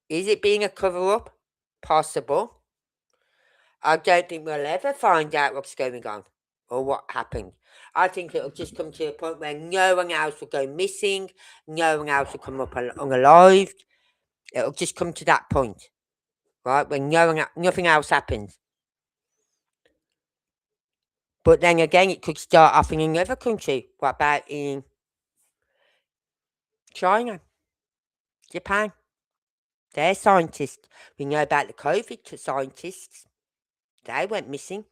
Is it being a cover-up? Possible. I don't think we'll ever find out what's going on or what happened. I think it'll just come to a point where no one else will go missing, no one else will come up unalive. It'll just come to that point, right, when nothing else happens. But then again, it could start off in another country. What about in China, Japan? They're scientists. We know about the COVID scientists. They went missing.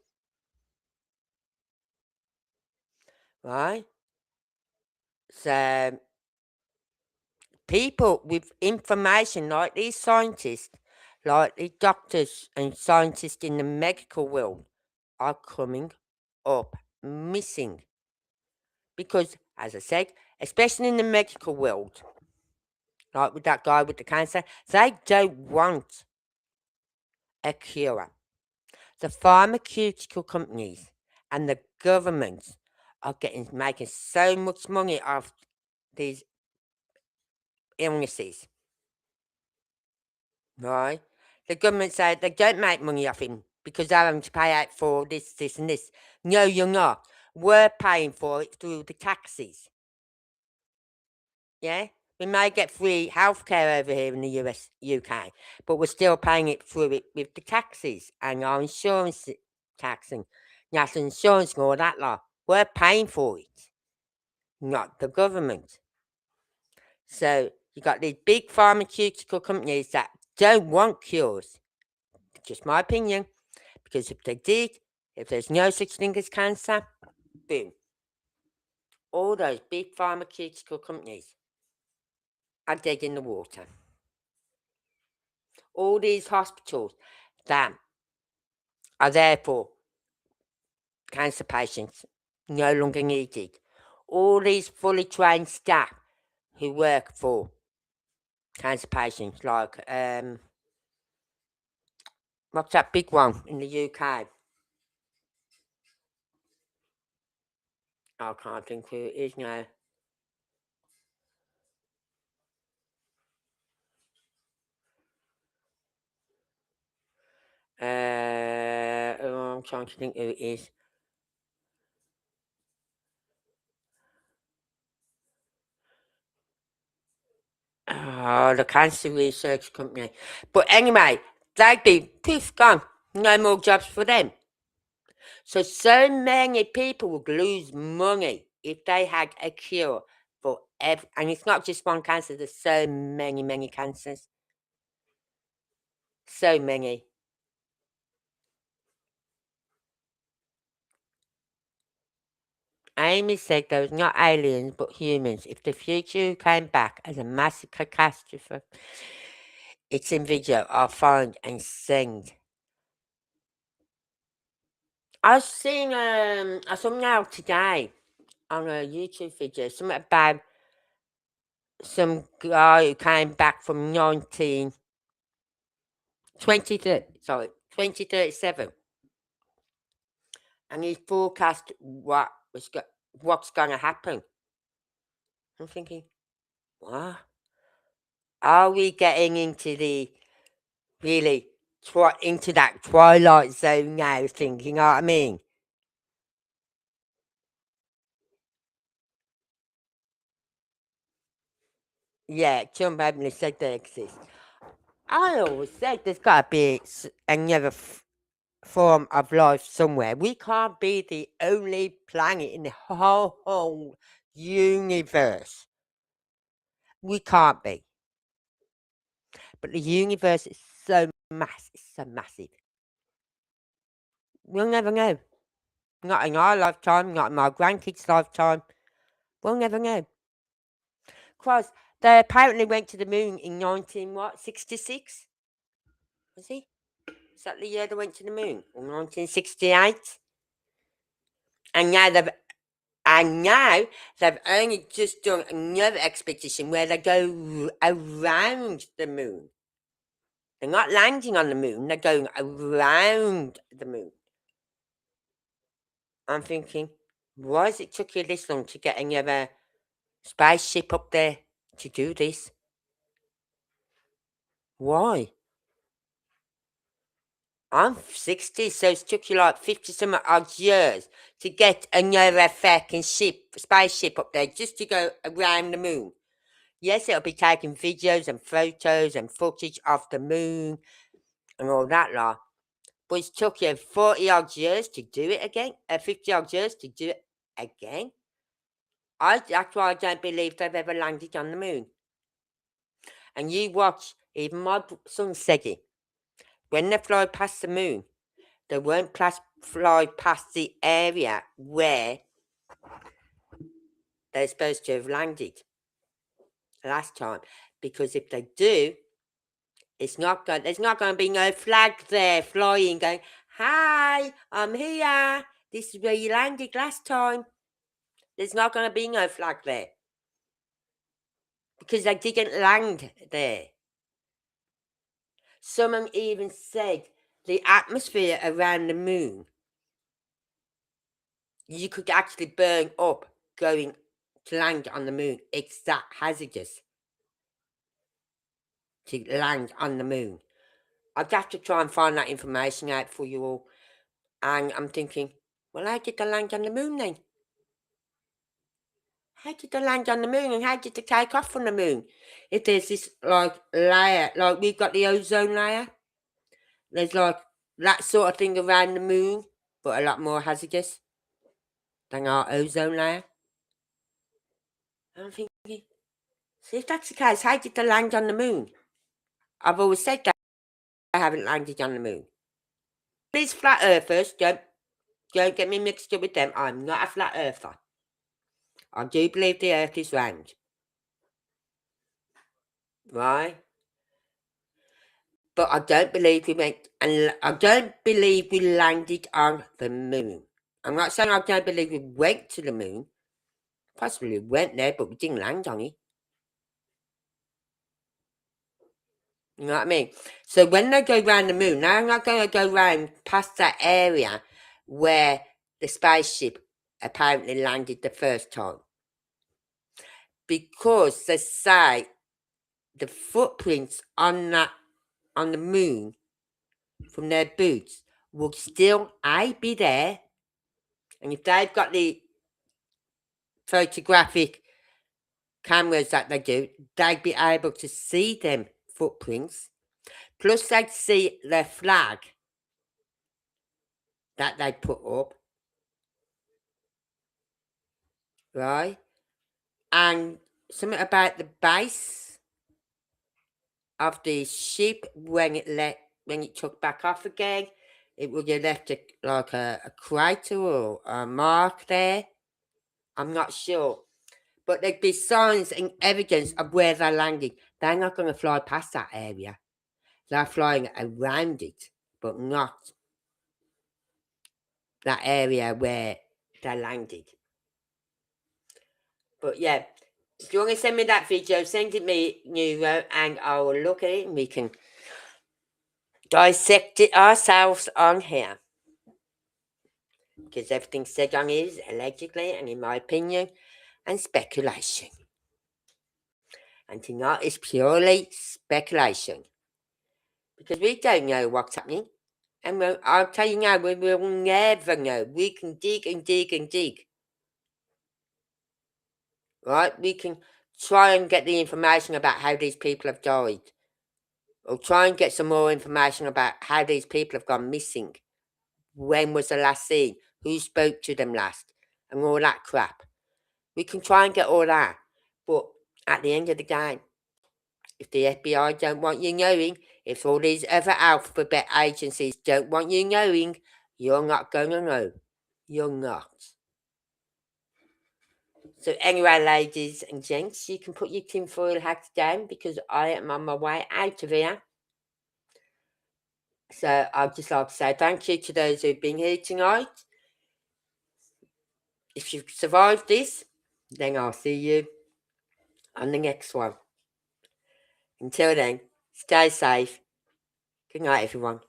Right? So, people with information like these scientists, like the doctors and scientists in the medical world, are coming up missing. Because, as I said, especially in the medical world, like with that guy with the cancer, they don't want a cure. The pharmaceutical companies and the governments are making so much money off these illnesses, right? The government say they don't make money off him because they're having to pay out for this, this, and this. No, you're not. We're paying for it through the taxes. Yeah? We may get free healthcare over here in the UK, but we're still paying it through it with the taxes and our insurance tax and national insurance and all that lot. We're paying for it, not the government. So you got these big pharmaceutical companies that don't want cures. Just my opinion. Because if they did, if there's no such thing as cancer, boom. All those big pharmaceutical companies are dead in the water. All these hospitals that are there for cancer patients no longer needed. All these fully trained staff who work for cancer patients, like what's that big one in the UK? I can't think who it is now. I'm trying to think who it is. Oh, the cancer research company. But anyway, they'd be poof, gone. No more jobs for them. So many people would lose money if they had a cure for and it's not just one cancer, there's so many cancers. So many. Amy said there was not aliens but humans. If the future came back as a massive catastrophe, it's in video. I'll find and send. I was seeing I saw now today on a YouTube video something about some guy who came back from 2037, and he forecast what's going to happen. I'm thinking, what? Are we getting into the really into that twilight zone now? Thing, you know what I mean? Yeah, Trump haven't said they exist. I always said there's got to be another form of life somewhere. We can't be the only planet in the whole universe. We can't be. But the universe is so massive. We'll never know. Not in our lifetime, not in my grandkids' lifetime. We'll never know. Because they apparently went to the moon in 1966? Was he? Is that the year they went to the moon? In 1968? And now they've only just done another expedition where they go around the moon. They're not landing on the moon, they're going around the moon. I'm thinking, why has it took you this long to get another spaceship up there to do this? Why? I'm 60, so it's took you like 50 some odd years to get another fucking spaceship up there just to go around the moon. Yes, it'll be taking videos and photos and footage of the moon and all that lot. But it's took you 40 odd years to do it again, 50 odd years to do it again. That's why I don't believe they've ever landed on the moon. And you watch, even my son said it, when they fly past the moon, they won't fly past the area where they're supposed to have landed. last time, because if they do, there's not going to be no flag there flying going, "Hi, I'm here. This is where you landed last time." There's not going to be no flag there because they didn't land there. Someone even said the atmosphere around the moon, you could actually burn up going to land on the moon. It's that hazardous to land on the moon. I'd have to try and find that information out for you all. And I'm thinking, well, how did they land on the moon then? How did they land on the moon and how did they take off from the moon? If there's this like layer, like we've got the ozone layer, there's like that sort of thing around the moon, but a lot more hazardous than our ozone layer. And I'm thinking, so if that's the case, how did they land on the moon? I've always said that I haven't landed on the moon. These flat earthers, don't get me mixed up with them. I'm not a flat earther. I do believe the earth is round. Right? But I don't believe we went, and I don't believe we landed on the moon. I'm not saying I don't believe we went to the moon. Possibly we went there, but we didn't land on it. You know what I mean? So when they go around the moon, they're not going to go round past that area where the spaceship apparently landed the first time. Because they say the footprints on the moon from their boots will still be there. And if they've got the photographic cameras that they do, they'd be able to see them footprints. Plus they'd see their flag that they put up. Right? And something about the base of the ship when it took back off again, it would have left a crater or a mark there. I'm not sure. But there'd be signs and evidence of where they're landing. They're not going to fly past that area. They're flying around it, but not that area where they landed. But yeah, if you want to send me that video, send it me, Neuro, and I will look at it and we can dissect it ourselves on here. Because everything said on here is allegedly, and in my opinion, and speculation. And tonight is purely speculation. Because we don't know what's happening. And I'll tell you now, we will never know. We can dig and dig and dig. Right? We can try and get the information about how these people have died. Or try and get some more information about how these people have gone missing. When was the last seen? Who spoke to them last? And all that crap. We can try and get all that. But at the end of the day, if the FBI don't want you knowing, if all these other alphabet agencies don't want you knowing, you're not going to know. You're not. So anyway, ladies and gents, you can put your tinfoil hats down because I am on my way out of here. So I'd just like to say thank you to those who've been here tonight. If you've survived this, then I'll see you on the next one. Until then, stay safe. Good night, everyone.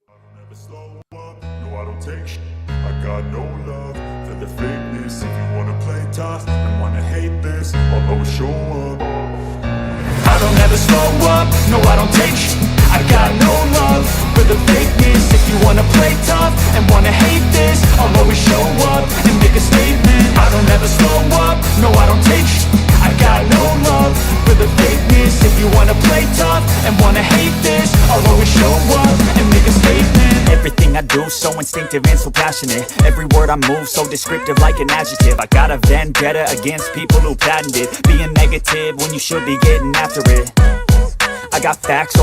I don't ever slow up, no I don't take shit. I got no love for the fakeness. If you wanna play tough and wanna hate this, I'll always show up. I don't ever slow up, no I don't take shit. I got no love for the fakeness. If you wanna play tough and wanna hate this, I'll always show up and make a statement. I don't ever slow up, no I don't take shit. I got no love for the fakeness. If you wanna play tough and wanna hate this, I'll always show up and make a statement. Everything I do so instinctive and so passionate. Every word I move so descriptive like an adjective. I got a vendetta against people who patented being negative when you should be getting after it. I got facts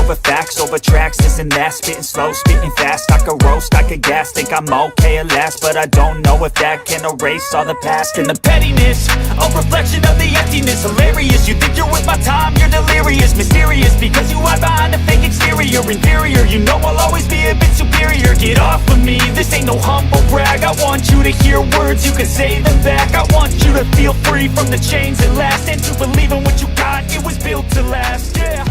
over tracks, this and that, spitting slow, spitting fast. I could roast, I could gas, think I'm okay at last, but I don't know if that can erase all the past. And the pettiness, a reflection of the emptiness. Hilarious, you think you're worth my time, you're delirious. Mysterious, because you hide behind a fake exterior. Inferior, you know I'll always be a bit superior. Get off of me, this ain't no humble brag. I want you to hear words, you can say them back. I want you to feel free from the chains that last, and to believe in what you got, it was built to last, yeah.